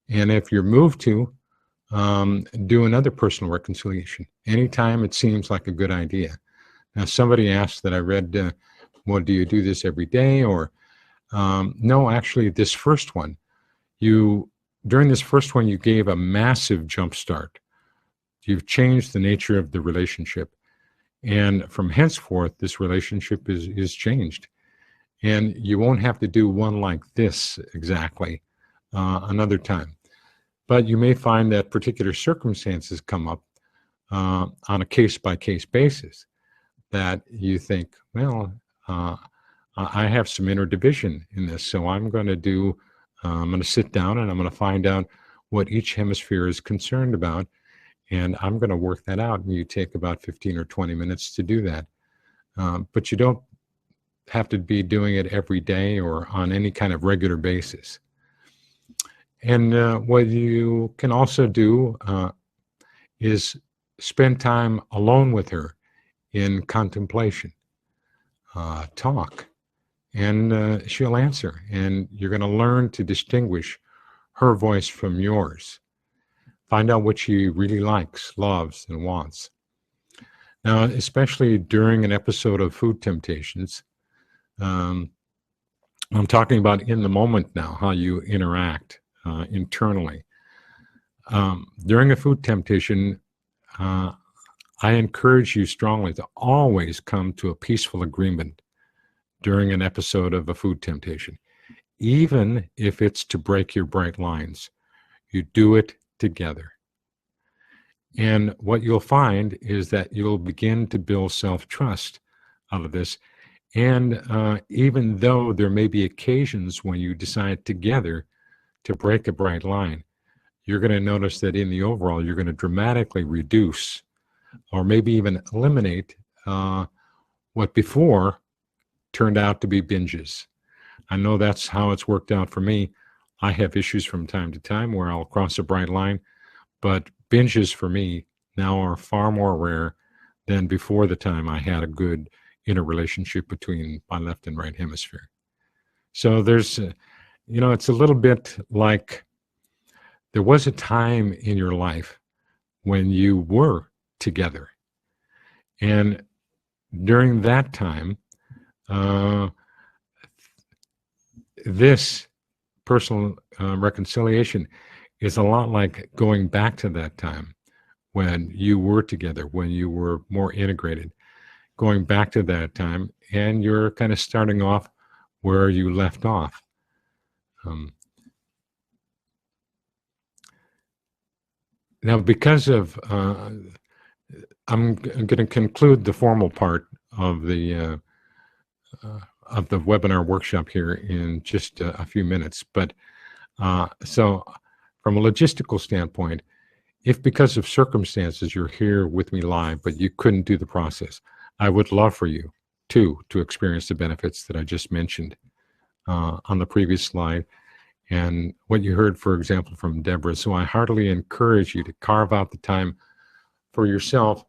[SPEAKER 2] And if you're moved to, do another personal reconciliation anytime it seems like a good idea. Now, somebody asked that I read, well, do you do this every day? Or no, actually, this first one, during this first one, you gave a massive jump start. You've changed the nature of the relationship. And from henceforth, this relationship is changed. And you won't have to do one like this exactly another time. But you may find that particular circumstances come up on a case-by-case basis that you think, well, I have some inner division in this, so I'm going to sit down and I'm going to find out what each hemisphere is concerned about, and I'm going to work that out. And you take about 15 or 20 minutes to do that. But you don't have to be doing it every day or on any kind of regular basis. And what you can also do is spend time alone with her in contemplation. Talk, and she'll answer. And you're going to learn to distinguish her voice from yours. Find out what she really likes, loves, and wants. Now, especially during an episode of food temptations, I'm talking about in the moment now, how you interact internally. During a food temptation, I encourage you strongly to always come to a peaceful agreement during an episode of a food temptation. Even if it's to break your bright lines, you do it together. And what you'll find is that you'll begin to build self-trust out of this. And even though there may be occasions when you decide together to break a bright line, you're going to notice that in the overall, you're going to dramatically reduce or maybe even eliminate what before turned out to be binges. I know that's how it's worked out for me. I have issues from time to time where I'll cross a bright line, but binges for me now are far more rare than before the time I had a good interrelationship between my left and right hemisphere. So there's, it's a little bit like there was a time in your life when you were together. And during that time, this personal reconciliation is a lot like going back to that time when you were together, when you were more integrated, going back to that time, and you're kind of starting off where you left off. Now, because of, I'm going to conclude the formal part of the webinar workshop here in just a few minutes. But so from a logistical standpoint, if because of circumstances you're here with me live, but you couldn't do the process, I would love for you to experience the benefits that I just mentioned on the previous slide and what you heard, for example, from Deborah. So I heartily encourage you to carve out the time for yourself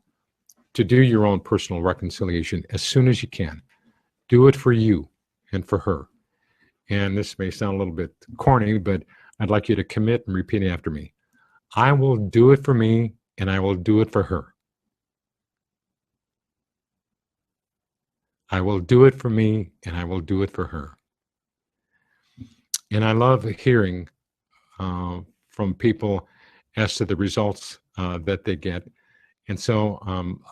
[SPEAKER 2] to do your own personal reconciliation as soon as you can. Do it for you and for her. And this may sound a little bit corny, but I'd like you to commit and repeat after me. I will do it for me, and I will do it for her. I will do it for me, and I will do it for her. And I love hearing from people as to the results that they get. And so I'm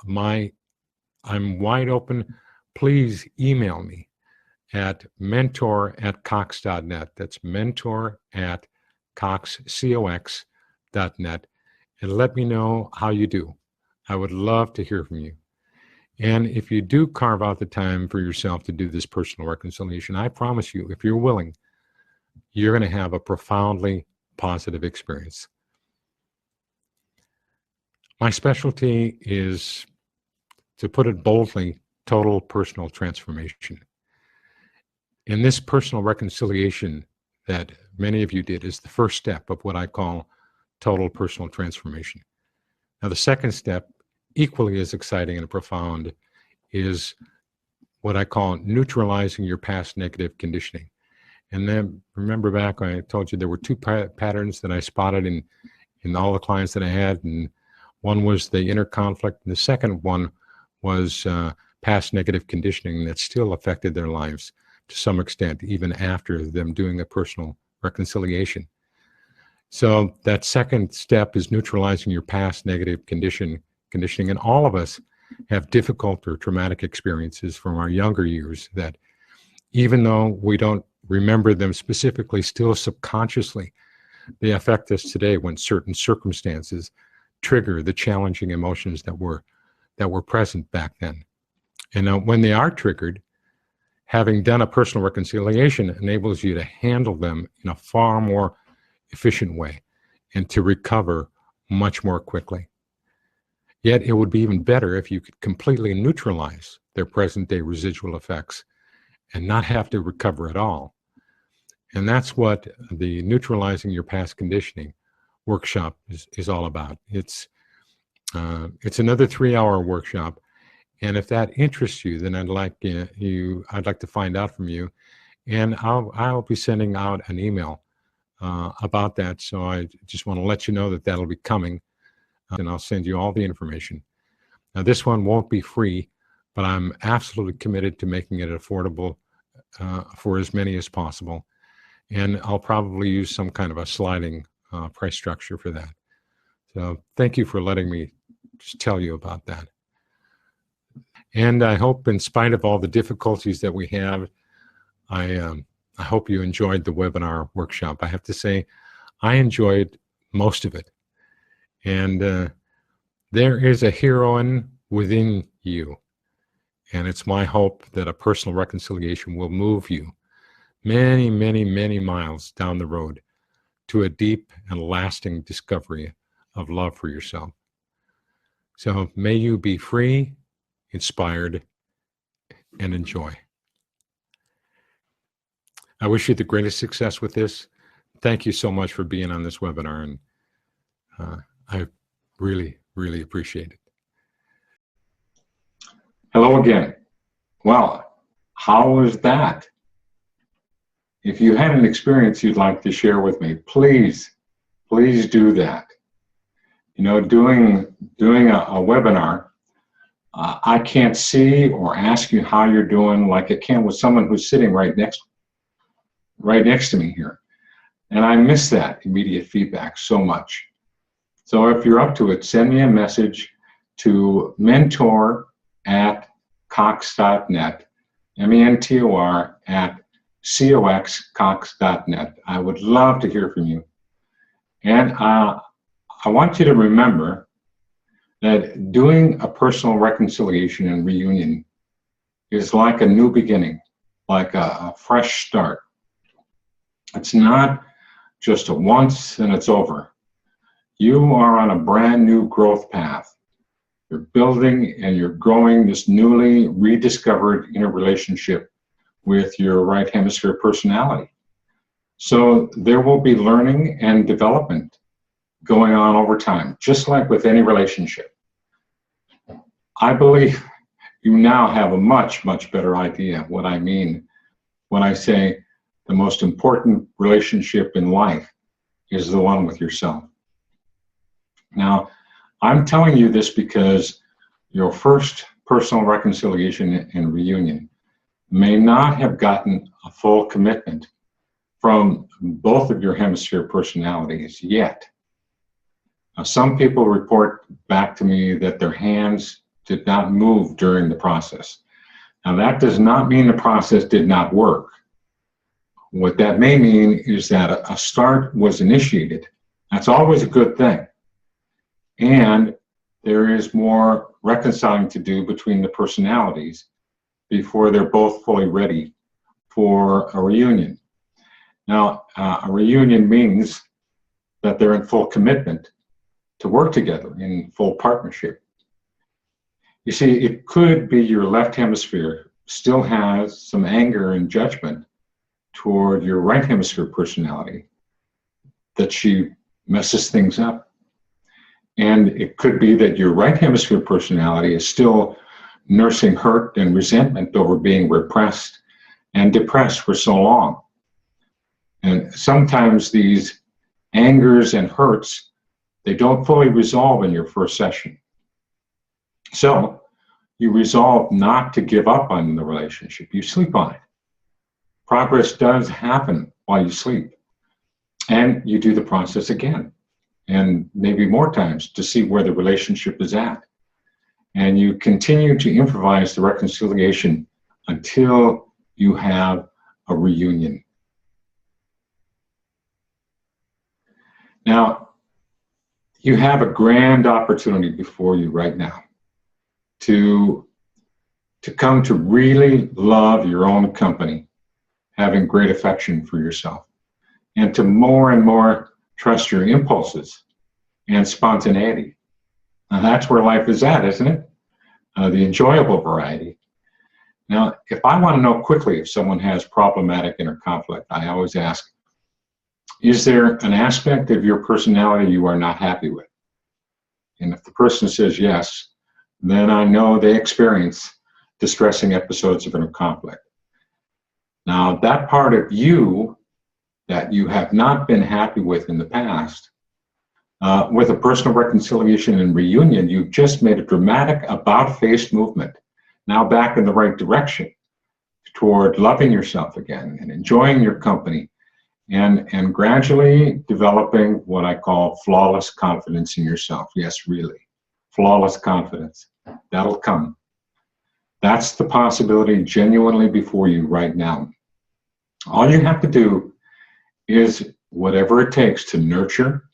[SPEAKER 2] wide open. Please email me at mentor@cox.net. That's mentor@cox.net, and let me know how you do. I would love to hear from you. And if you do carve out the time for yourself to do this personal reconciliation, I promise you, if you're willing, you're going to have a profoundly positive experience. My specialty is, to put it boldly, total personal transformation. And this personal reconciliation that many of you did is the first step of what I call total personal transformation. Now, the second step, equally as exciting and profound, is what I call neutralizing your past negative conditioning. And then remember back, I told you there were two patterns that I spotted in all the clients that I had, and one was the inner conflict, and the second one was past negative conditioning that still affected their lives to some extent, even after them doing a personal reconciliation. So that second step is neutralizing your past negative conditioning, and all of us have difficult or traumatic experiences from our younger years that, even though we don't remember them specifically, still subconsciously, they affect us today when certain circumstances trigger the challenging emotions that were present back then. And when they are triggered, having done a personal reconciliation enables you to handle them in a far more efficient way and to recover much more quickly. Yet it would be even better if you could completely neutralize their present-day residual effects and not have to recover at all. And that's what the Neutralizing Your Past Conditioning workshop is all about. It's another 3-hour workshop, and if that interests you, then I'd like to find out from you, and I'll be sending out an email about that. So I just want to let you know that that'll be coming, and I'll send you all the information. Now, this one won't be free, but I'm absolutely committed to making it affordable for as many as possible. And I'll probably use some kind of a sliding price structure for that. So thank you for letting me just tell you about that. And I hope, in spite of all the difficulties that we have, I hope you enjoyed the webinar workshop. I have to say, I enjoyed most of it. And there is a heroine within you. And it's my hope that a personal reconciliation will move you many, many, many miles down the road to a deep and lasting discovery of love for yourself. So may you be free, inspired, and enjoy. I wish you the greatest success with this. Thank you so much for being on this webinar, and I really, really appreciate it.
[SPEAKER 1] Hello again. Well, how was that? If you had an experience you'd like to share with me, please do that. You know, doing a webinar, I can't see or ask you how you're doing like I can with someone who's sitting right next to me here. And I miss that immediate feedback so much. So if you're up to it, send me a message to mentor@cox.net, mentor@cox.net. I would love to hear from you. And I want you to remember that doing a personal reconciliation and reunion is like a new beginning, like a fresh start. It's not just a once and it's over. You are on a brand new growth path. You're building and you're growing this newly rediscovered inner relationship with your right hemisphere personality. So there will be learning and development going on over time, just like with any relationship. I believe you now have a much, much better idea of what I mean when I say the most important relationship in life is the one with yourself. Now, I'm telling you this because your first personal reconciliation and reunion may not have gotten a full commitment from both of your hemisphere personalities yet. Now, some people report back to me that their hands did not move during the process. Now, that does not mean the process did not work. What that may mean is that a start was initiated. That's always a good thing. And there is more reconciling to do between the personalities before they're both fully ready for a reunion. Now, a reunion means that they're in full commitment to work together in full partnership. You see, it could be your left hemisphere still has some anger and judgment toward your right hemisphere personality, that she messes things up. And it could be that your right hemisphere personality is still nursing hurt and resentment over being repressed and depressed for so long. And sometimes these angers and hurts, they don't fully resolve in your first session. So you resolve not to give up on the relationship. You sleep on it. Progress does happen while you sleep. And you do the process again, and maybe more times, to see where the relationship is at. And you continue to improvise the reconciliation until you have a reunion. Now, you have a grand opportunity before you right now to come to really love your own company, having great affection for yourself, and to more and more trust your impulses and spontaneity. Now, that's where life is at, isn't it? The enjoyable variety. Now, if I want to know quickly if someone has problematic inner conflict, I always ask, is there an aspect of your personality you are not happy with? And if the person says yes, then I know they experience distressing episodes of inner conflict. Now, that part of you that you have not been happy with in the past, with a personal reconciliation and reunion, you've just made a dramatic about-face movement, now back in the right direction toward loving yourself again and enjoying your company, and gradually developing what I call flawless confidence in yourself. Yes, really, flawless confidence. That'll come. That's the possibility genuinely before you right now. All you have to do is whatever it takes to nurture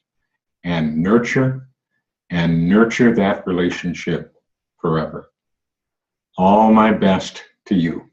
[SPEAKER 1] and nurture and nurture that relationship forever. All my best to you.